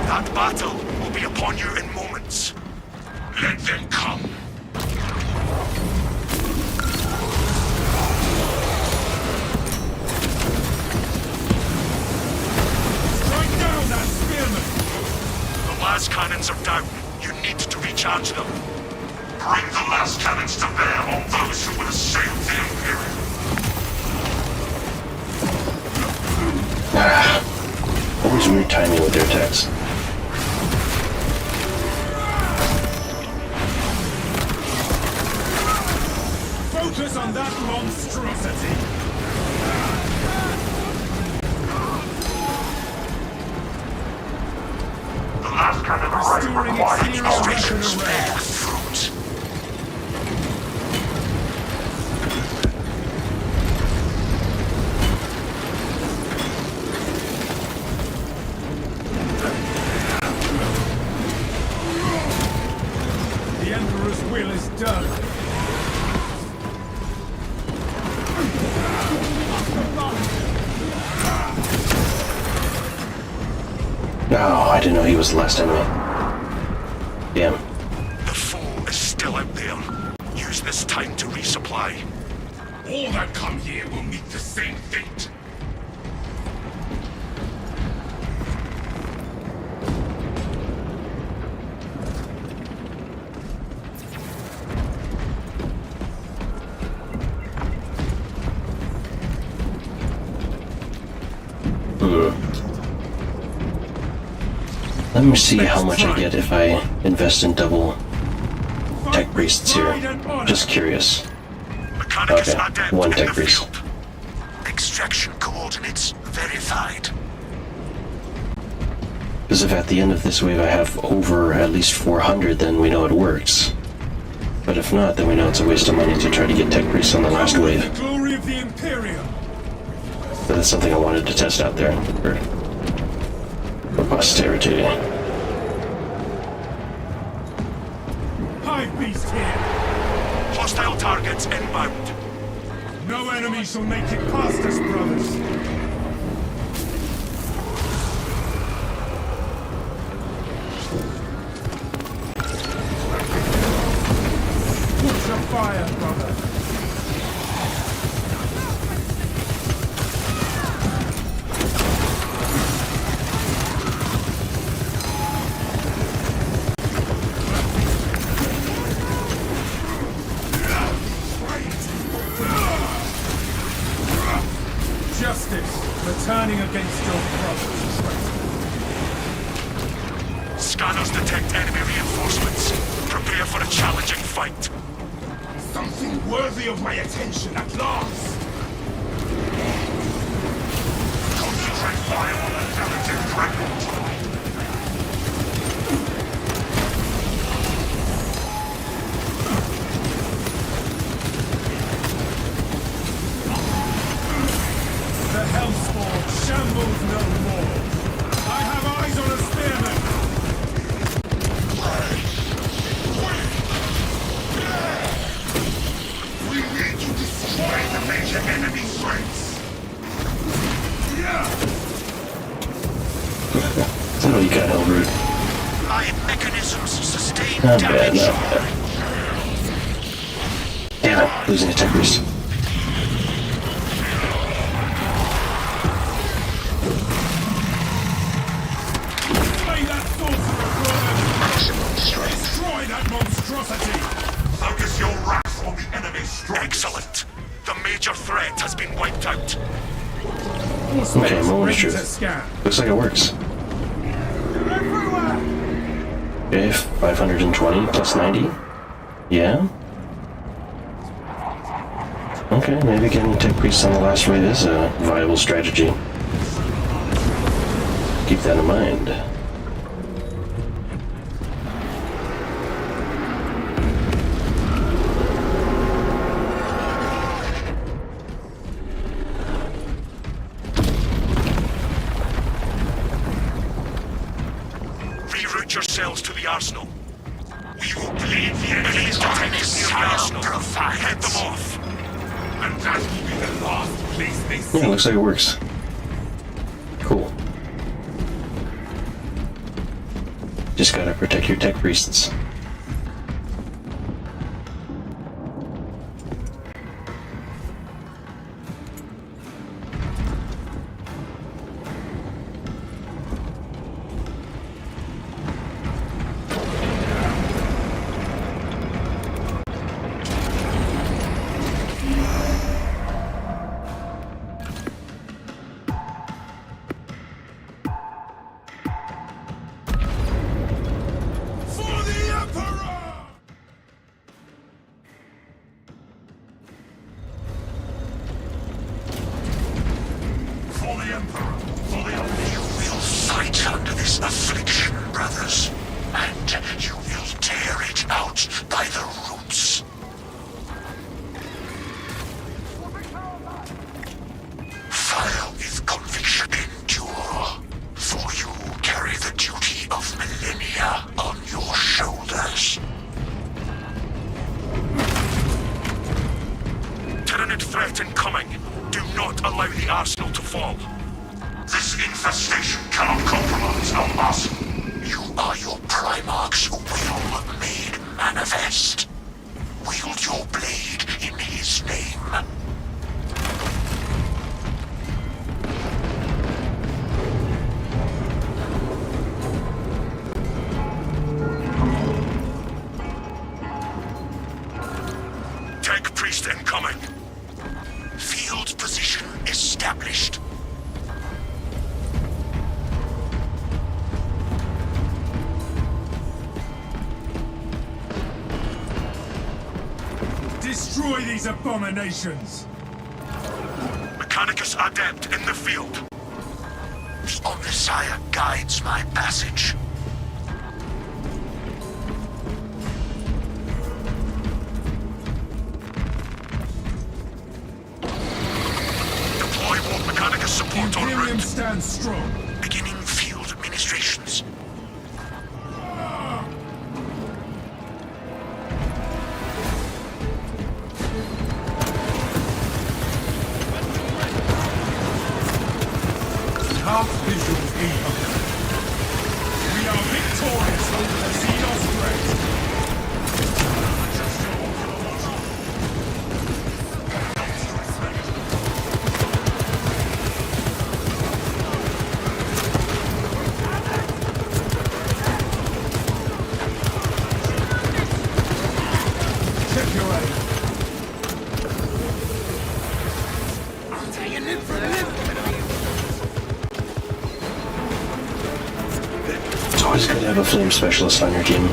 That battle will be upon you in moments. Let them come. Strike down that spearman! The last cannons are down. You need to recharge them. Bring the last cannons to bear on those who will assail the Imperium. Always weird timing with their attacks. Focus on that monstrosity! The last cannon Restoring requires exterior demonstrations weapon array. bear fruit. The Emperor's will is done. Oh, I didn't know he was the last enemy. Damn. The foe is still out there. Use this time to resupply. All that come here will meet the same fate. Let me see how much I get if I invest in double tech priests here. Just curious. Mechanicus Okay, adept one in tech the priest. field. Extraction coordinates verified. Because if at the end of this wave I have over at least 400, then we know it works. But if not, then we know it's a waste of money to try to get tech priests on the last wave. The glory of the Imperium! But that's something I wanted to test out there for posterity. Hive beast here! Hostile targets inbound. No enemy shall make it past us, brothers! Watch your fire, brother! Justice, returning against your brothers. Scanners detect enemy reinforcements. Prepare for a challenging fight. Something worthy of my attention at last! Concentrate fire on the talented dreadnought. The Hellspawn shambles no more! I have eyes on a spearman! We need to destroy the major enemy threats. Oh, you got hell root. My mechanisms sustain Not bad, damage. not bad. Damn it, losing a tech priest. Slay that sorcerer, brother! Maximum strength. Destroy that monstrosity! Focus your wrath on the enemy's strength. Excellent. The major threat has been wiped out. Okay, moment of Ready to truth. scan. Looks like it works. Everywhere! Okay, 520 plus 90. Yeah. Okay. Okay, maybe getting tech priests on the last wave is a viable strategy. Keep that in mind. Reroute yourselves to the arsenal. We will bleed the enemy's detectives near the arsenal. Head them off. And that will be the last place they see. Yeah, looks like it works. Cool. Just gotta protect your tech priests. For the Emperor! For the Emperor! For the Emperor! You will fight under this affliction, brothers, and you will tear it out by the roots. Fire with conviction endure, for you carry the duty of millennia on your shoulders. Tyranid threat incoming. Do not allow the arsenal to fall. This infestation cannot compromise our arsenal. You are your Primarch's will made manifest. Wield your blade in his name. Tech priest incoming. Field position established. Destroy these abominations! Mechanicus Adept in the field. The Omnissiah guides my passage. Deploy Warp Mechanicus support en Imperium route. stands strong. Beginning field administrations. Half visual incoming. We are victorious over the Xenos threat. Check your aim. It's always good to have a flame specialist on your team.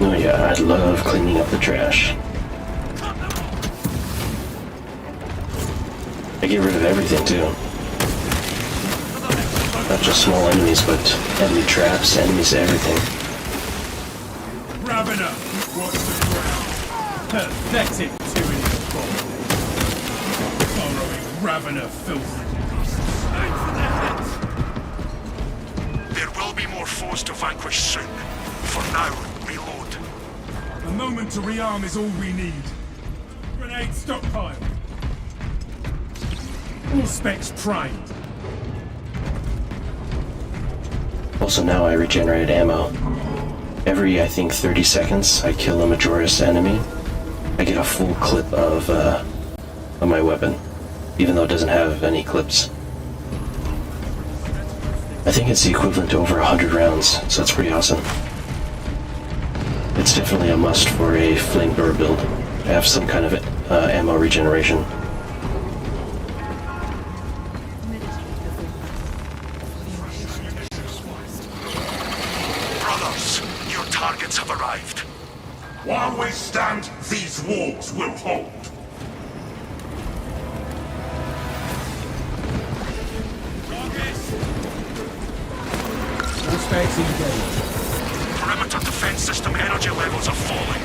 Oh yeah, I love cleaning up the trash. I get rid of everything too. Not just small enemies, but enemy traps, enemies, everything. Ravener, watch the ground. Pathetic tyranny bomb. Borrowing Ravener filth. There will be more foes to vanquish soon. For now, reload. A moment to rearm is all we need. Grenade stockpile. All specs primed. Also now I regenerate ammo. Every, I think, 30 seconds, I kill a Majoris enemy. I get a full clip of my weapon, even though it doesn't have any clips. I think it's the equivalent to over 100 rounds, so it's pretty awesome. It's definitely a must for a flamethrower build to have some kind of ammo regeneration. Brothers, your targets have arrived. While we stand, these walls will hold. Suspects engaged. Perimeter defense system energy levels are falling.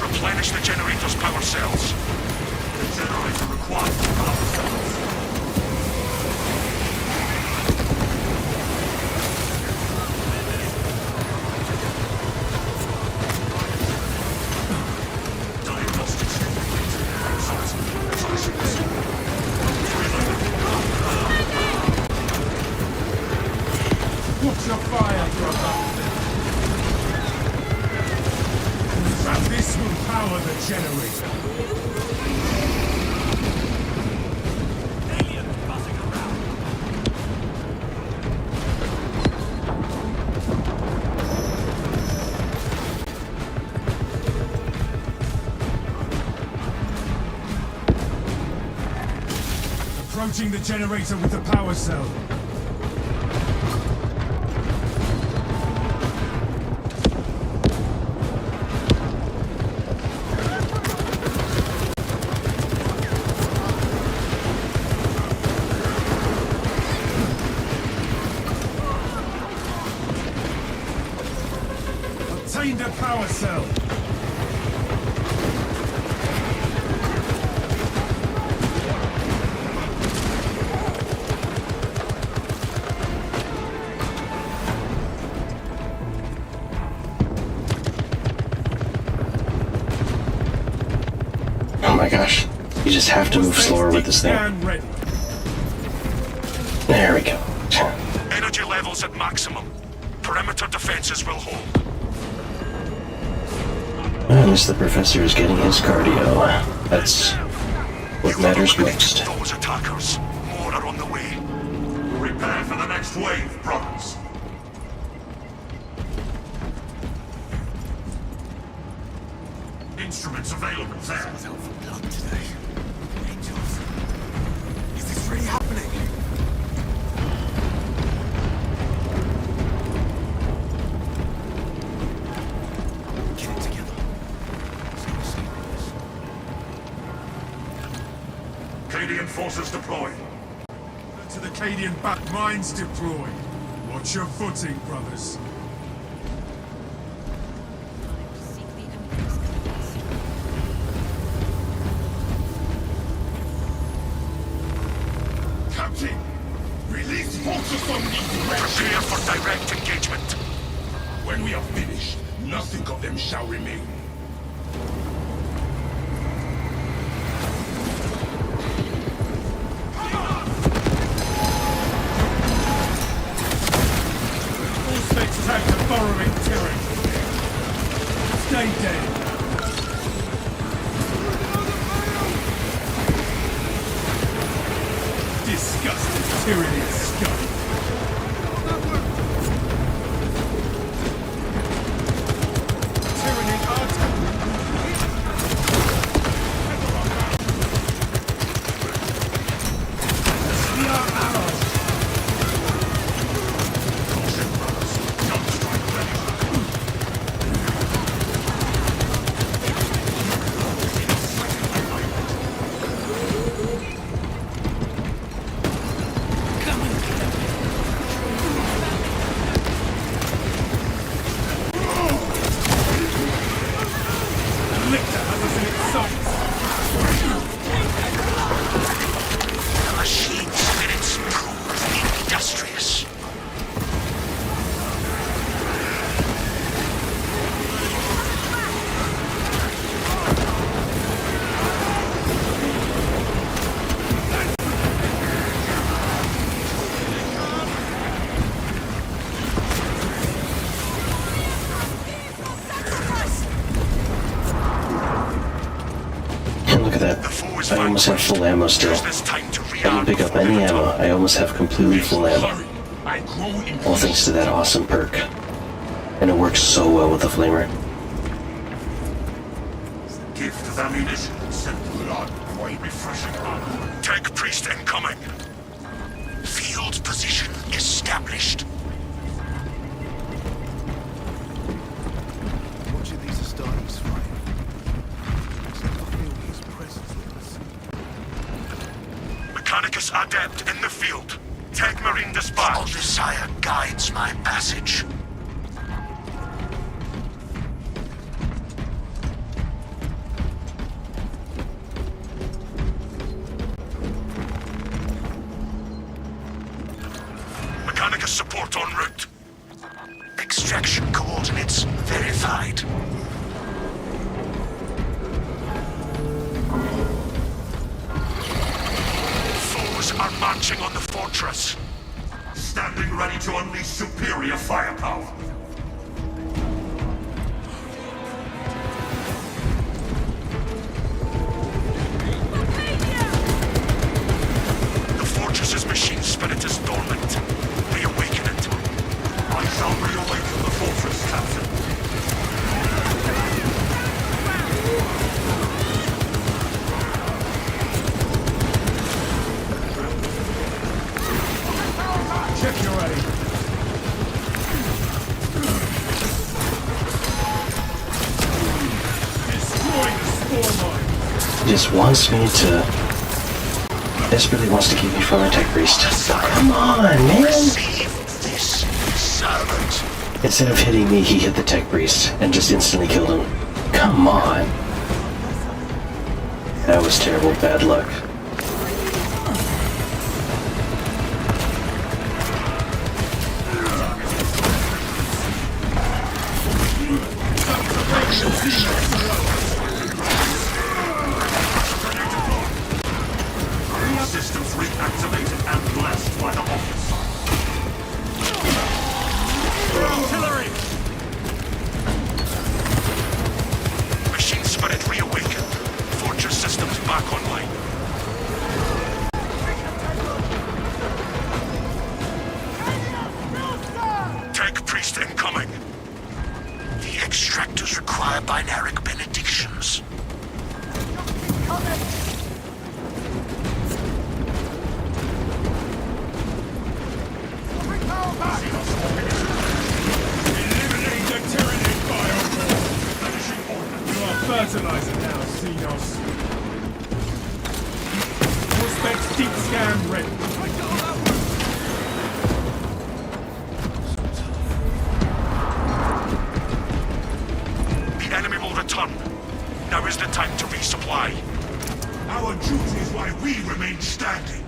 Replenish the generator's power cells. The generator requires power cells. Diagnostics Watch your fire, brother. And this will power the generator. Alien buzzing around. Approaching the generator with the power cell. Obtained a power cell. Oh my gosh. You just have to move slower with this thing. Scan ready. There we go. Energy levels at maximum. Perimeter defenses will hold. At least the professor is getting his cardio. That's what matters most. Those attackers. More are on the way. Prepare for the next wave, brothers. Instruments available there. Is this really happening? Get it together. Cadian forces deployed. To the Cadian back mines deployed. Watch your footing, brothers. Captain, release forces on these Prepare for direct engagement. When we are finished, nothing of them shall remain. All specs tag the burrowing tyrant. Stay dead. Disgusting tyranny scum. Tyranny article. We are allies. Lictor has us in its sights. The machine spirits prove industrious. And look at that. I almost have full ammo still. Use this time to I didn't pick up any ammo. I almost have completely full ammo. Hurry! I grow in All thanks to that awesome perk. And it works so well with the flamer. gift of ammunition sent blood, quite refreshing armor. Tank priest incoming. Field position established. Watching these Astartes fight. I feel his presence with us. Mechanicus adept in the field. Tech marine dispatch. Your desire guides my passage. Mechanicus support en route. Extraction coordinates verified. Foes are marching on the fortress. Standing ready to unleash superior firepower. The fortress's machine spirit is dormant. Reawaken it. I shall reawaken the fortress, Captain. Check your aim. Destroy the spore mine. He just wants me to... Desperately wants to keep me from a tech priest. Come on, man! Receive this servant. Instead of hitting me, he hit the tech priest and just instantly killed him. Come on! That was terrible bad luck. Systems reactivated and blessed by the office. Artillery! Machine spirit reawakened. Fortress systems back online. Tech priest incoming. The extractors require binaric benedictions. Eliminate the tyranny biocore. You are fertilizer now, Xenos. Prospect deep scan ready. The enemy will return. Now is the time to resupply. Our duty is why we remain standing.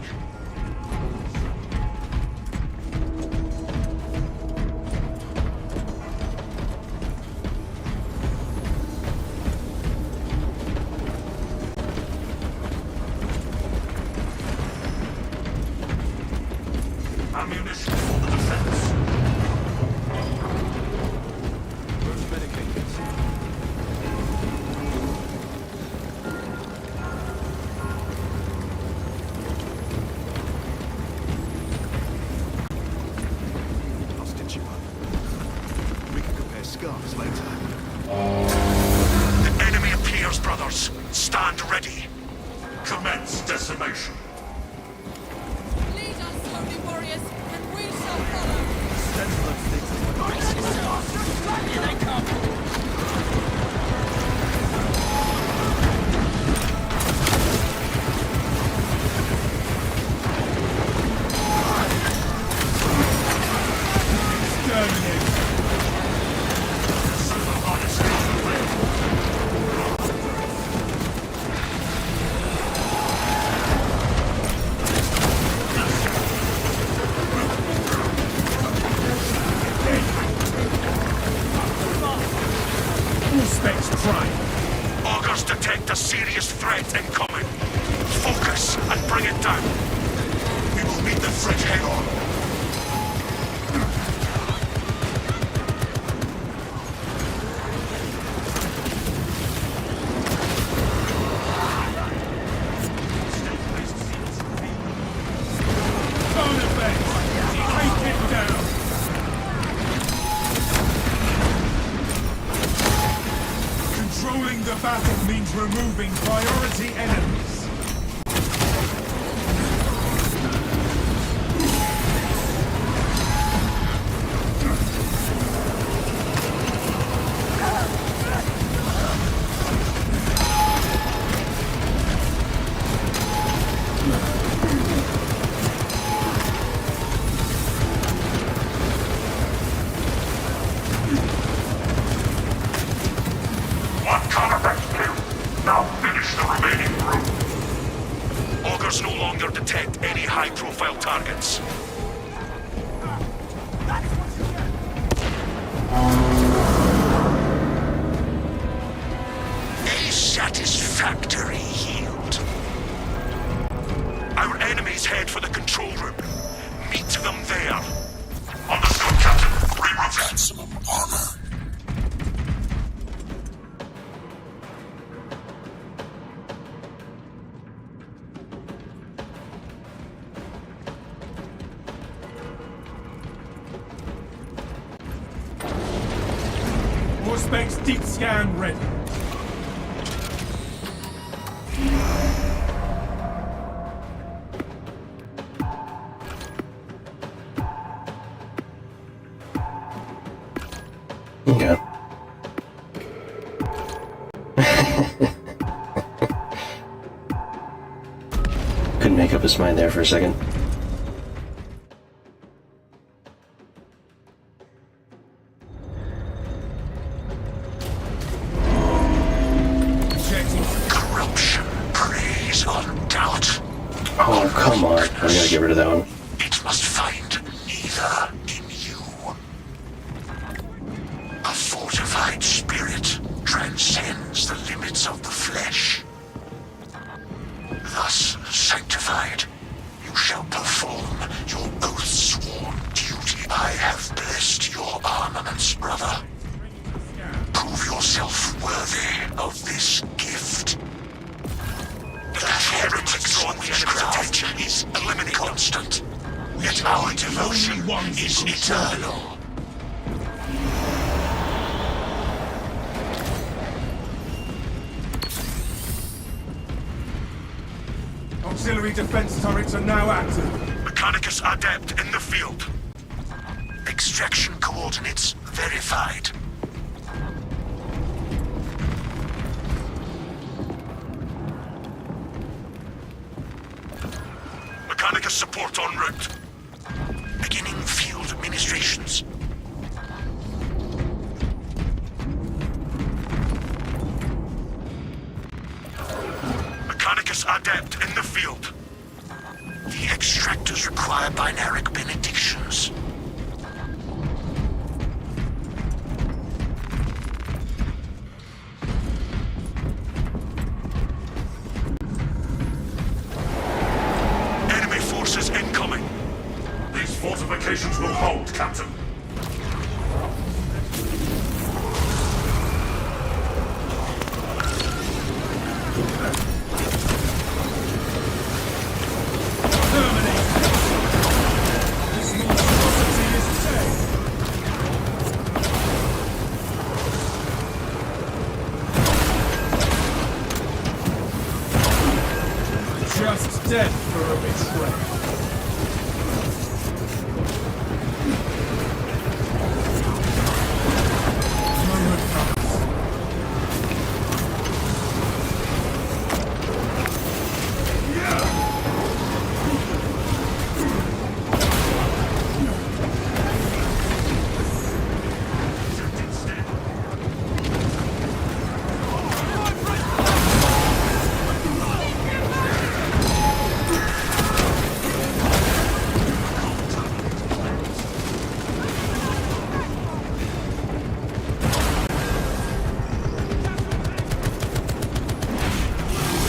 Ammunition for the defense. I'll stitch you up. We can compare scars later. The enemy appears, brothers. Stand ready. Commence decimation. Lead us, holy warriors, and we shall follow. Here they come! Exterminate. All specs prime. Augurs detect a serious threat incoming. Focus and bring it down. We will meet the threat head on. Turn it back. Take it down. Scanners no longer detect any high-profile targets. A satisfactory yield. Our enemies head for the control room. Meet them there. Understood, Captain. Remove maximum armor. Specs deep scan ready. Okay. Couldn't make up his mind there for a second. Corruption preys on doubt. Oh, come on. I gotta get rid of that one. It must find neither in you. A fortified spirit transcends the limits of the flesh. Thus sanctified, you shall perform your oath-sworn duty. I have blessed your armaments, brother. Prove yourself worthy of this gift. The heretic's witchcraft is eliminated constant, yet our devotion is eternal. Auxiliary defense turrets are now active. Mechanicus Adept in the field. Extraction coordinates verified. Mechanicus support en route. Beginning field administrations. Mechanicus Adept in the field. The extractors require binaric benedictions. Enemy forces incoming. These fortifications will hold, Captain. Just death for a betrayal. Moment comes.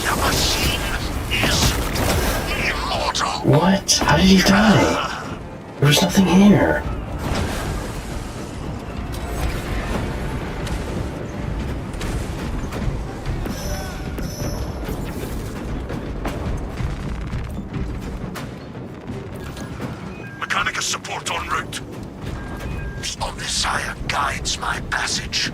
The machine is immortal. What? How did he die? There was nothing here. Mechanicus support en route. The Omnissiah guides my passage.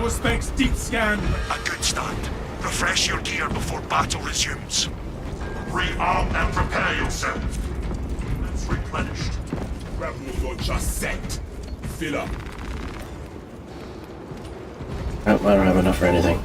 Specs deep scan. A good start. Refresh your gear before battle resumes. Rearm and prepare yourself. It's replenished. Grapple launcher set. Fill up. Oh, I don't have enough for anything.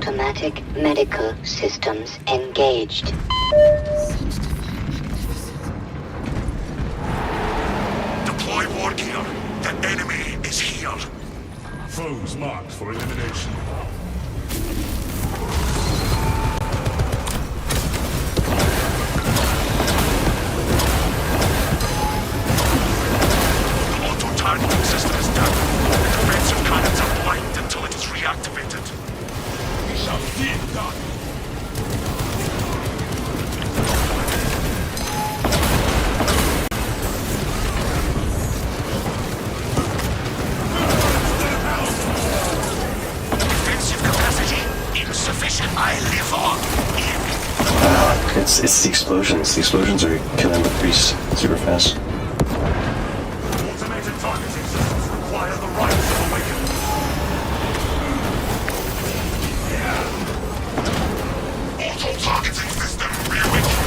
automatic medical systems engaged. Deploy war gear. The enemy is here. Foes marked for elimination. The auto-targeting system is down. The defensive cannons are blind until it is reactivated. We shall see it done. Defensive capacity insufficient. I live on. It's the explosions. The explosions are killing the priest super fast. Automated targeting systems require the rights of awakening. Auto-targeting system reawakening.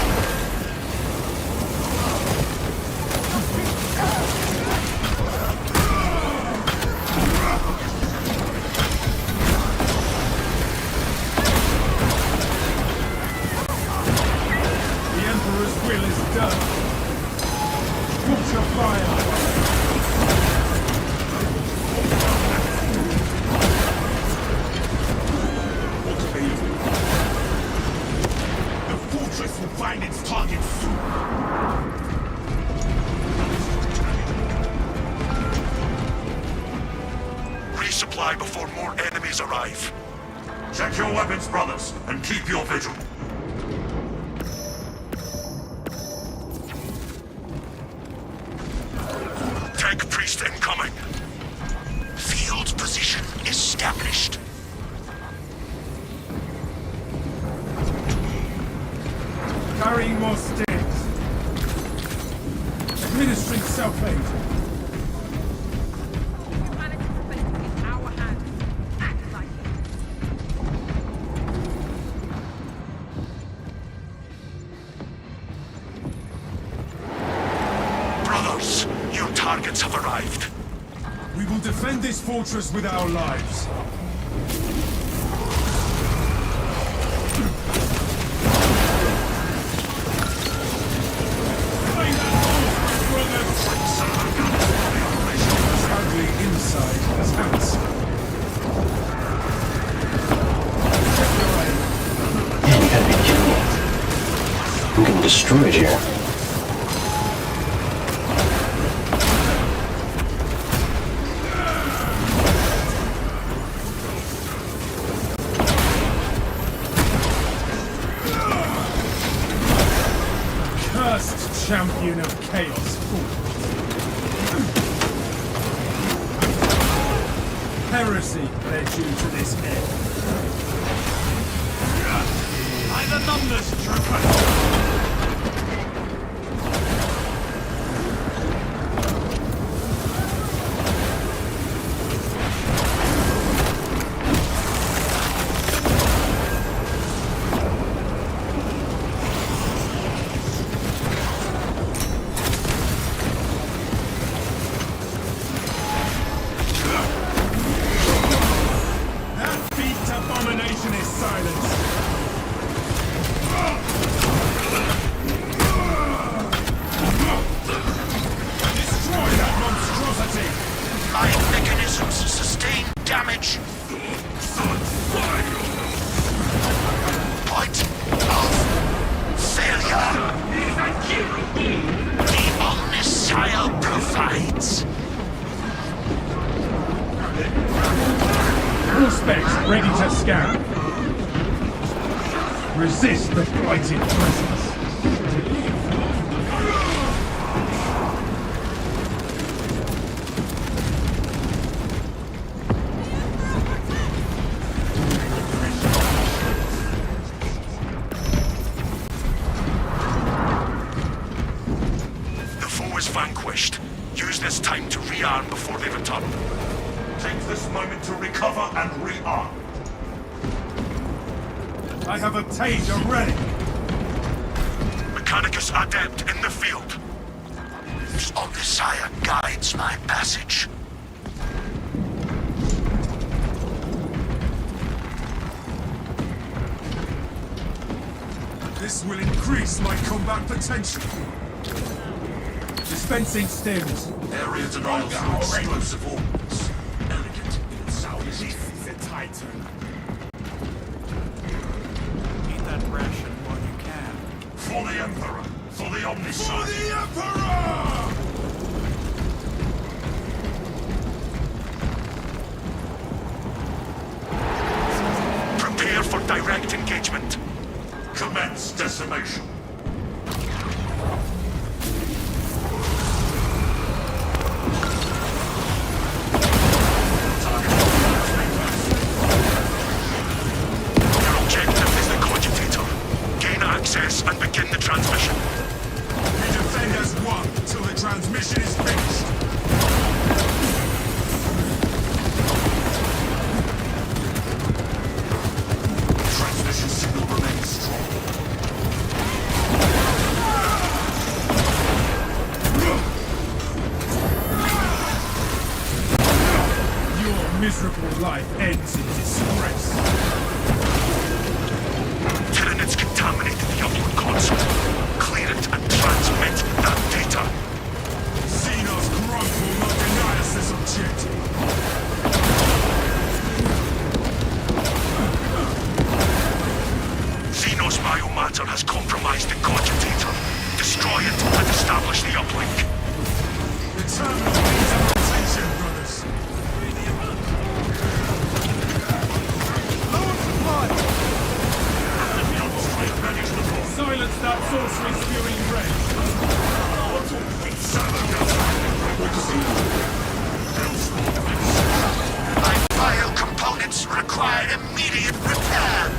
The Emperor's will is done. Watch your fire. The fortress will find its target soon. Resupply before more enemies arrive. Check your weapons, brothers, and keep your vigil. Tech priest incoming. Field position established. Carrying more sticks. Administering self-aid. Humanity's fate is in our hands. Act like it. Brothers, your targets have arrived. We will defend this fortress with our lives. Sadly, inside has hands. Check your aim. Man, you gotta be kidding me. I'm getting destroyed here. Cursed champion of chaos. Heresy led you to this end. By the numbers, trooper! That beat abomination is silenced. Destroy that monstrosity! My mechanisms sustain damage. Point of failure. The Omnissiah provides. All specs ready to scan. Resist the blighted presence. The foe is vanquished. Use this time to rearm before they return. Take this moment to recover and rearm. I have obtained a relic. Mechanicus Adept in the field. The Omnissiah guides my passage. This will increase my combat potential. Dispensing stims. Area denial through explosive ordnance. Elegant in its soundness. This is a Titan. Eat that ration while you can. For the Emperor! For the Omniscient! For the Emperor! Prepare for direct engagement. Commence decimation. Your objective is the cogitator. Gain access and begin the transmission. We defend as one till the transmission is finished. Transmission signal remains strong. Your miserable life ends in disgrace. Tyranids contaminated the upload console. Clear it and transmit that data. Xenos grunt will not deny us this objective. Xenos biomatter has compromised the cogitator. Destroy it and establish the uplink. The terminal needs our attention, brothers. Lower supply! Ready to deploy. Silence that sorcery spewing rage. My file components require immediate repair.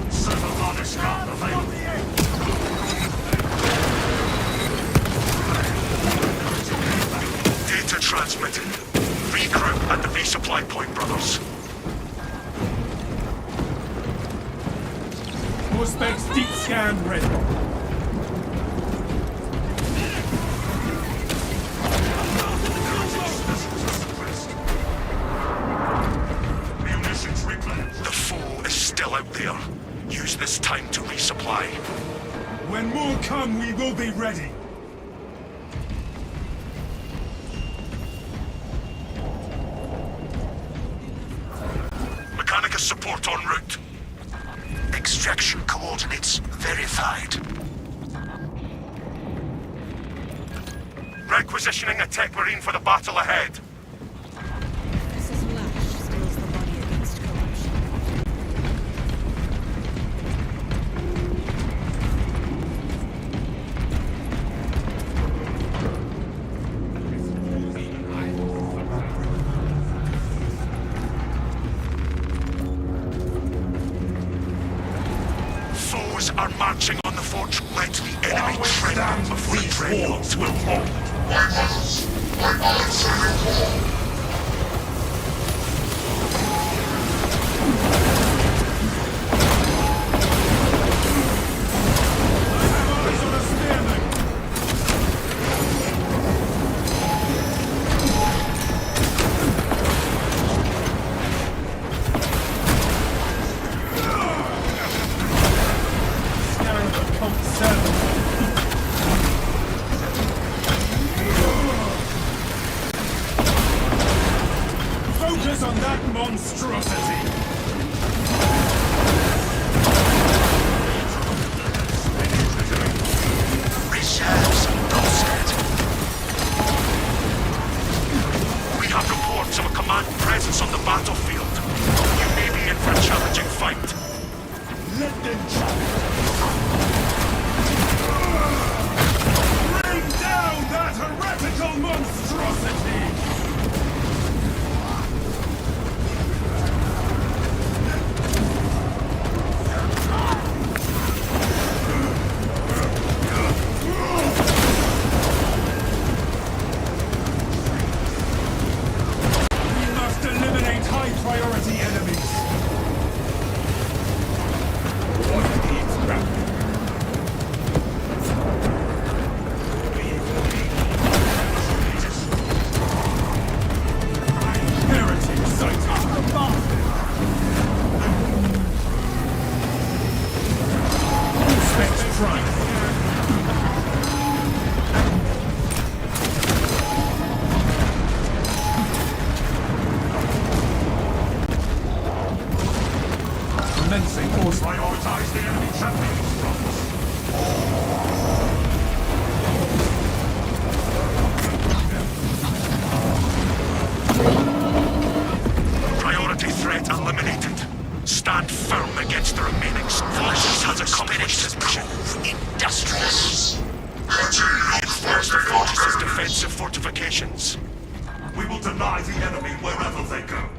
Server modest not available. Data transmitted. Regroup at the resupply point, brothers. More specs deep scan ready. Munitions replenished. The foe is still out there. Use this time to resupply. When more come, we will be ready. Mechanicus support en route. Extraction coordinates verified. Requisitioning a tech marine for the battle ahead. Professor Flash steals the body against corruption. Foes are marching on the fort. Let the enemy tremble before the dreadnoughts will hold. Eyes on a spearman! Scan the pump 7. Focus on that monstrosity! Reserves posted. We have reports of a command presence on the battlefield. You may be in for a challenging fight. Let them challenge! Bring down that heretical monstrosity! defensive fortifications. We will deny the enemy wherever they go.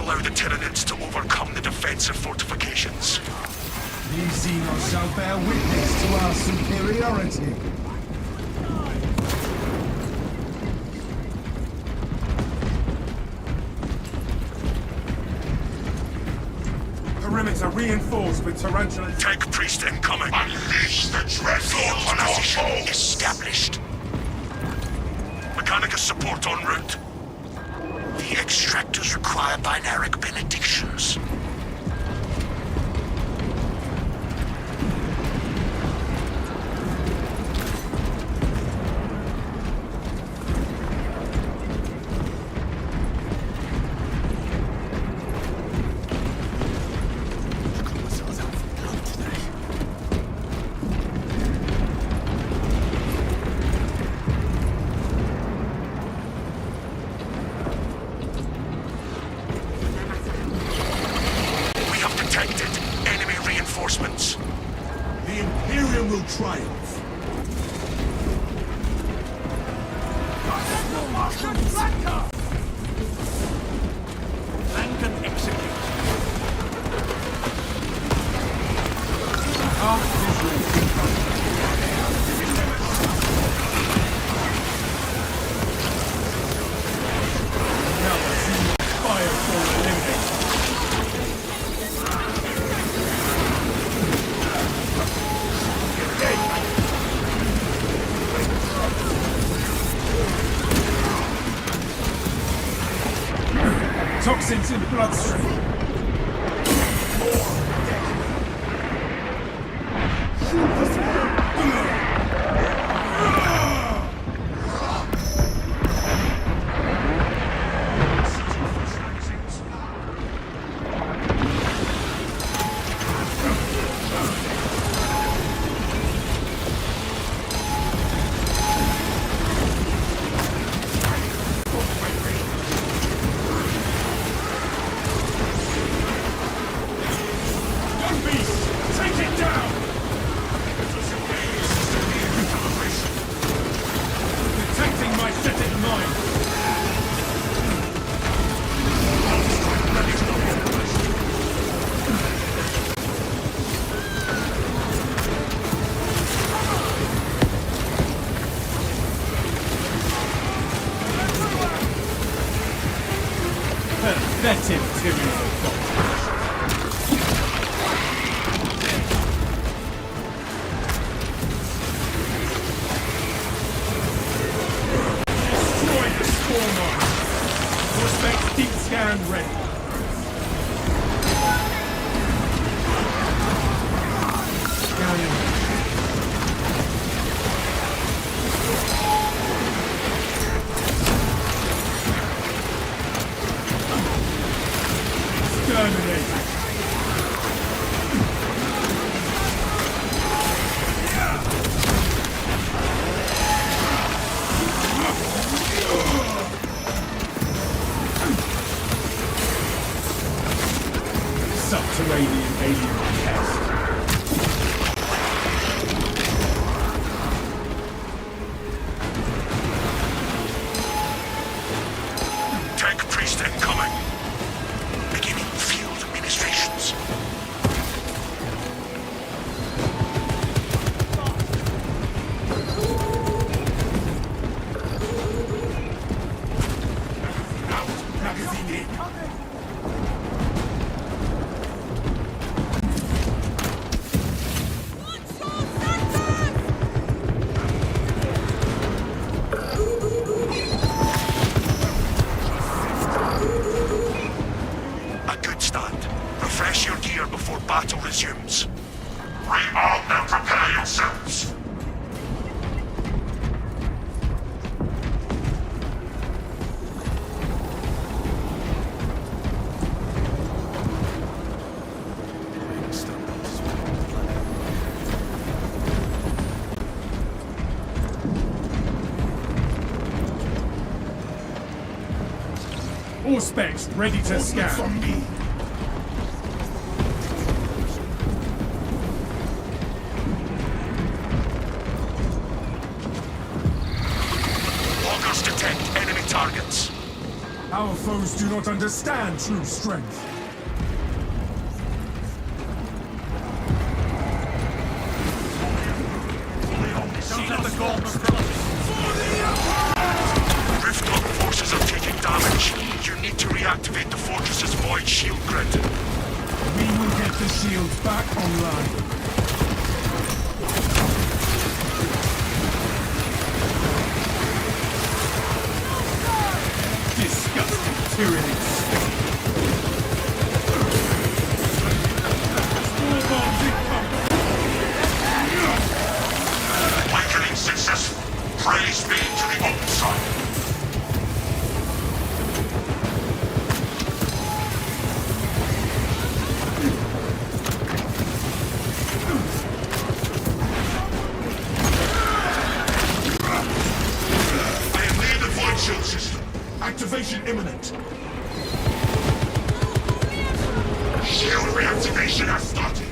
allow the Tyranids to overcome the defensive fortifications. These Xenos shall bear witness to our superiority. Perimeter reinforced with tarantula. Tech priest incoming. Unleash the dreadful on our foes. Established. Mechanicus support en route. The extractors require binaric benedictions. The Imperium will triumph. Plan and execute. Now I see fire for eliminate. Toxins in the bloodstream. Pathetic Tyranid. Destroy the Stormon! Prospect deep scan ready. Scanning. Terminated. away the alien pest. Tech priest incoming. Beginning field administrations. Magazine in. A good start. Refresh your gear before battle resumes. Rearm and prepare yourselves. All specs ready to scan. From me. Loggers detect enemy targets. Our foes do not understand true strength. Riftlock forces are taking damage. You need to reactivate the fortress's void shield grid. We will get the shields back online. Disgusting tyranny. Small bombs incoming. Awakening successful. Praise be to the open side. I am near the void shield system. Activation imminent. Shield reactivation has started.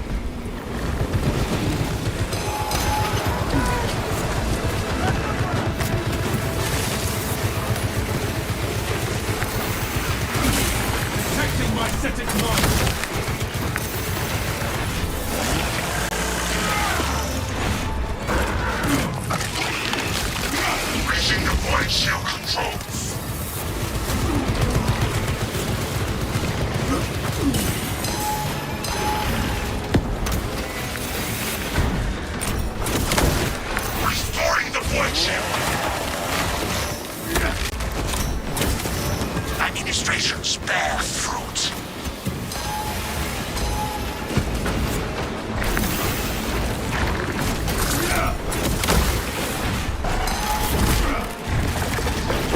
Detecting my static mark. Reaching the void shield controls. Restoring the void shield. Administrations bear fruit.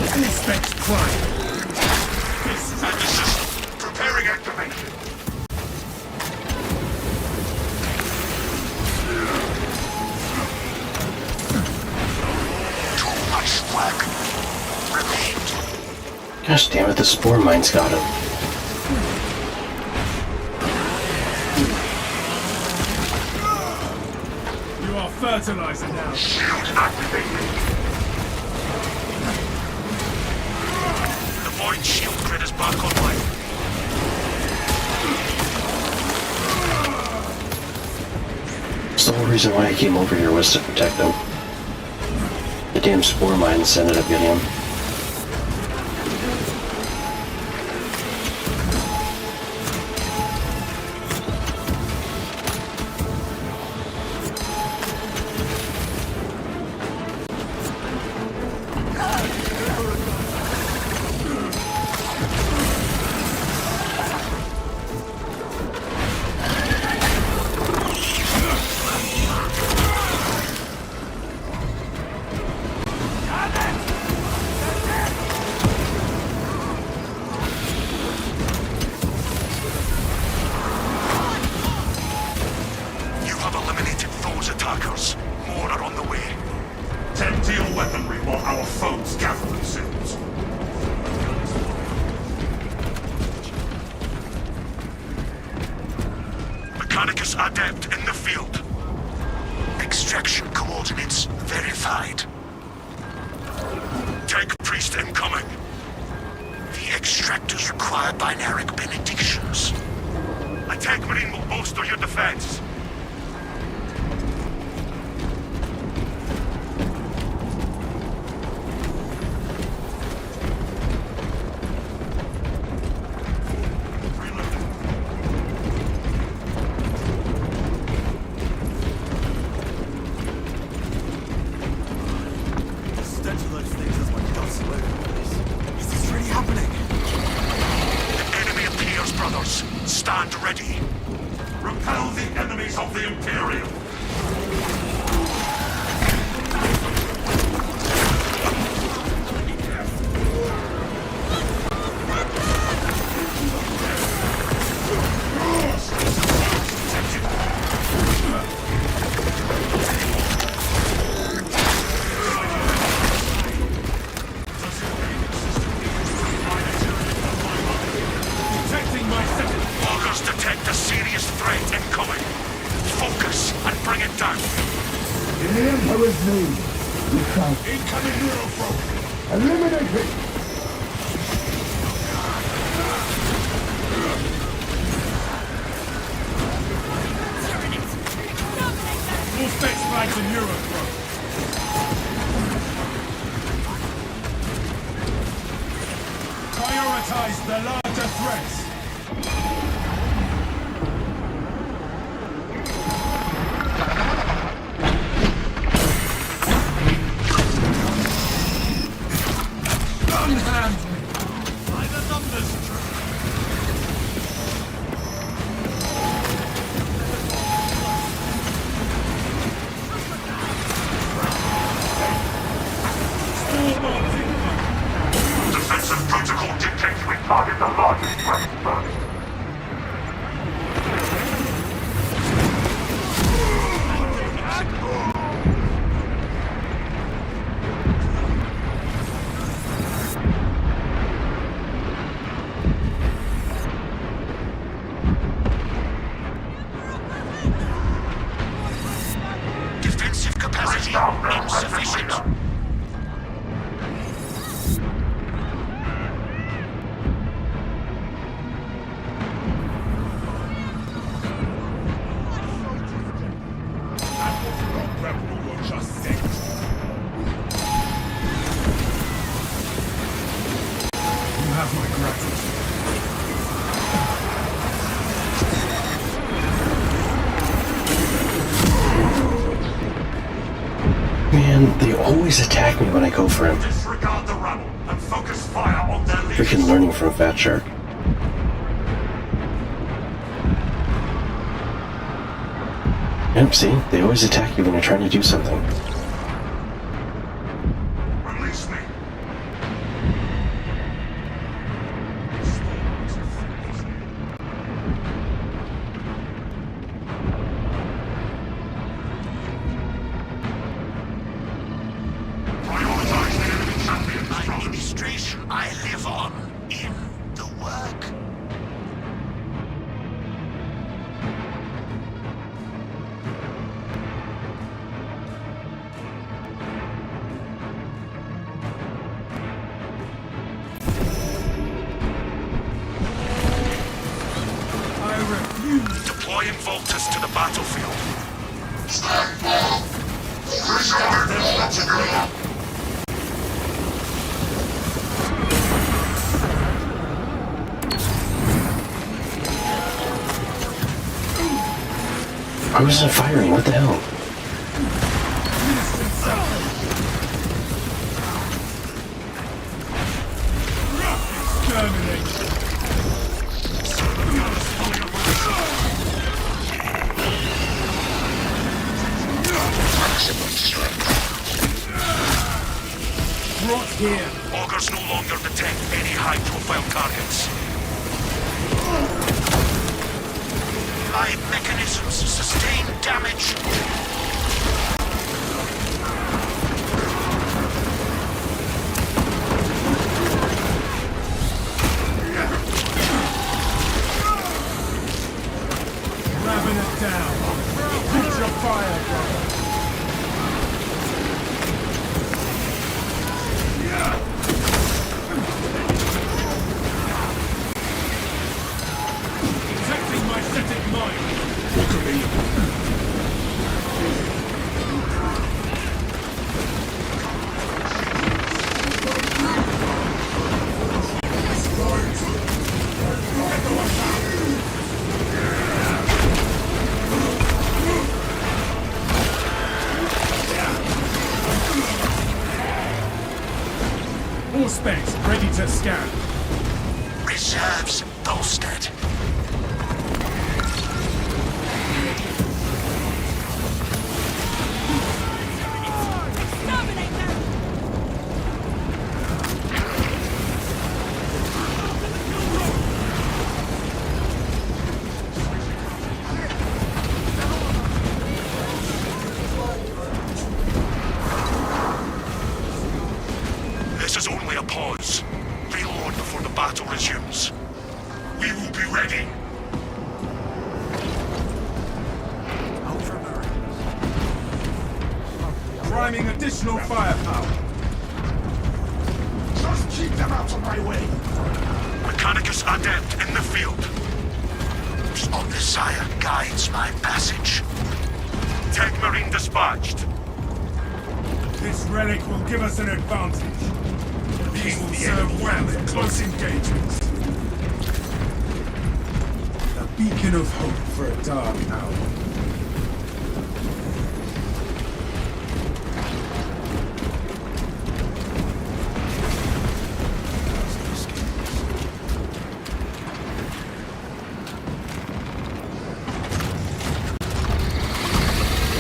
All specs prime. And the system preparing activation. Too much work remained. Gosh damn it, the spore mine's got him. You are fertilizer now. Shield activated. The void shield grid is back online. That's the whole reason why I came over here was to protect them. The damn spore mines ended up getting him. Aegis Adept in the field. Extraction coordinates verified. Tech Priest incoming. The extractors require binaric benedictions. A Tech Marine will bolster your defense. Stand ready. Repel the enemies of the Imperium. Detect a serious threat incoming. Focus and bring it down. In the Emperor's name, we shout, Incoming Neuroprobe. eliminate it! Full spec strikes in Europe, bro. Prioritize the larger threats. Unhand me by the numbers tree. Defensive protocol dictates we target the largest threat first. Defensive capacity insufficient. You have my gratitude. Man, they always attack me when I go for him. Disregard the rabble and focus fire on their leaders. Freaking learning from Fat Shark. Yep, see? They always attack you when you're trying to do something. Release me. Prioritize the enemy champions. My administration, I live on in the work. I refuse. Deploying Voltus to the battlefield. I wasn't firing, what the hell? Exterminate. Maximum strength. Brought here. Augurs no longer detect any high-profile targets. My mechanisms sustain damage. Ravenous down. Put your fire, brother. Protecting my static mind. Look at me. All specs ready to scan. Reserves bolstered. Exterminate them! This is only a pause. Reload before the battle resumes. We will be ready. Priming additional firepower. Just keep them out of my way. Mechanicus Adept in the field. The Omnisire guides my passage. Tech Marine dispatched. This relic will give us an advantage. These will serve well in close engagements. A beacon of hope for a dark hour.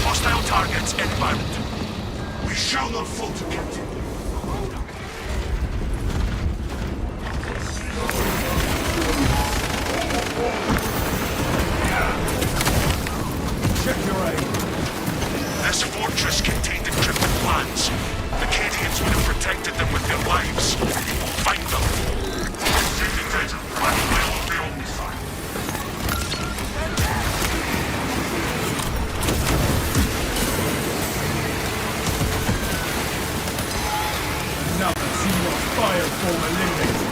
Hostile targets inbound. We shall not falter, Captain. Check your aim. This fortress contained encrypted plans. The Cadians would have protected them with their lives. Find them. Taking data. Running well on the Omnisire. Another team of fireform eliminated.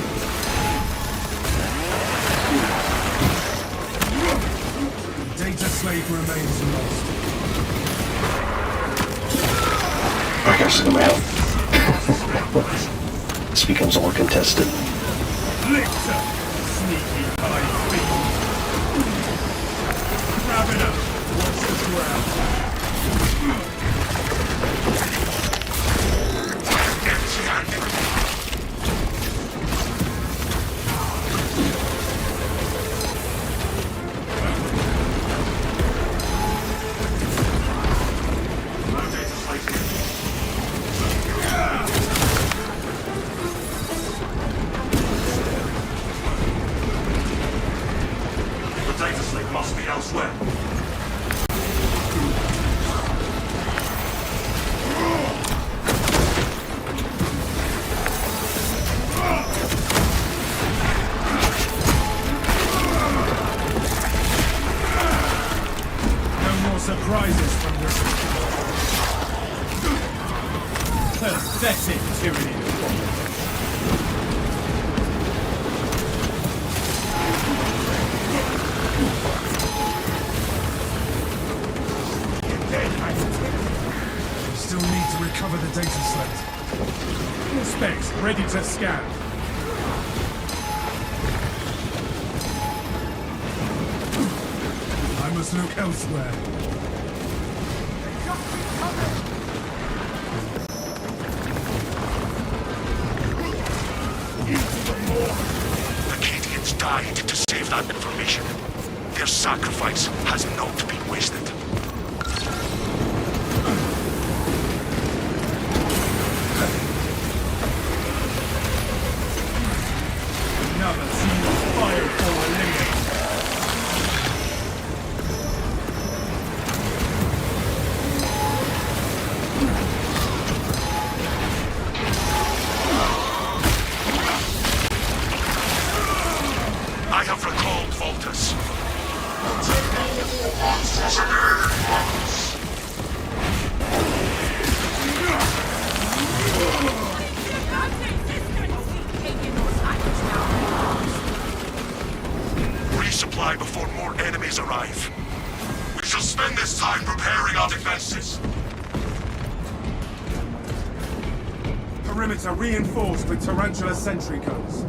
Data slave remains lost. I gotta look at my health. This becomes more contested. Lictor! Sneaky high fiend! Grab it up! Watch the ground! Empty-handed. No data slate. The data slate must be elsewhere. No more surprises from this. Pathetic tyranny. We still need to recover the data slate. All specs ready to scan. I must look elsewhere. The Cadians died to save that information. Their sacrifice has not been wasted. Another team of fireform eliminated. I have recalled Voltus. Resupply before more enemies arrive. We shall spend this time preparing our defenses. Perimeter reinforced with tarantula sentry guns.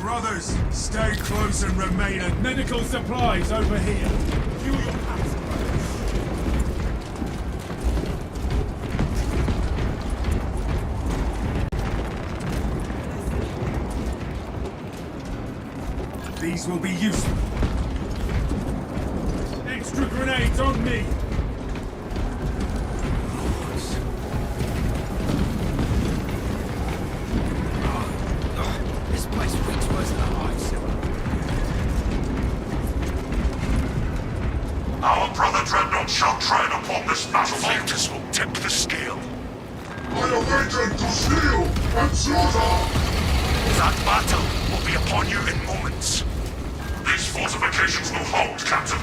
Brothers, stay close and remain at medical supplies over here. Fuel your packs, brothers. These will be useful. Extra grenades on me! This place reeks worse than a high cellar. Our brother Dreadnought shall tread upon this battlefield. Fighters will tip the scale. I awaken to steel and slaughter! That battle will be upon you in moments. These fortifications will hold, Captain.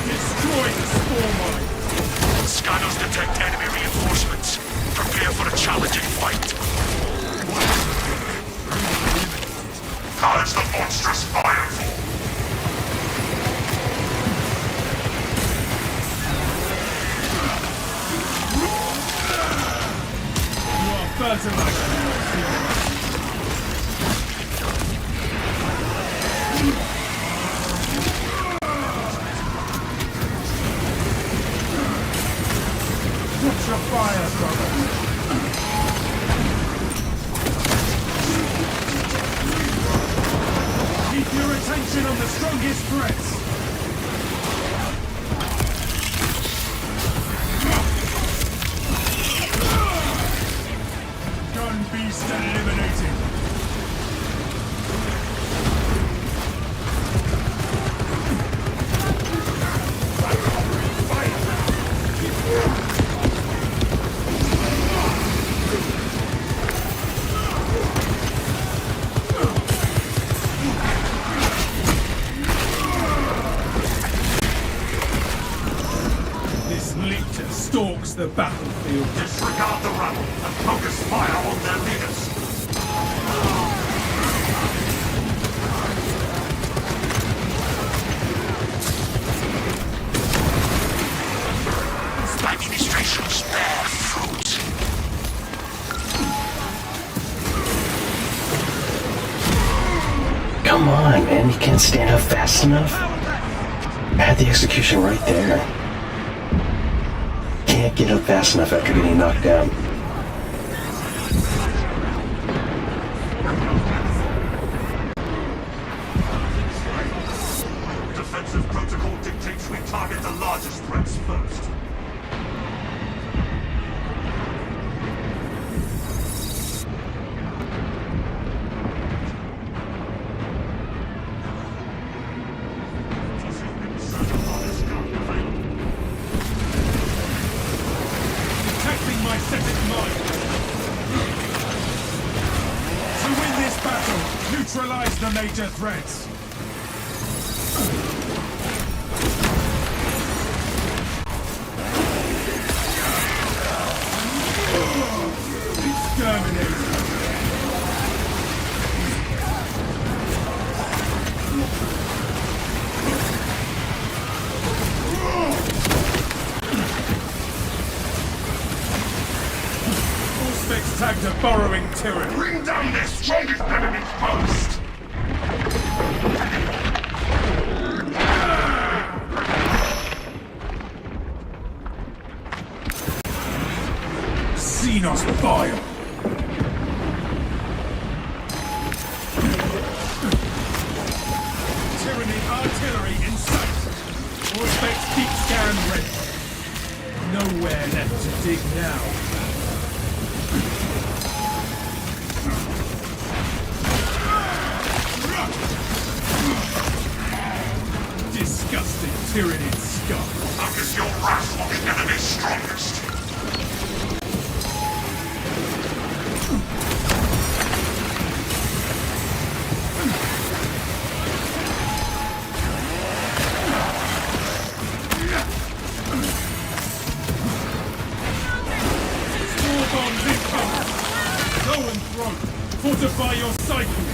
Destroy the spore mine! Scanners detect enemy reinforcements. Prepare for a challenging fight. Pillage the monstrous firefall. You are fertilizer! Watch your fire, brother! Keep your attention on the strongest threats! Gun beast eliminated! This leecher stalks the battlefield. Disregard the rabble and focus fire on their leaders. Administration's bear fruit. Come on, man. You can't stand up fast enough? I had the execution right there. Can't get up fast enough after getting knocked down. Defensive protocol dictates we target the largest threats first. Detecting my second mine! To win this battle, neutralize the major threats! Exterminate! Auspex tagged a burrowing tyrant. Bring down their strongest enemy first! Xenos bile! Tyranny artillery in sight! Auspex deep scan ready! Nowhere left to dig now! Disgusting Tyranid scum. Focus your wrath on the enemy's strongest. War bombs incoming. Go and throw. Fortify your cycles.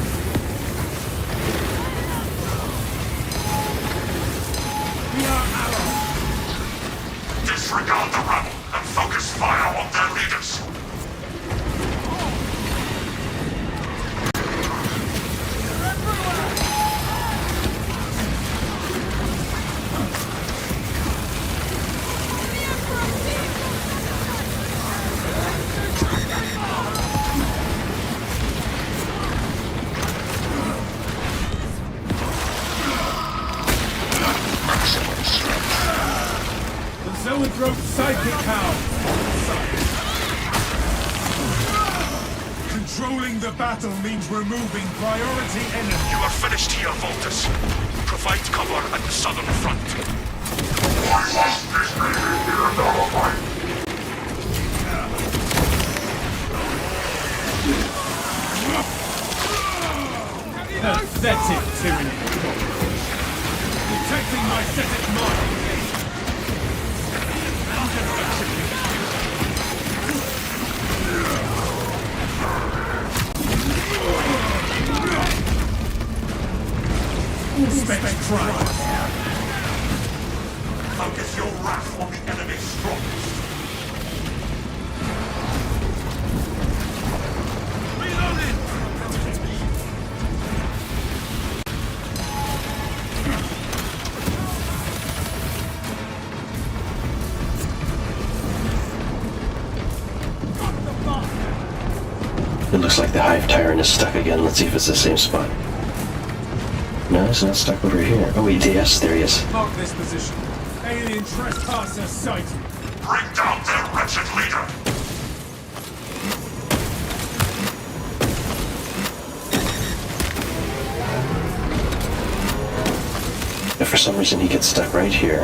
We are allies. Disregard the rabble and focus fire on their leaders. The Zoanthrope psychic hound. Controlling the battle means removing priority enemy. You are finished here, Voltus. Provide cover at the southern front. Pathetic tyranny. Protecting my static mind. Spectre. Focus your wrath on the enemy's strongest. It looks like the Hive Tyrant is stuck again. Let's see if it's the same spot. No, it's not stuck over here. Oh wait, yes, there he is. Mark this position. Alien trespasser sighted. Bring down their wretched leader. If for some reason he gets stuck right here.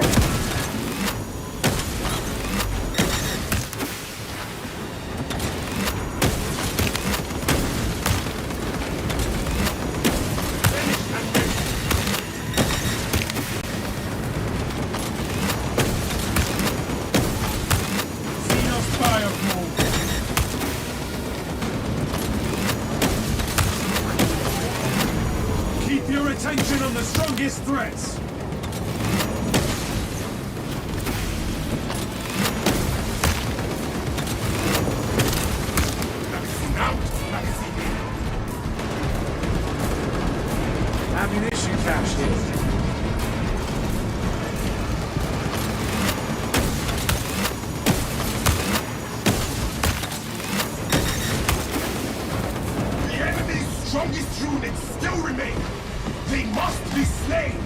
Xenos Fireball. Keep your attention on the strongest threats. Magazine out. Magazine in. Ammunition cache here. The enemy's strongest units still remain. They must be slain.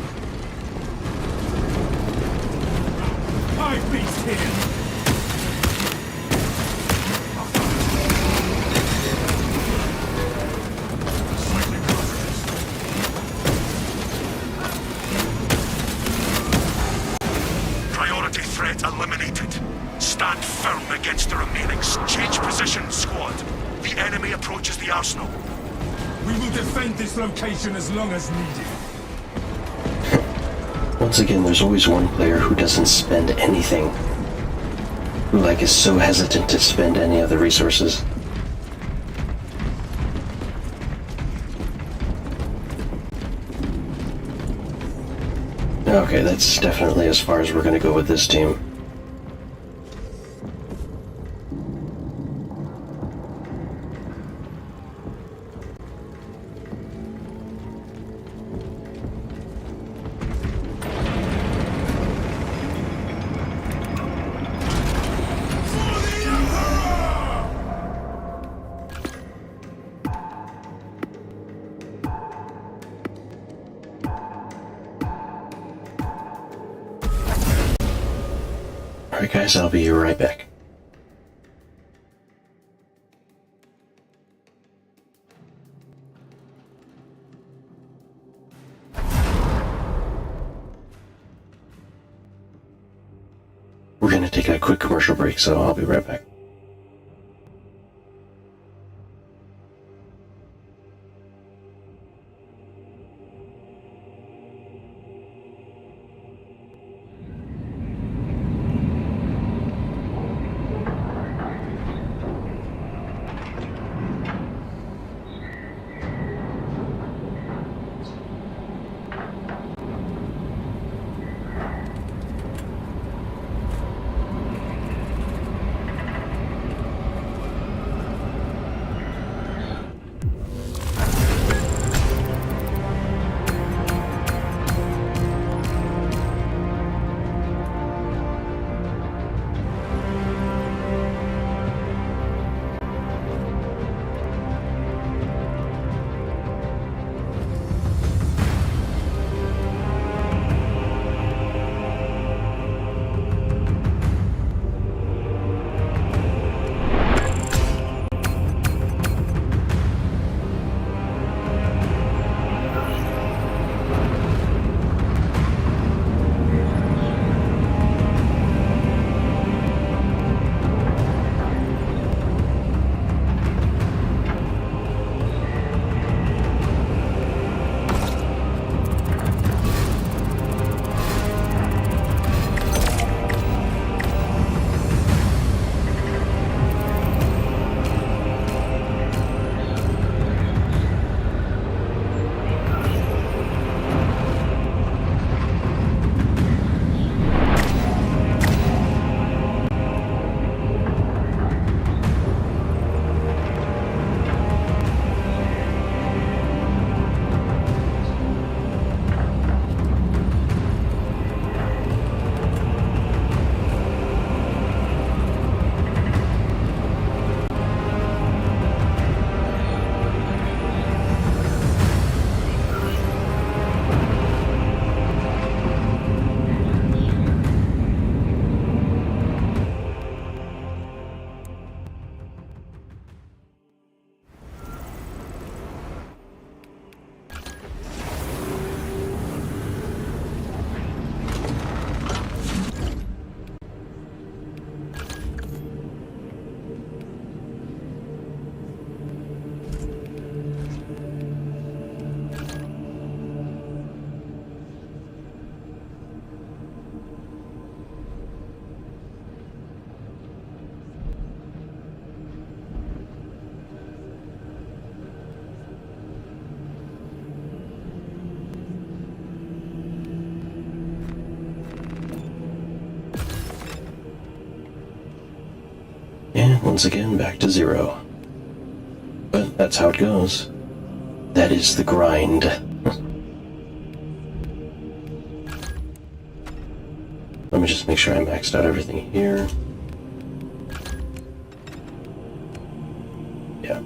Hive beast here. Priority threat eliminated. Stand firm against the remaining. Change position, squad. The enemy approaches the arsenal. We will defend this location as long as needed. Once again, there's always one player who doesn't spend anything. Who, like, is so hesitant to spend any other resources. Okay, that's definitely as far as we're gonna go with this team. Alright guys, I'll be right back. take a quick commercial break, so I'll be right back. And once again, back to zero. But that's how it goes. That is the grind. Let me just make sure I maxed out everything here. Yeah.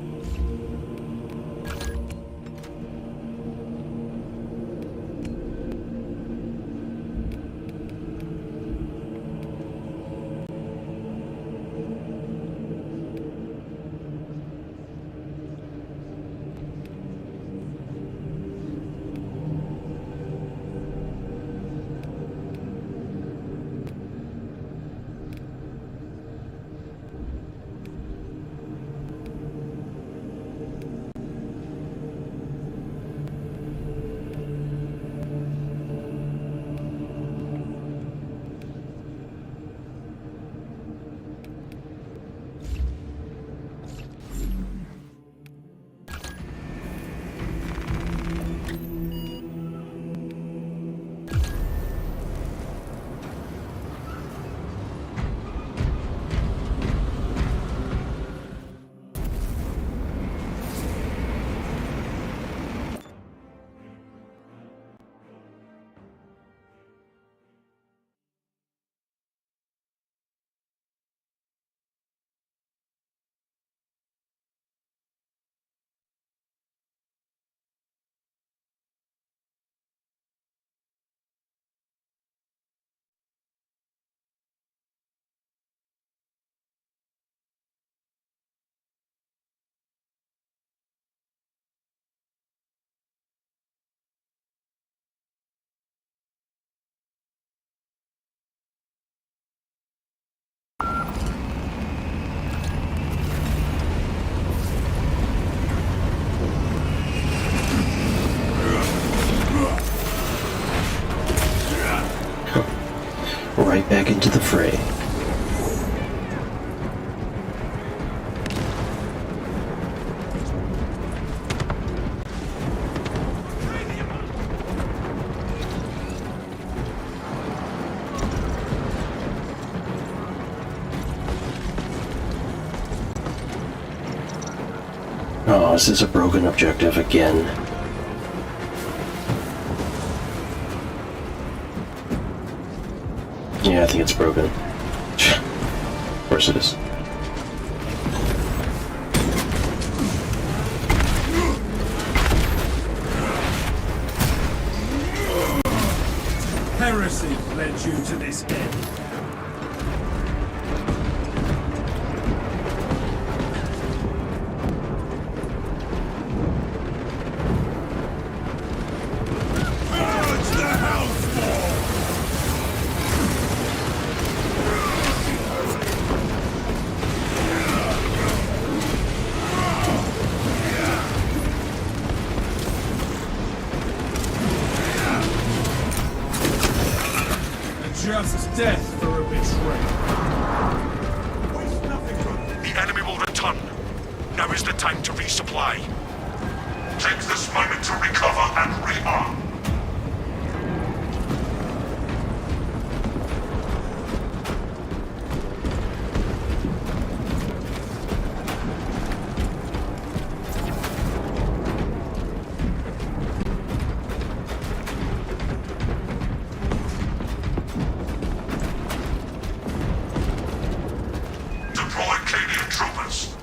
right back into the fray. Oh, this is a broken objective again. Yeah, I think it's broken. Of course it is. Heresy led you to this end. Just death for a betrayal. Waste nothing from The enemy will return. Now is the time to resupply. Take this moment to recover and rearm. Deploy Canadian troopers.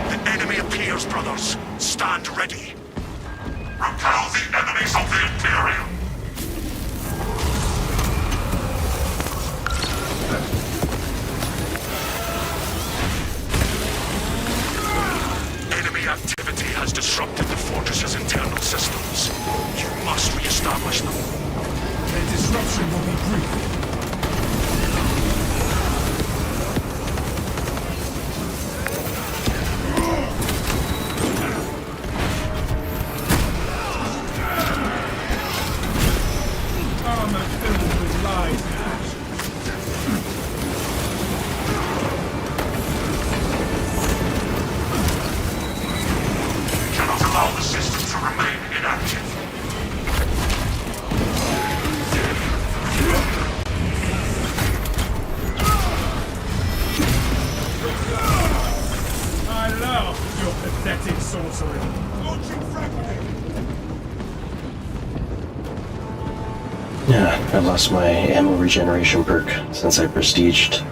The enemy appears, brothers. Stand ready. Repel the enemies of the Imperium. Enemy activity has disrupted the fortress's internal systems. You must re-establish them. The disruption will be brief. Armor filled with lies and actions. We cannot allow the system to remain inactive. I love your pathetic sorcery. Launching fragment. Yeah, I lost my ammo regeneration perk since I prestiged.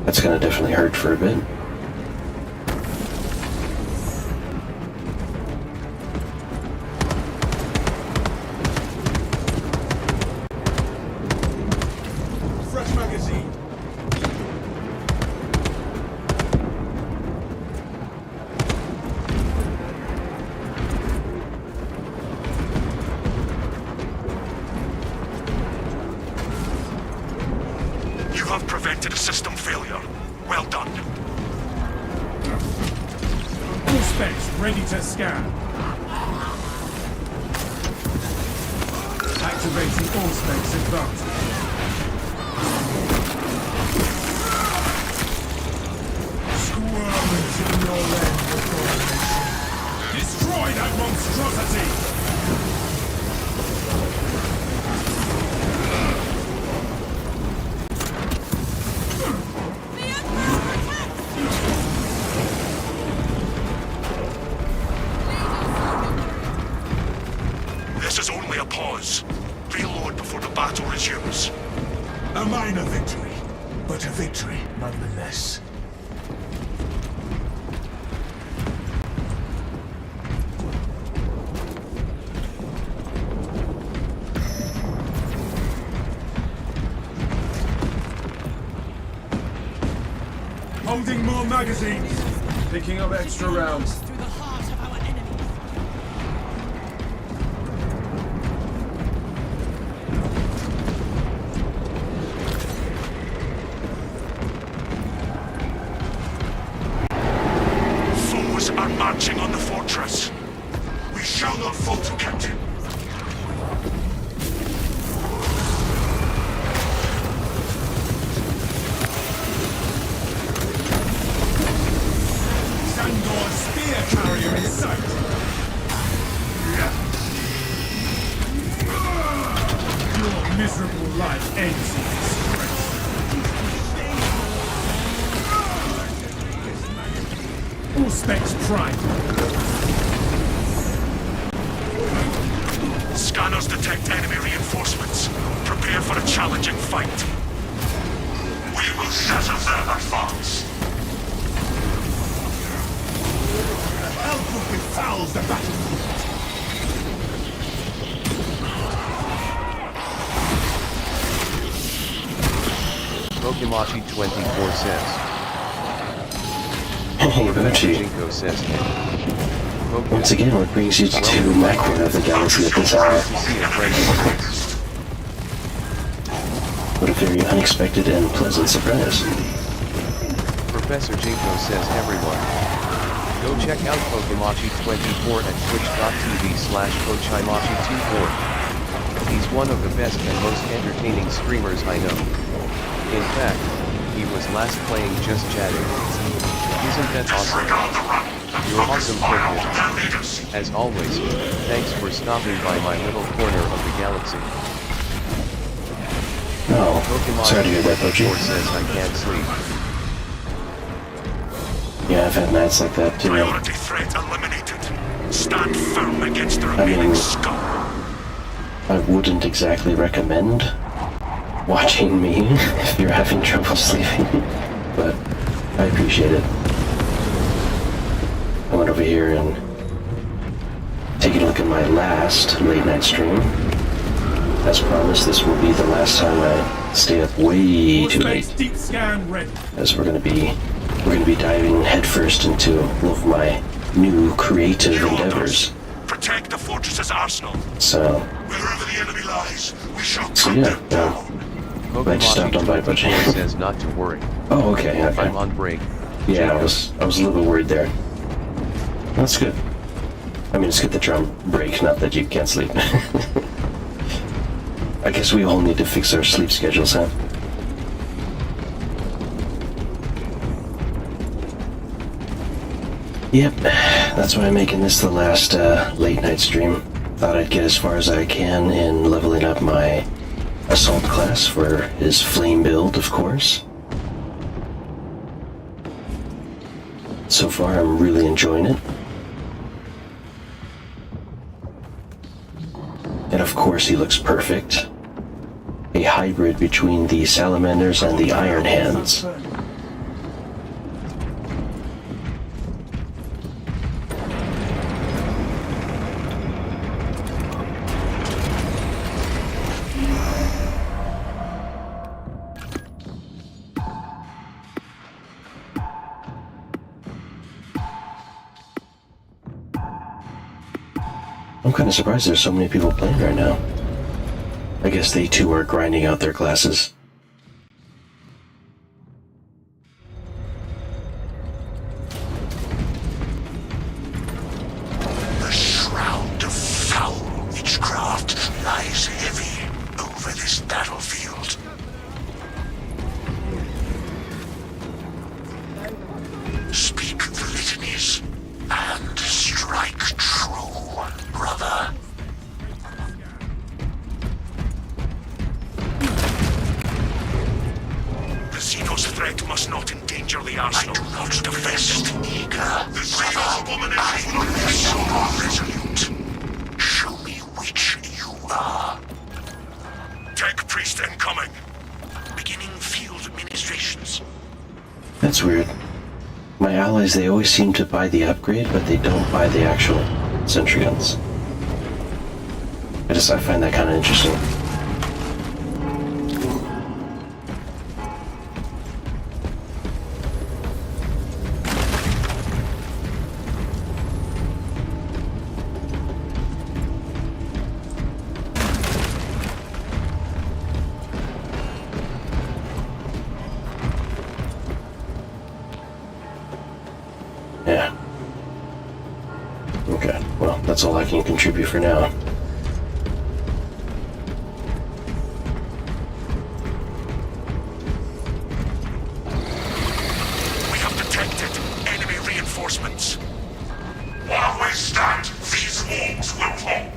That's gonna definitely hurt for a bit. Fresh magazine. You have prevented a system failure. Well done. All specs ready to scan. Activating all specs advantage. Squirming in your land before nation. Destroy that monstrosity! This is only a pause. Reload before the battle resumes. A minor victory, but a victory nonetheless. Holding more magazines. Picking up extra rounds. Through the heart of our enemy. Foes are marching on the fortress. We shall not falter, Captain. Sandor's spear carrier in sight. Your miserable life ends in disgrace. All specs prime. Scanners detect enemy reinforcements. Prepare for a challenging fight. We will shatter their advance. Elbrook fouls the battlefield. Pokemachi 24 says. Hey, Professor Bucci. Jinko says. Once again, what brings you to my corner of the galaxy at this hour? To see a friend of yours. What a very unexpected and pleasant surprise. Professor Jinko says everyone. Go check out Pokemachi24 at twitch.tv/Pochimachi24. He's one of the best and most entertaining streamers I know. In fact, he was last playing Just Chatting. Isn't that awesome? You're awesome, Pokemon. As always, thanks for stopping by my little corner of the galaxy. Oh, sorry to hear that, Bucci. Pokemon says I can't sleep. Yeah, I've had nights like that too. Priority threat eliminated. Stand firm against the I remaining mean, scum. I wouldn't exactly recommend watching me if you're having trouble sleeping, but I appreciate it. I went over here and taking a look at my last late night stream. As promised, this will be the last time I stay up way too late, Deep scan ready. as we're gonna be diving headfirst into all of my new creative endeavors. Protect the fortress's arsenal. So, Wherever the enemy lies, we shall so cut yeah, them down. I just stopped on by a bunch of- says not to worry. oh, okay, okay. I'm on break. Yeah, I was a little bit worried there. That's good. I mean, it's good that you're on break, not that you can't sleep. I guess we all need to fix our sleep schedules, huh? Yep, that's why I'm making this the last late night stream. Thought I'd get as far as I can in leveling up my assault class for his flame build, of course. So far, I'm really enjoying it. And of course, he looks perfect. A hybrid between the salamanders and the iron hands. I'm kind of surprised there's so many people playing right now. I guess they too are grinding out their classes. The shroud of foul witchcraft lies heavy over this battlefield. Speak the litanies and strike true, brother. The Xenos threat must not endanger the arsenal. I do not divest eager. The Xenos abomination will not be so resolute. Show me which you are. Tech priest incoming. Beginning field administrations. That's weird. My allies, they always seem to buy the upgrade, but they don't buy the actual sentry guns. I find that kind of interesting. Yeah. Okay, well, that's all I can contribute for now. We have detected enemy reinforcements. While we stand, these walls will hold.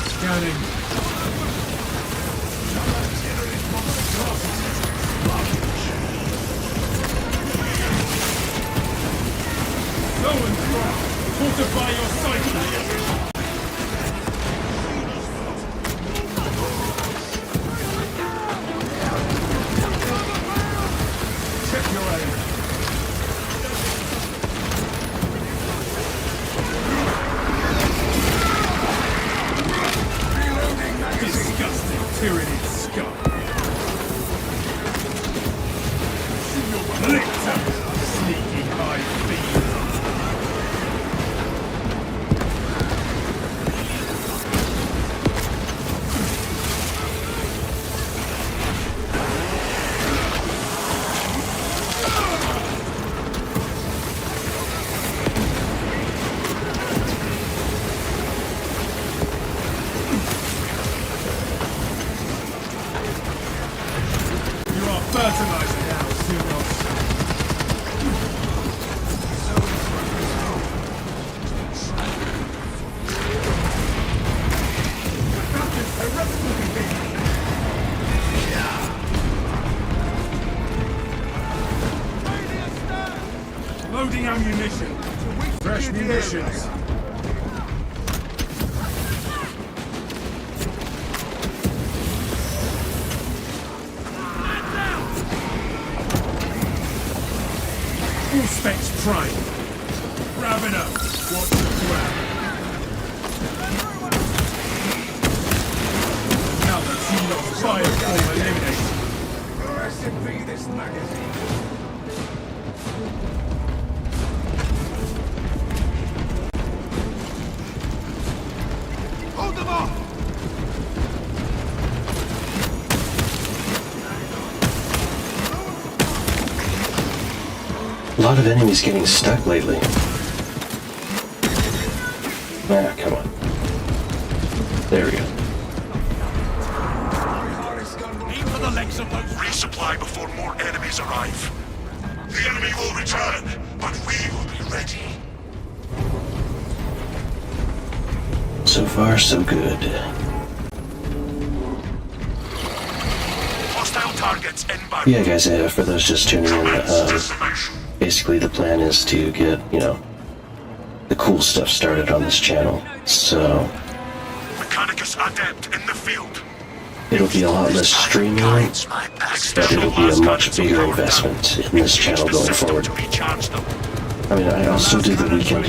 Scanning. Go and try. Fortify your sight. Check your aim. Disgusting tyranny scum. Licked up, sneaky high fiend. You are fertilizer now, Xenos. Loading ammunition. Fresh munitions. Full specs prime. Grab it up. Watch the ground. Now the Xenos fireform eliminated. Recipe this magazine. Hold them off! A lot of enemies getting stuck lately. Ah, come on. There we go. Aim for the legs of those. Resupply before more enemies arrive. The enemy will return, but we will be ready. So far, so good. Hostile targets inbound. Yeah, guys, for those just tuning in, Decimation. basically the plan is to get, the cool stuff started on this channel. So, Mechanicus adept in the field. it'll be a lot less streamlined, but it'll be a much bigger investment in this channel going forward. To recharge them. I mean, I also do the weekend,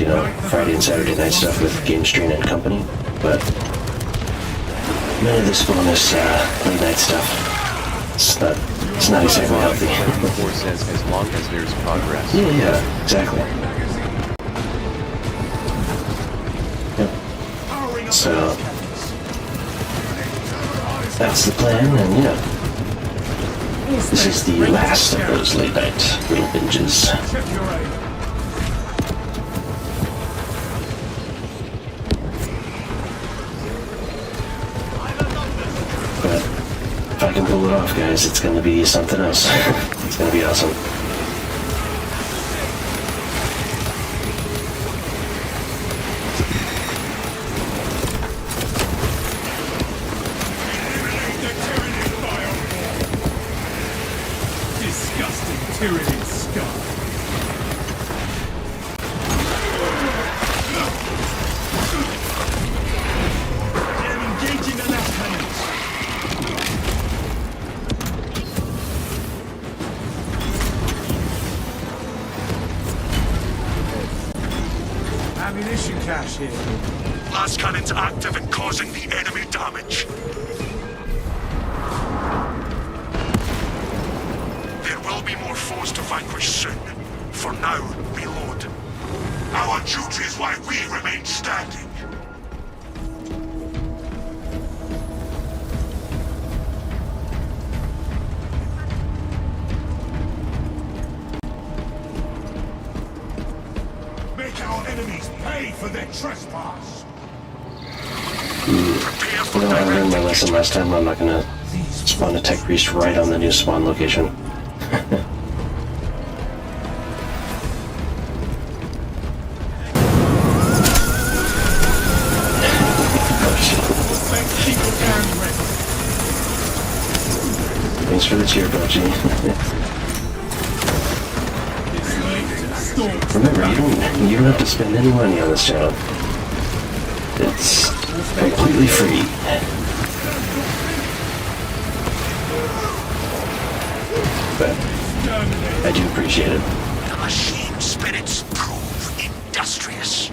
Friday and Saturday night stuff with Game Strain and Company, but none of this bonus late night stuff. It's not exactly healthy. 24 says as long as there's progress. Yeah, exactly. Yep. So that's the plan, and this is the last of those late night little binges. Check your aim. But if I can pull it off, guys, it's gonna be something else. It's gonna be awesome. Disgusting tyranny scum. I'm engaging the lieutenants. Ammunition cache here. Last cannon's active and causing the enemy damage. There will be more foes to vanquish soon. For now, reload. Our duty is why we remain standing. must pay for their trespass. You know, I learned my lesson last time. I'm not gonna spawn a tech priest right on the new spawn location. Thanks for the cheer, Bochi. Remember, you don't have to spend any money on this channel. It's completely free. But I do appreciate it. The machine spirits prove industrious.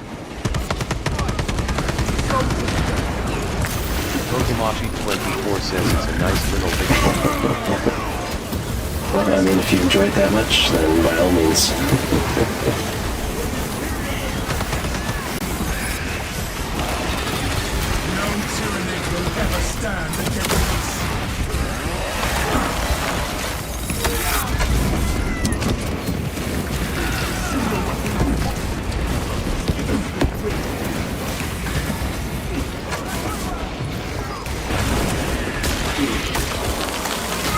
Pokemachi24 says it's a nice little video. Well, I mean, if you enjoy it that much, then by all means. No tyrannid will ever stand against us.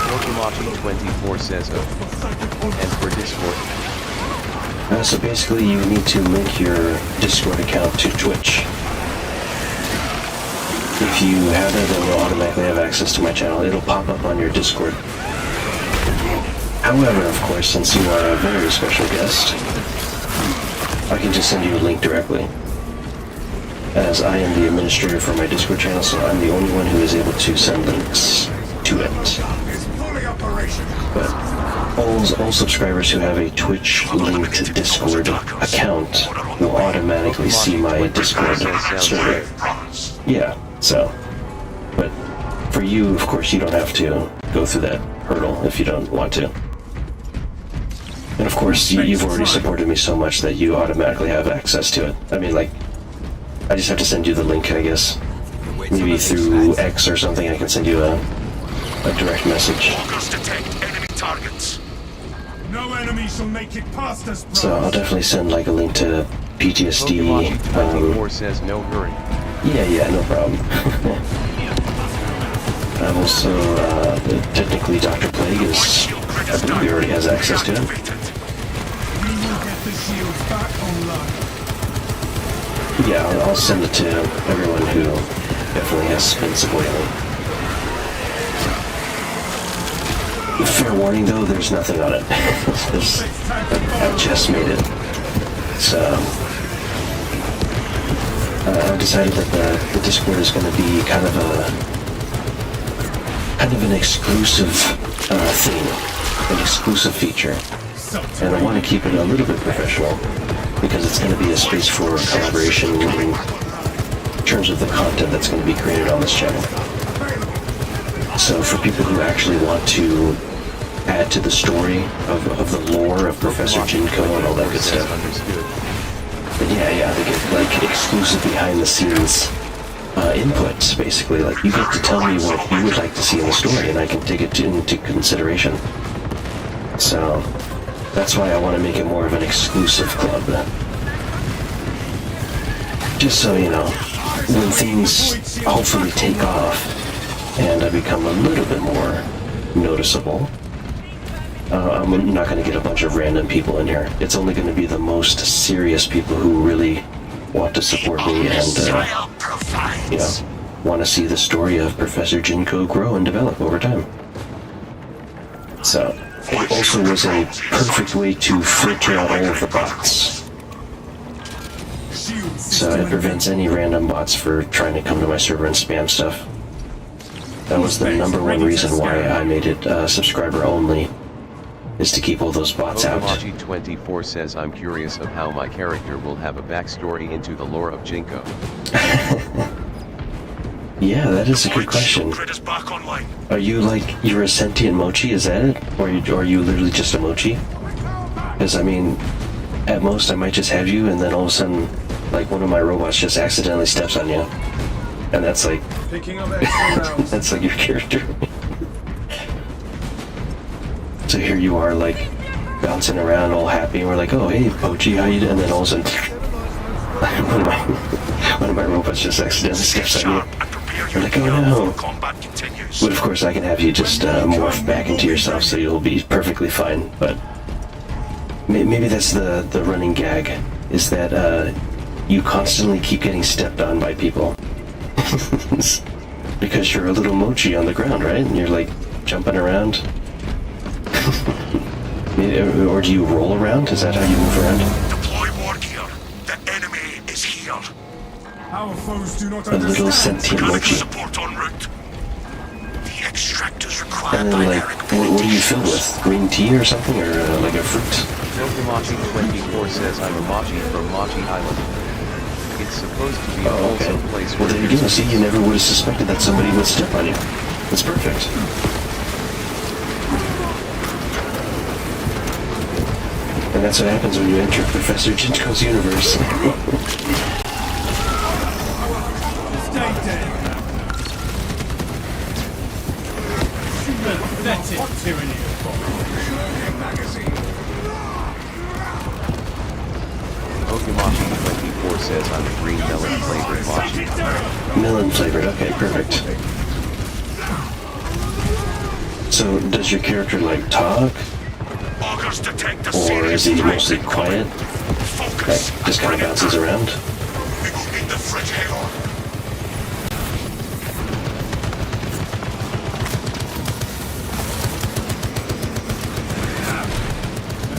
Pokemachi24 says and for Discord. So basically, you need to link your Discord account to Twitch. If you have it, then you'll automatically have access to my channel. It'll pop up on your Discord. However, of course, since you are a very special guest, I can just send you a link directly. As I am the administrator for my Discord channel, so I'm the only one who is able to send links to it. But all subscribers who have a Twitch-linked Discord account will automatically see my Discord server. Yeah, so. But for you, of course, you don't have to go through that hurdle if you don't want to. And of course, you've already supported me so much that you automatically have access to it. I mean, like, I just have to send you the link, I guess. Maybe through X or something, I can send you a direct message. No enemy shall make it past us, So I'll definitely send like a link to PTSD. Pokemachi24 says no hurry. Yeah, no problem. I'm also, technically Dr. Plague is, I believe he already has access to it. We will get the shields back online. Yeah, I'll send it to everyone who definitely has been supporting me. Fair warning though, there's nothing on it. I've just made it. So, I've decided that the Discord is going to be kind of an exclusive thing, an exclusive feature. And I want to keep it a little bit professional, because it's going to be a space for collaboration in terms of the content that's going to be created on this channel. So for people who actually want to add to the story of the lore of Professor Jinko and all that good stuff, then yeah, they get like exclusive behind the scenes inputs, basically. Like, you get to tell me what you would like to see in the story, and I can take it into consideration. So that's why I want to make it more of an exclusive club. Just so you know, when things hopefully take off and I become a little bit more noticeable, I'm not going to get a bunch of random people in here. It's only going to be the most serious people who really want to support me and, want to see the story of Professor Jinko grow and develop over time. So, it also was a perfect way to filter out all of the bots. So it prevents any random bots for trying to come to my server and spam stuff. That was the number one reason why I made it subscriber only, is to keep all those bots out. Pokemachi24 says I'm curious of how my character will have a backstory into the lore of Jinko. Yeah, that is a good question. Are you like, you're a sentient mochi, is that it? Or are you literally just a mochi? Because I mean, at most I might just have you and then all of a sudden, like, one of my robots just accidentally steps on you. And that's like, that's like your character. So here you are, like, bouncing around all happy, and we're like, oh, hey, Pochi, how you doing? And then all of a sudden, One of my robots just accidentally steps on you. And prepare You're your like, oh gear no. before combat continues. But of course, I can have you just morph back into yourself, so you'll be perfectly fine. But maybe that's the running gag, is that you constantly keep getting stepped on by people. Because you're a little mochi on the ground, right? And you're like jumping around. Or do you roll around? Is that how you move around? Deploy war gear. The enemy is here. Our foes do not A little understand. sentient Mechanical mochi. support en route. The extractors required And by then, their like, what do you fill with? Green tea or something? Or like a fruit? Pokemachi24 says I'm a Machi from Machi Island. It's supposed to be a Oh, okay. wholesome place Well, where there you go. See, you never would have suspected that somebody would step on you. That's perfect. And that's what happens when you enter Professor Jinko's universe. Stay dead. Pathetic tyranny of Pokemachi24 says I'm a green melon flavored Machi. Melon flavored. Okay, perfect. So, does your character, like, talk? Augers detect a Or serious is he threat mostly incoming. quiet? Focus. Like, just kind of bounces around? We will meet the fridge head on.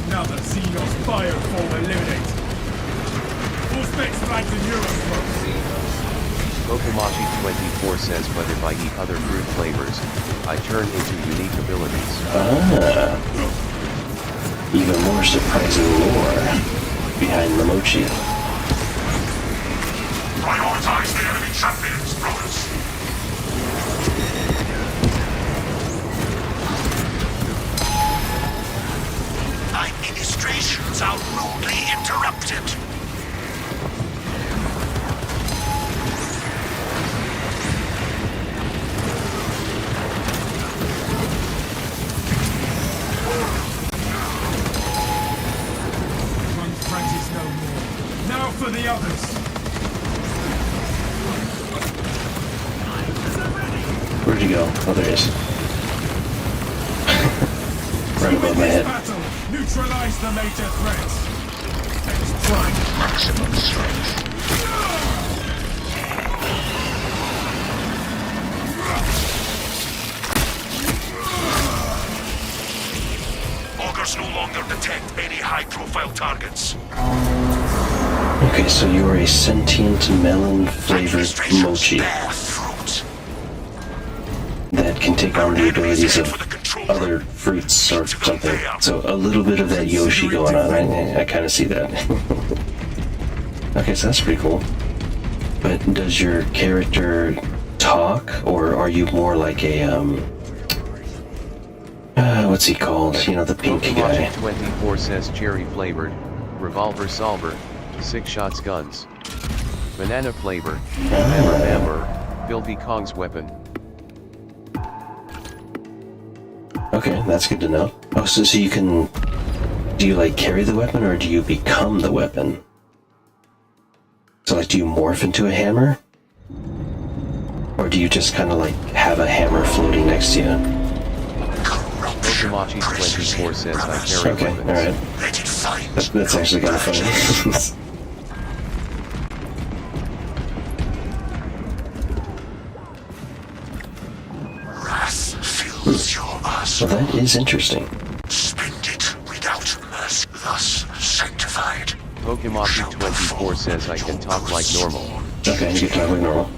another Xenos bioform eliminated. All specs flagged in Euroscope. Pokemachi24 says but if I eat other fruit flavors, I turn into unique abilities. Ah. Even more surprising lore behind the mochi. Prioritize the enemy champions, brothers. Administrations are rudely interrupted. One threat is no more. Now for the others. Where'd you go? Oh, there he is. Right above my This head. battle, neutralize the major threats. Let's try maximum strength. Augers no longer detect any high-profile targets. Okay, so you are a sentient melon-flavored Administrations mochi bear fruit. that can take on the abilities of other fruits or something. So a little bit of that Yoshi going on. I kind of see that. Okay, so that's pretty cool. But does your character talk, or are you more like a what's he called? You know, the pink guy. Pokemachi24 says cherry flavored, revolver solver, 6 shots guns. Banana flavor, hammer hammer, Filthy Kong's weapon. Okay, that's good to know. Oh, so you can... Do you, like, carry the weapon, or do you become the weapon? So, like, do you morph into a hammer? Or do you just kind of, like, have a hammer floating next to you? Pokemachi24 says I carry Okay, weapons. alright. That's actually kind of funny. Wrath fills your us. Well, that is interesting. Spend it without mercy. Thus sanctified. Pokemachi24 says I can talk like normal. Okay, you can talk like normal.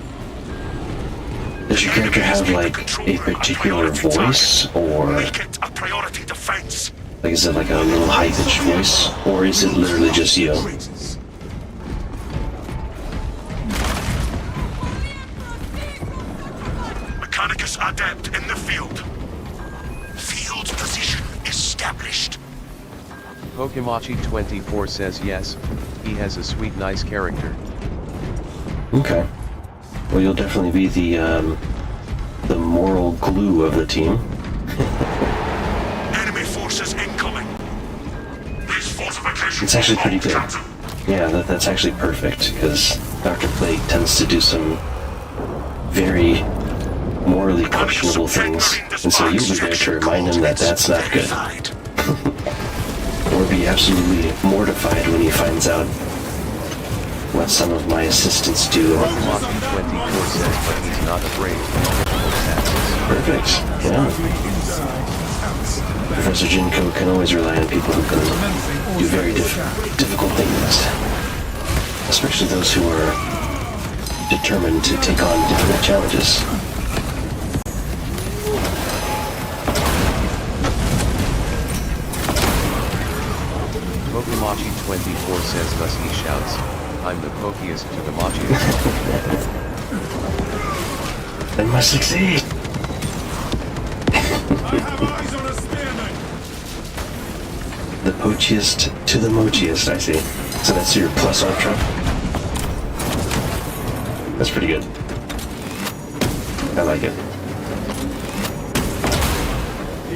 Does your character have, like, a particular voice, or... Make it a priority defense. Like, is it like a little high-pitched voice, or is it literally just you? Mechanicus adept in the field. Field position established. Pokemachi24 says yes, he has a sweet nice character. Okay. Well, you'll definitely be the moral glue of the team. Enemy forces incoming. These fortifications. It's actually pretty good. Captain. Yeah, that's actually perfect, because Dr. Plague tends to do some very morally questionable things, and so you'll be there to remind him that that's not good. Or be absolutely mortified when he finds out what some of my assistants do. Monkey24 says, but he's not afraid. Perfect, yeah. Professor Jinko can always rely on people who can do very difficult things. Especially those who are determined to take on difficult challenges. Pokemachi24 says, thus he shouts, I'm the pokiest to the machiest. I must succeed! I have eyes on a spearman. The pochiest to the mochiest, I see. So that's your plus ultra? That's pretty good. I like it.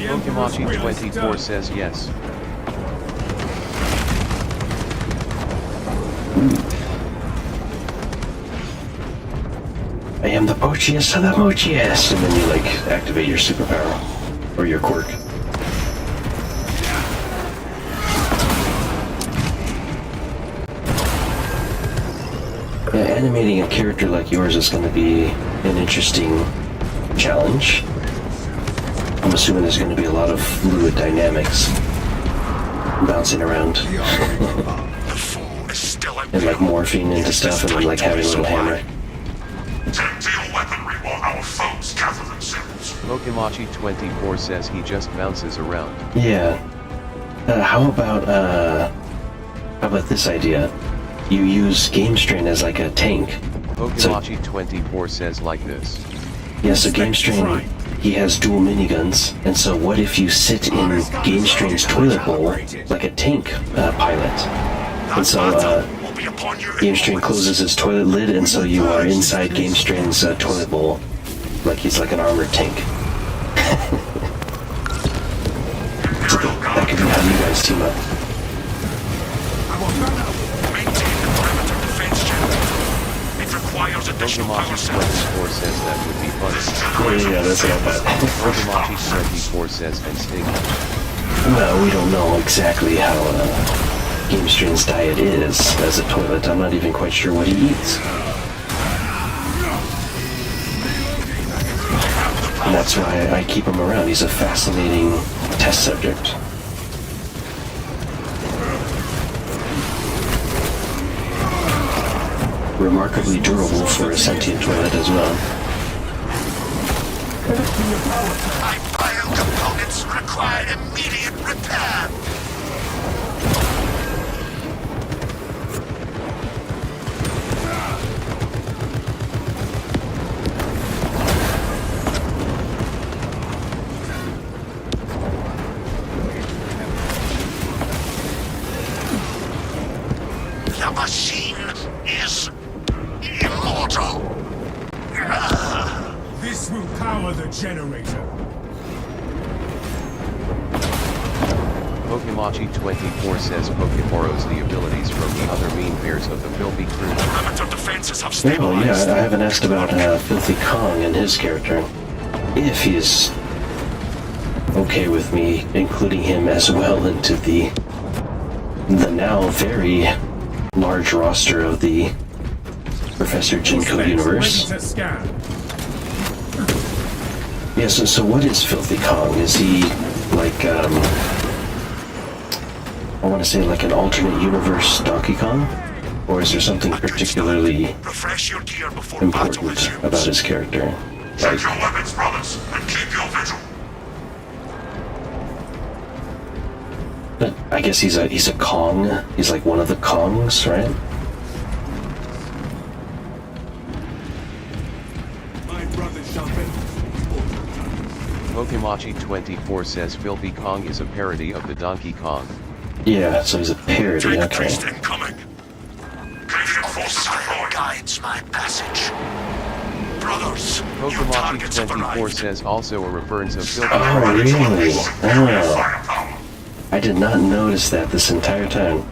Pokemachi24 says yes. I am the pochiest of the mochiest, and then you like activate your superpower or your quirk. Yeah, animating a character like yours is going to be an interesting challenge. I'm assuming there's going to be a lot of fluid dynamics bouncing around. And like morphing into stuff and then like having a little hammer. Pokemachi24 says he just bounces around. Yeah. How about this idea? You use Game Strain as like a tank. Pokemachi24 says like this. Yeah, so Game Strain, he has dual miniguns, and so what if you sit in Game Strain's toilet bowl like a tank pilot? And so Game Strain closes his toilet lid, and so you are inside Game Strain's toilet bowl, like he's like an armored tank. So that could be how you guys team up. Pokemachi24 says that would be funny. Yeah, that's what I thought. Pokemachi24 says and Sting. Well, we don't know exactly how Game Strain's diet is as a toilet. I'm not even quite sure what he eats. And that's why I keep him around. He's a fascinating test subject. Remarkably durable for a sentient toilet as well. My bio components require immediate repair. The machine is immortal. This will power the generator. Pokemachi24 says Poke borrows the abilities from the other mean bears of the filthy crew. Perimeter defenses have Oh stabilized. yeah, I haven't asked about Filthy Kong and his character. If he's okay with me including him as well into the now very large roster of the Professor Jinko universe. Ready to scan. Yeah, so what is Filthy Kong? Is he like, I want to say like an alternate universe Donkey Kong? Or is there something particularly Refresh your gear before battle important resumes. about his character? Check your weapons, brothers, and keep your vigil. But I guess he's a Kong. He's like one of the Kongs, right? My brother shall be. Pokemachi24 says Filthy Kong is a parody of the Donkey Kong. Yeah, so he's a parody, Take okay. priest incoming. Canadian forces deployed. Guides my passage. Brothers, your targets have Pokemachi24 arrived. says also a reference of Filthy Oh, Kong. really? Oh. I did not notice that this entire time.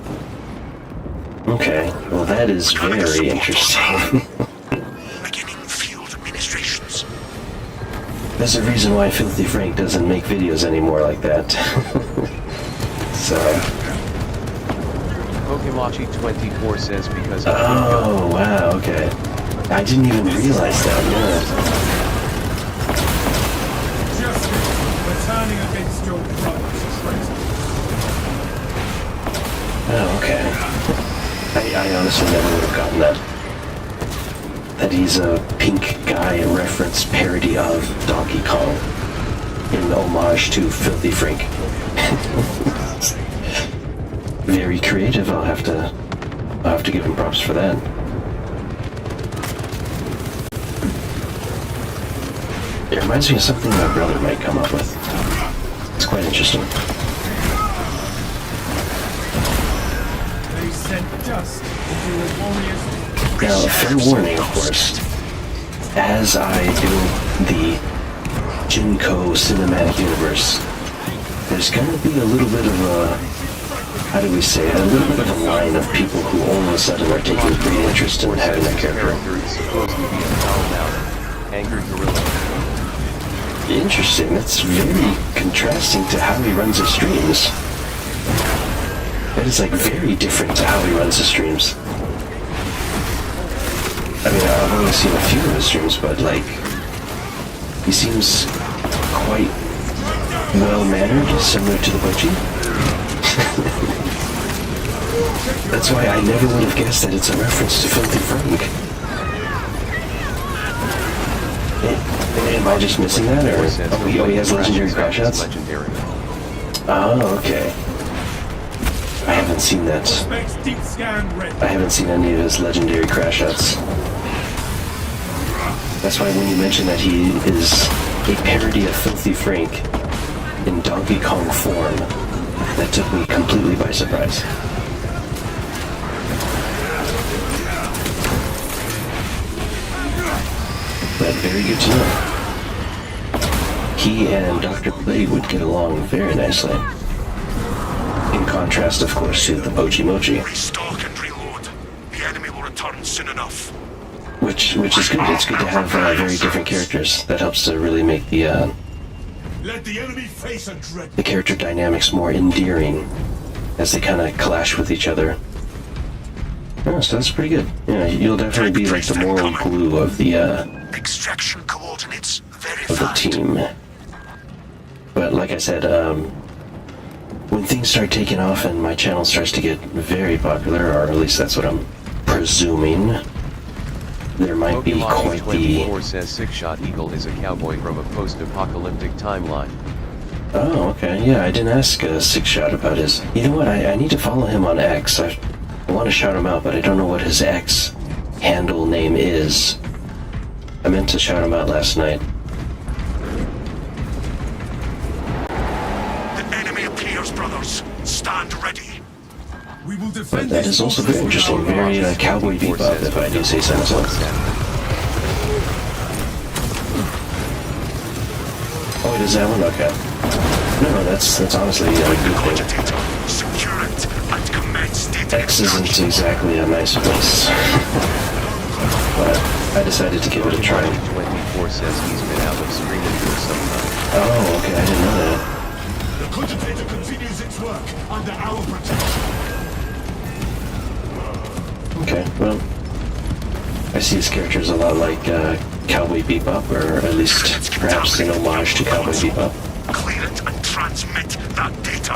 Okay, well that is very interesting. Beginning field administrations. There's a reason why Filthy Frank doesn't make videos anymore like that. So... Pokemachi24 says because of Oh, wow, okay. I didn't even realize that, yeah. Justice for turning against your brother's traitor. Oh, okay. I honestly never would have gotten that. That he's a pink guy reference parody of Donkey Kong in homage to Filthy Frank. Very creative, I'll have to give him props for that. It reminds me of something my brother might come up with. It's quite interesting. They sent dust into a warrior's... Now, fair warning, of course, as I do the Jinko cinematic universe, there's gonna be a little bit of a, how do we say it, a little bit of a line of people who all of a sudden are taking great interest in having that character. is supposed to be a foul-mouthed, angry gorilla. Interesting, that's very contrasting to how he runs his streams. That is like very different to how he runs his streams. I mean, I've only seen a few of his streams, but like, he seems quite well-mannered, similar to the Butchie. That's why I never would have guessed that it's a reference to Filthy Frank. Am I just missing that, or oh, he has legendary crash outs? Legendary. Oh, okay. I haven't seen that. Specs deep scan red. I haven't seen any of his legendary crash outs. That's why when you mentioned that he is a parody of Filthy Frank in Donkey Kong form, that took me completely by surprise. But very good to know. He and Dr. Plague would get along very nicely. In contrast, of course, to the Mochi Mochi. Restock and reload. The enemy will return soon enough. Which is good. It's good to have very different characters. That helps to really make the Let the enemy face a dread. the character dynamics more endearing as they kind of clash with each other. Oh, so that's pretty good. Yeah, you'll definitely be like the moral glue of the Extraction coordinates very of the team. But like I said, when things start taking off and my channel starts to get very popular, or at least that's what I'm presuming, there might be quite the... Pokemon24 says Six-Shot Eagle is a cowboy from a post-apocalyptic timeline. Oh, okay. Yeah, I didn't ask Six Shot about his... You know what? I need to follow him on X. I want to shout him out, but I don't know what his X handle name is. I meant to shout him out last night. The enemy appears, brothers. Stand ready. We will But defend that this is also fortress very with interesting. our Very lives. cowboy bebop, if I do say so myself. Oh, it is that one? Okay. No, that's honestly a good thing. Cogitator, secure it and commence data X isn't extraction. exactly a nice place. But I decided to give it a try. Pokemon24 says he's been out of streaming for some time. Oh, okay, I didn't know that. The cogitator continues its work under our protection. Okay, well, I see his character is a lot like Cowboy Bebop, or at least perhaps an homage to Cowboy Bebop. Clear it and transmit that data.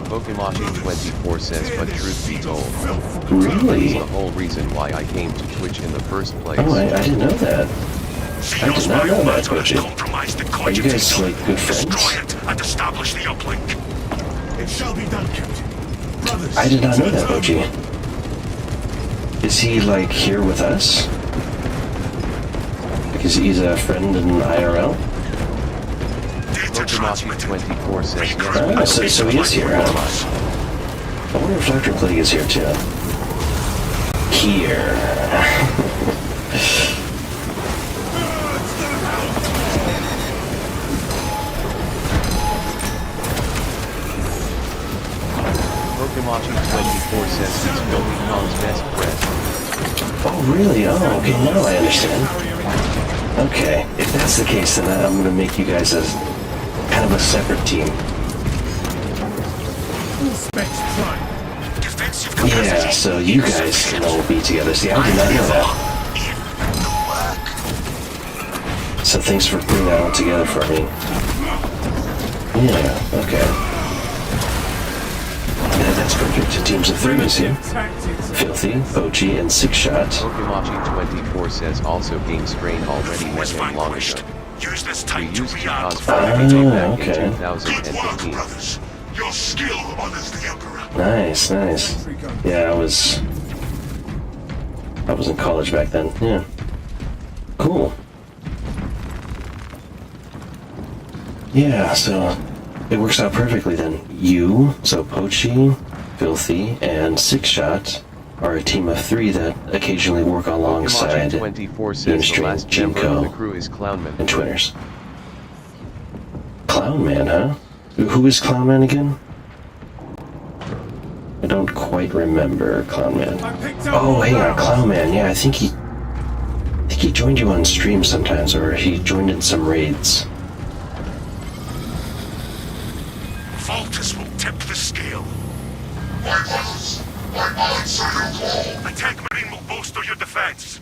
Pokemachi24 says, but truth be told, Really? the whole reason why I came to Twitch in the first place. Oh, I didn't know that. I did not know that, Biomatter has Koji. compromised the Are you guys, cogitator. like, good friends? Destroy it and establish the uplink. It shall be done, Captain. Brothers, I did not know that, to the Boji. Is he, like, here with us? Because he's a friend in IRL? Data transmitted. Pokemachi24 says, yes, Oh, so he is here, huh? I wonder if Dr. Plague is here, too. Here. Pokemachi24 says he's Filthy Kong's best Oh, okay, now I understand. Okay, if that's the case, then I'm gonna make you guys a kind of a separate team. Full specs prime. Defensive Yeah, capacity. so you guys can all be together. See, I did not know that. So thanks for putting that all together for me. Yeah, okay. Yeah, that's perfect. Teams of 3 is here. Tactics. Filthy, Pochi, and 6-Shot. Okimachi24 says also Game Strain already met Was him long vanquished. ago. Use this We time to used to react. cosplay everything back okay. in Good work, 2015. brothers. Your skill honors the Emperor. Nice, nice. Yeah, I was in college back then. Yeah. Cool. Yeah, so it works out perfectly then. You, so Pochi, Filthy, and 6-Shot are a team of 3 that occasionally work alongside Okimachi24 says the last member of the crew is Clownman. and Twinners. Clownman, huh? Who is Clownman again? I don't quite remember Clownman. I picked up Oh, more hang on, barrels. Clownman. Yeah, I think he joined you on stream sometimes, or he joined in some raids. Faltus will tip the scale. My brothers, I answer your call. A tech marine will bolster your defense.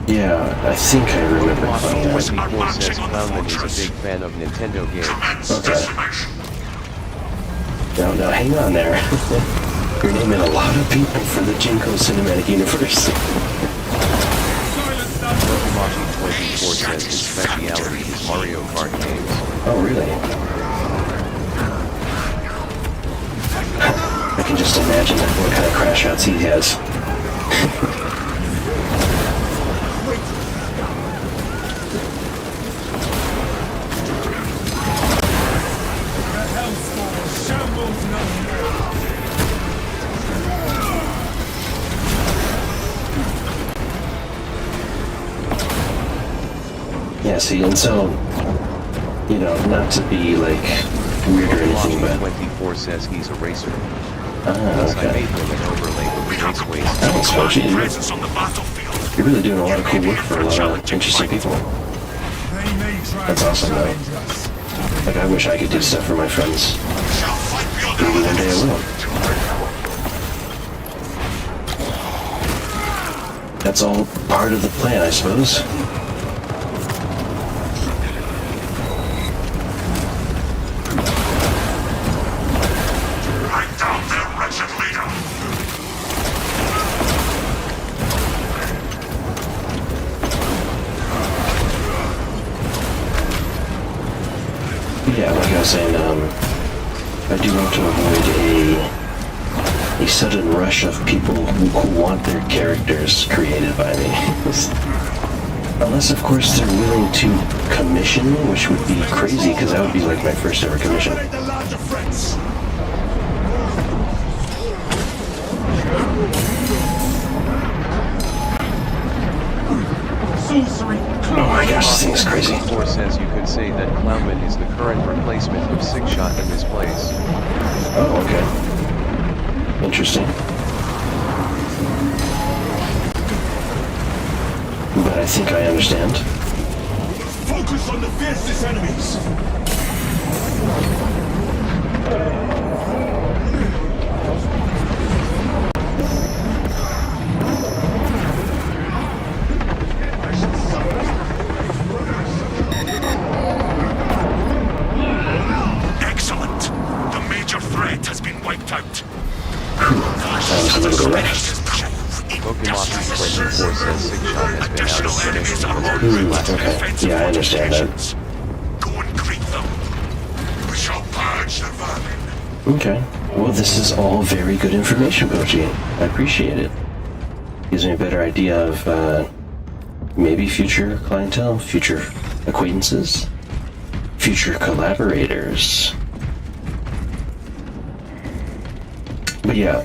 Yeah, I think I remember Clownman. Okimachi24 says Clownman is a big fan of Nintendo games. Commence Okay. decimation. No, hang on there. You're naming a lot of people for the Jinko cinematic universe. Silence that. Okimachi24 says his speciality is Mario Kart games. Oh, really? I can just imagine what kind of crash outs he has. The Hellspawn shambles no more. Yeah, see, and so, you know, not to be like weird or anything, but Okimachi24 says he's a racer. ah, Plus I okay. made him an overlay with We the have race the waste. That was fun. commanding presence on the battlefield. You're really doing a lot of cool work for a lot of interesting people. They may try That's to awesome, though. challenge us. Like, I wish I could do stuff for my friends. Shall fight beyond Maybe one day I will. That's all part of the plan, I suppose. Bring down their wretched leader. Yeah, like I was saying, I do want to avoid a sudden rush of people who want their characters created by me. Unless, of course, they're willing to commission me, which would be crazy, because that would be like my first ever commission. Eliminate the larger threats. Sorcery. Oh my gosh, this thing is crazy. 4 says you could say that Clownman is the current replacement of 6-Shot in this place. Oh, okay. Interesting. But I think I understand. Focus on the fiercest enemies. Excellent. The major threat has been wiped out. That was a little bit rough. Okimachi24 says 6-Shot has been out Additional of enemies commission are for most of on the route last to okay. defensive Yeah, I understand that. fortifications. Go and greet them. We shall purge the vermin. Okay. Well, this is all very good information, Boji. I appreciate it. Gives me a better idea of maybe future clientele, future acquaintances, future collaborators. But yeah,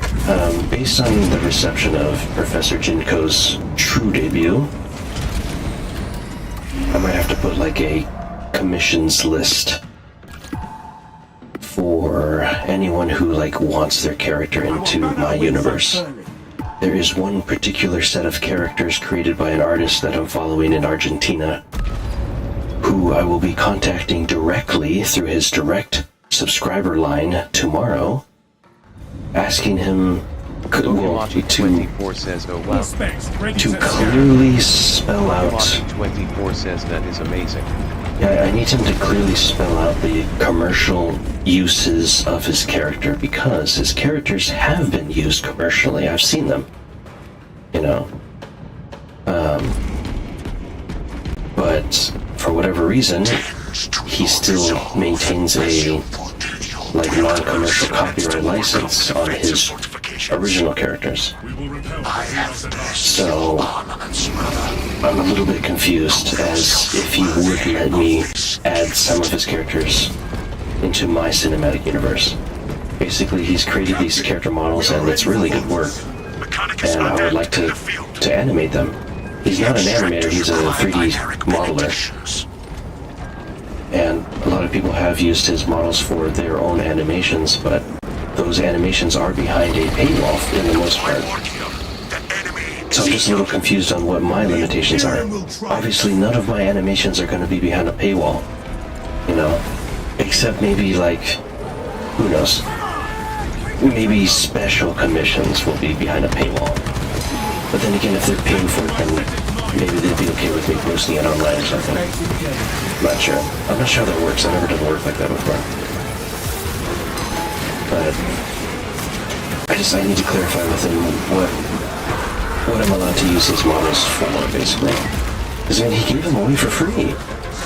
based on the reception of Professor Jinko's true debut, I might have to put like a commissions list for anyone who like wants their character into my universe. there is one particular set of characters created by an artist that I'm following in Argentina, who I will be contacting directly through his direct subscriber line tomorrow, asking him Pokemon24 says, oh wow. to clearly spell out. Pokemon24 says that is amazing. Yeah, I need him to clearly spell out the commercial uses of his character, because his characters have been used commercially. I've seen them. You know. But for whatever reason, he still maintains a non-commercial copyright license on his original characters. So I'm a little bit confused as if he would let me add some of his characters into my cinematic universe. Basically, he's created these character models, and it's really good work, and I would like to animate them. He's not an animator, he's a 3D modeler. And a lot of people have used his models for their own animations, but those animations are behind a paywall for the most part. So I'm just a little confused on what my limitations are. Obviously, none of my animations are going to be behind a paywall, you know, except maybe who knows, maybe special commissions will be behind a paywall. But then again, if they're paying for it, then maybe they'd be okay with me posting it online or something. I'm not sure. I'm not sure how that works. I've never done work like that before. But I need to clarify with him what I'm allowed to use his models for, basically. Because, I mean, he gave them away for free.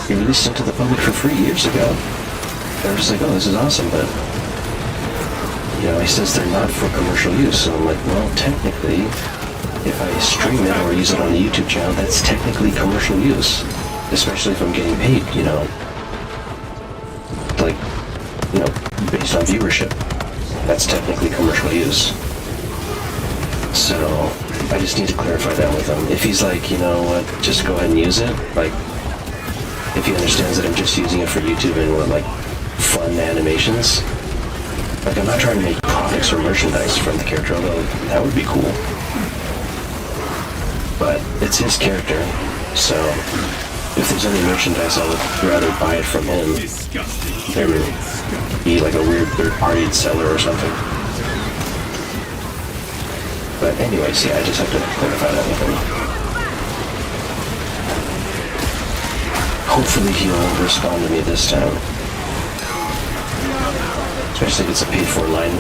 He released them to the public for free years ago. And I'm just like, oh, this is awesome, but, you know, he says they're not for commercial use. So I'm like, well, technically, if I stream it or use it on the YouTube channel, that's technically commercial use. Especially if I'm getting paid, you know. Based on viewership. That's technically commercial use. So, I just need to clarify that with him. If he's like, you know what, just go ahead and use it, if he understands that I'm just using it for YouTube and want, fun animations. I'm not trying to make comics or merchandise from the character, although that would be cool. But it's his character, so if there's any merchandise, I would rather buy it from him than be like a weird third-party seller or something. But anyways, yeah, I just have to clarify that with him. Hopefully he'll respond to me this time. Especially if it's a paid-for line.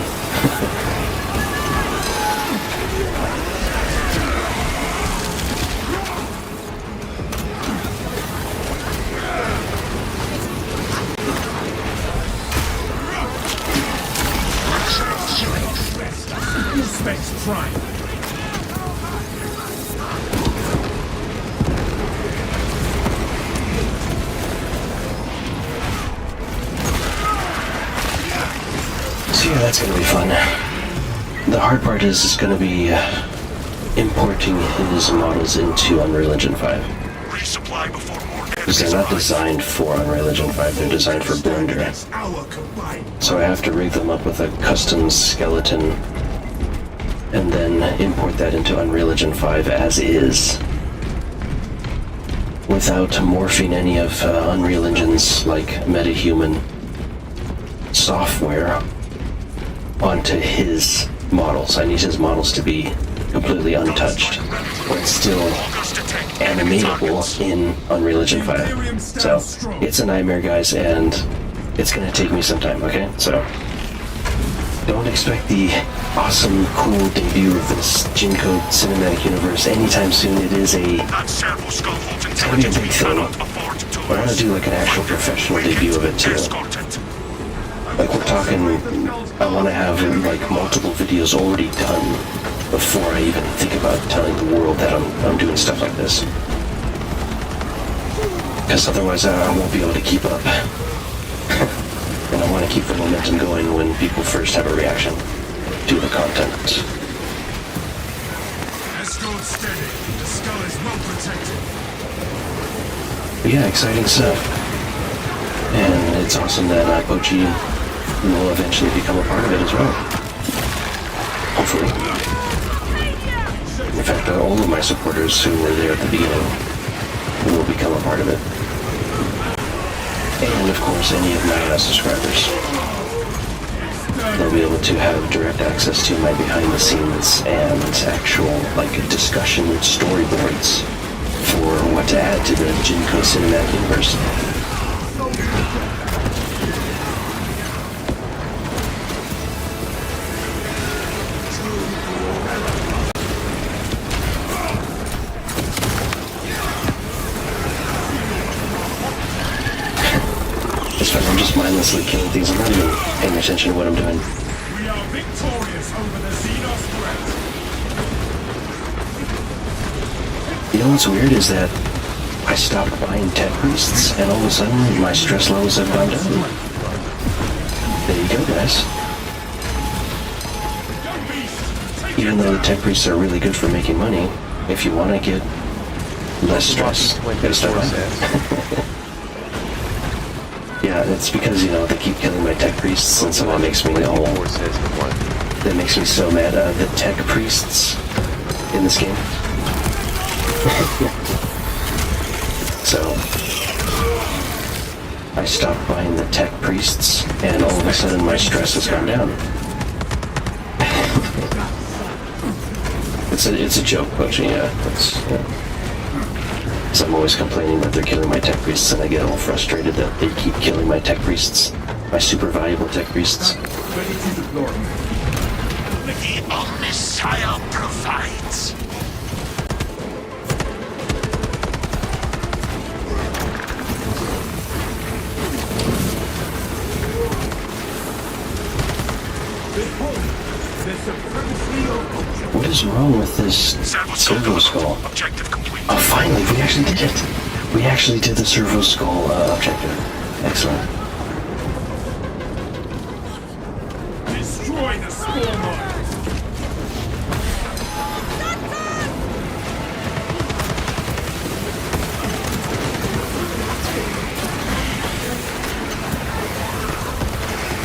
Trying. So yeah, that's gonna be fun. The hard part is going to be importing his models into Unreal Engine 5. Resupply before more Because they're not designed for Unreal Engine 5, they're designed for Blender. So I have to rig them up with a custom skeleton and then import that into Unreal Engine 5 as is, without morphing any of Unreal Engine's metahuman software onto his models. I need his models to be completely untouched, but still animatable in Unreal Engine 5. So it's a nightmare, guys, and it's gonna take me some time, okay? So don't expect the awesome, cool debut of this Jinko cinematic universe anytime soon. It's gonna be a big thing. I want to do an actual professional debut of it too. We're talking, I want to have multiple videos already done before I even think about telling the world that I'm doing stuff like this. Because otherwise I won't be able to keep up. And I want to keep the momentum going when people first have a reaction to the content. Escort steady. The skull is well protected. But yeah, exciting stuff. And it's awesome that Pochi will eventually become a part of it as well. Hopefully. In fact, all of my supporters who were there at the beginning will become a part of it. And of course, any of my subscribers. They'll be able to have direct access to my behind the scenes and actual discussion storyboards for what to add to the Jinko cinematic universe. It's fine, I'm just mindlessly killing things. I'm not even paying attention to what I'm doing. We are victorious over the Xenos threat. You know what's weird is that I stopped buying tech priests, and all of a sudden my stress levels have gone down. There you go, guys. Even though the tech priests are really good for making money, if you want to get less stress, you gotta start buying. Yeah, it's because, they keep killing my tech priests, and so that makes me that makes me so mad. The tech priests in this game. So, I stopped buying the tech priests, and all of a sudden my stress has gone down. It's a joke, coaching, yeah. So I'm always complaining that they're killing my tech priests, and I get all frustrated that they keep killing my tech priests, my super valuable tech priests. The Omnissiah provides. What is wrong with this servo skull? Objective complete. Oh, finally, we actually did it! We actually did the servo skull objective. Excellent. Destroy the spore mine.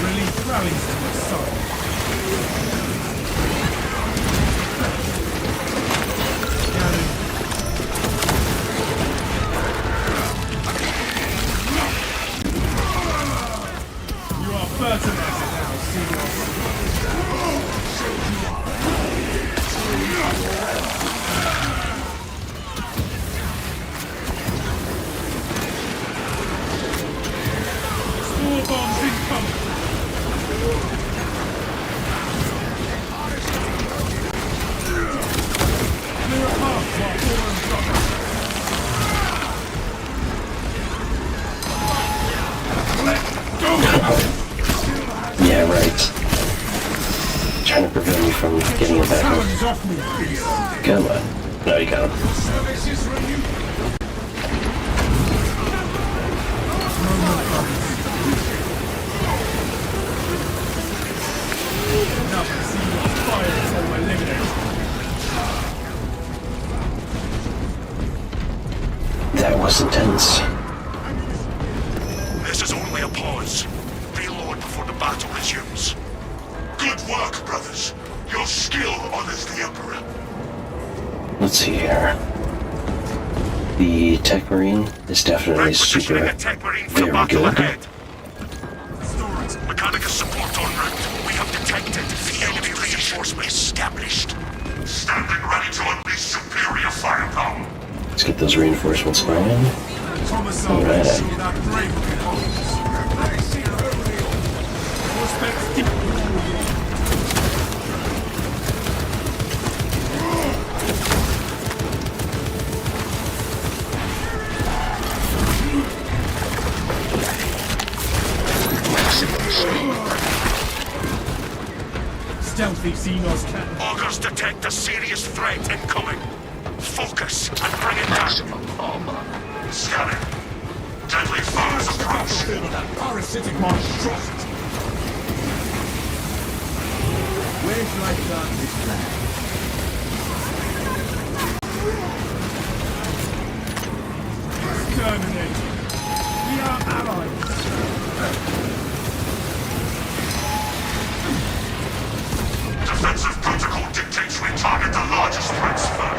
Release rallies to the sun. Yeah, right. Trying to prevent me from getting it back up. Come on. No, you got him. That was intense. This is only a pause. Reload before the battle resumes. Good work, brothers. Your skill honors the Emperor. Let's see here. The Tech Marine is definitely Requisitioning super, a Tech Marine for the very battle good. ahead. Mechanical support en route. We have detected the enemy reinforcement established. Standing ready to unleash superior firepower. Let's get those reinforcements going. Alright. Stealthy Xenos cannon. Augurs detect a serious threat incoming. Focus and bring it down. Scanning. Deadly foes approach. That parasitic monstrosity. Where shall I start this plan? Exterminate. We are allies. Defensive protocol dictates we target the largest threats first.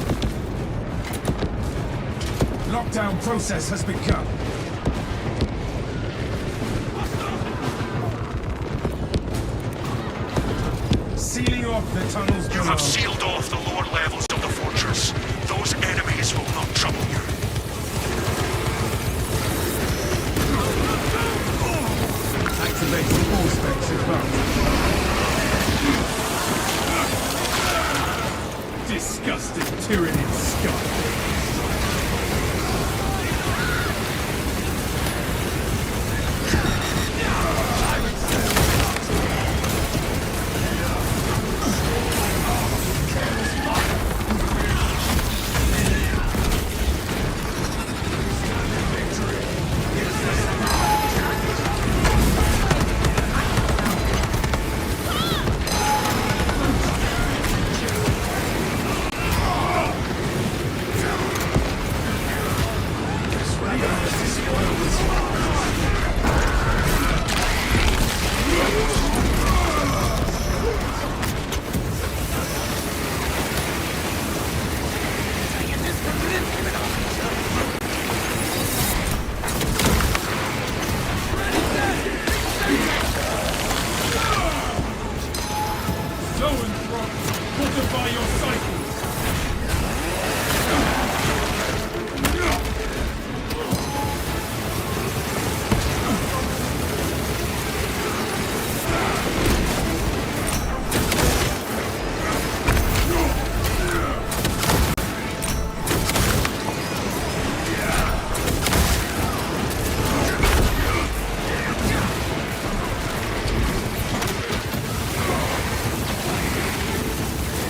lockdown process has begun. Sealing off the tunnels You below. have sealed off the lower levels of the fortress. Those enemies will not trouble you. Activating all specs above. Disgusting tyrannid scum. Fortify your cycles!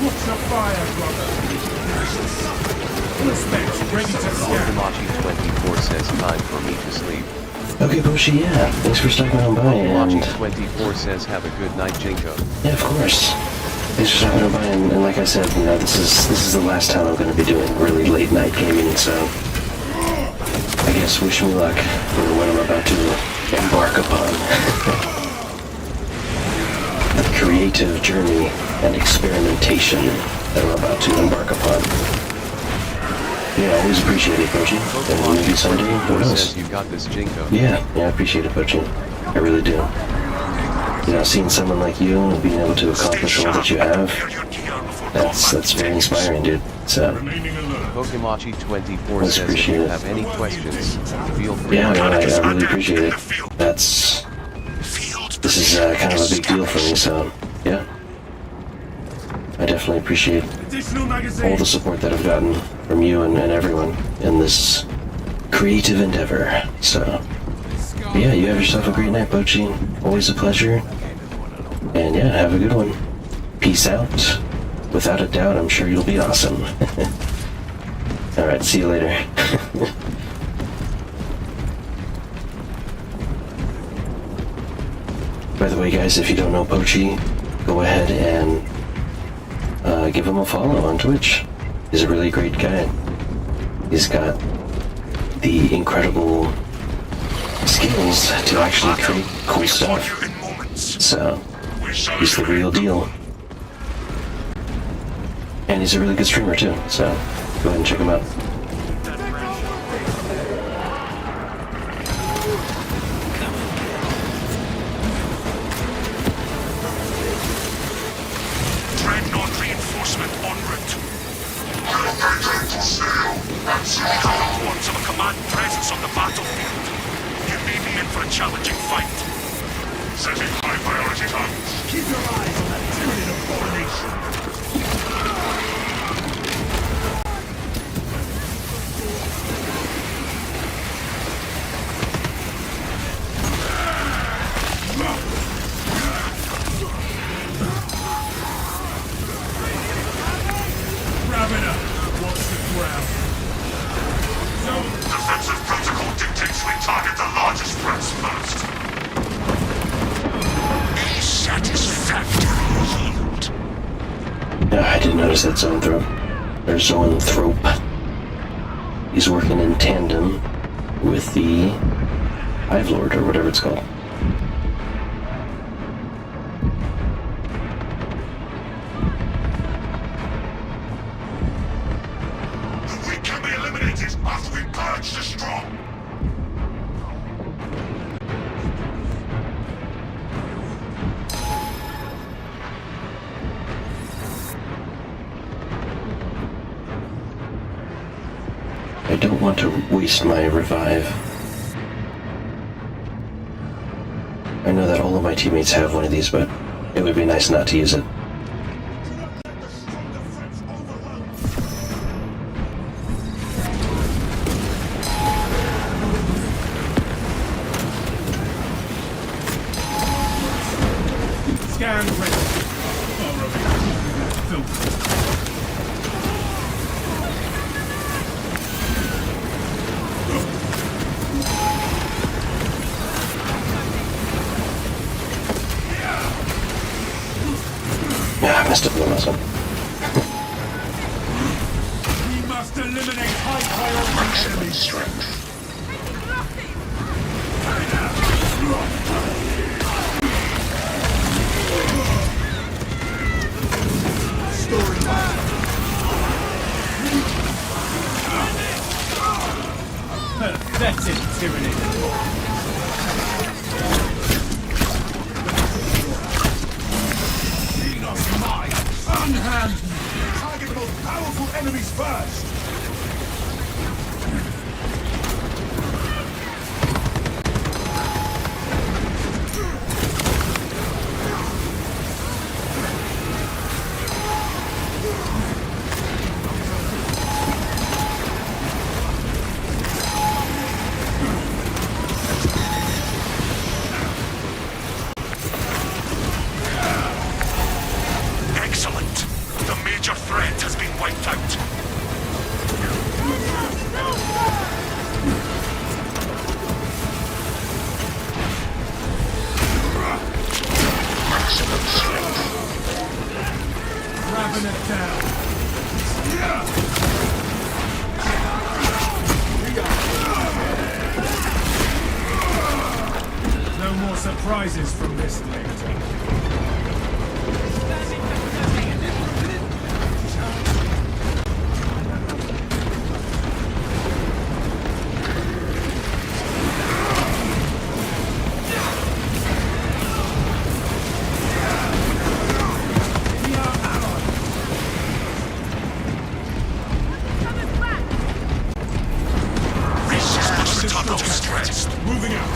Watch the fire, brother! Respect, ready to scan. Okamachi24 says time for me to sleep. Okay, Boshi, yeah. Thanks for stopping on by, and... Okamachi24 says have a good night, Jinko. Yeah, of course. Thanks for stopping on by, and like I said, you know, this is the last time I'm going to be doing really late night gaming, so... I guess wish me luck for what I'm about to embark upon. The creative journey and experimentation that I'm about to embark upon. Yeah, I always appreciate it, Pochi. And maybe someday, who knows? Says you got this, Jinko. Yeah, I appreciate it, Pochi. I really do. You know, seeing someone like you being able to accomplish all that you have, that's very inspiring, dude. So, Okamachi24 let's says if appreciate you it. have any questions, feel free. Yeah, no, I really appreciate it. This is kind of a big deal for me, so, yeah. I definitely appreciate all the support that I've gotten from you and everyone in this creative endeavor. So, yeah, you have yourself a great night, Pochi. Always a pleasure. And yeah, have a good one. Peace out. Without a doubt, I'm sure you'll be awesome. Alright, see you later. By the way, guys, if you don't know Pochi, go ahead and give him a follow on Twitch. He's a really great guy. He's got the incredible skills to actually create cool stuff. So, he's the real deal. And he's a really good streamer too, so go ahead and check him out. Dreadnought reinforcement en route. Reports of a command presence on the battlefield. You may be in for a challenging fight. Setting high priority targets. Keep your eyes on that tyranid abomination. Ravena, watch the ground. Defensive protocol dictates we target the largest threats first. A satisfactory yield. I didn't notice that zoanthrope. Or zoanthrope. He's working in tandem with the Hive Lord, or whatever it's called. We can be eliminated after we burn Watch the straw! I don't want to waste my revive. I know that all of my teammates have one of these, but it would be nice not to use it. Scan ready. Borrowing. Filter. Yeah, I messed up the last one. We must eliminate high priority enemies. Strength. Pathetic tyranny. Unhand! Target the most powerful enemies first! Excellent! The major threat has been wiped out. Maximum strength. Grabbing it down. No more surprises from this late. Tunnel stressed. Moving out.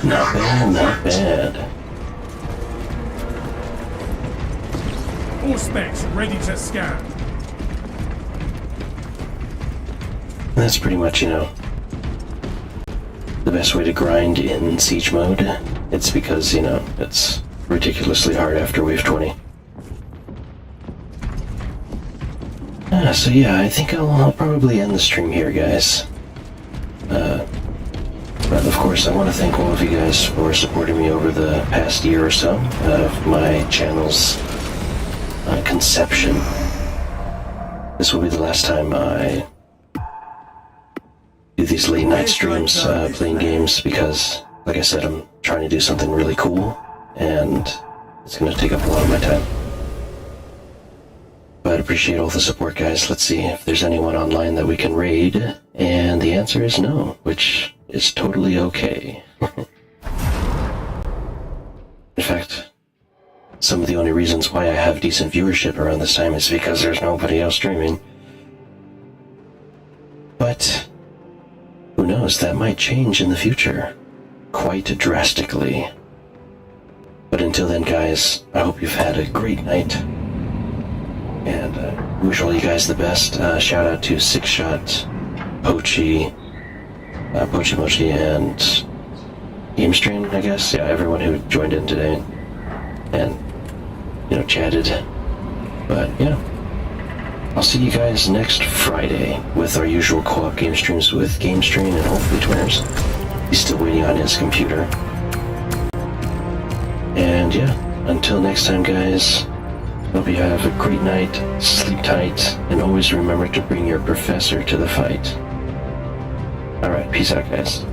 Not bad, not bad. All specs ready to scan. That's pretty much, the best way to grind in Siege mode. It's because, it's ridiculously hard after Wave 20. So yeah, I think I'll probably end the stream here, guys. But of course, I want to thank all of you guys for supporting me over the past year or so of my channel's conception. This will be the last time I do these late night streams playing games because, like I said, I'm trying to do something really cool, and it's going to take up a lot of my time. But I appreciate all the support, guys. Let's see if there's anyone online that we can raid, and the answer is no, which is totally okay. In fact, some of the only reasons why I have decent viewership around this time is because there's nobody else streaming. But who knows, that might change in the future quite drastically. But until then, guys, I hope you've had a great night. And wish all you guys the best. Shout out to Six Shot, Pochi, Pochi Mochi, and GameStream, I guess. Yeah, everyone who joined in today and, chatted. But, yeah. I'll see you guys next Friday with our usual co-op game streams with GameStream and hopefully Twinners. He's still waiting on his computer. And, yeah, until next time, guys. Hope you have a great night, sleep tight, and always remember to bring your professor to the fight. Alright, peace out, guys.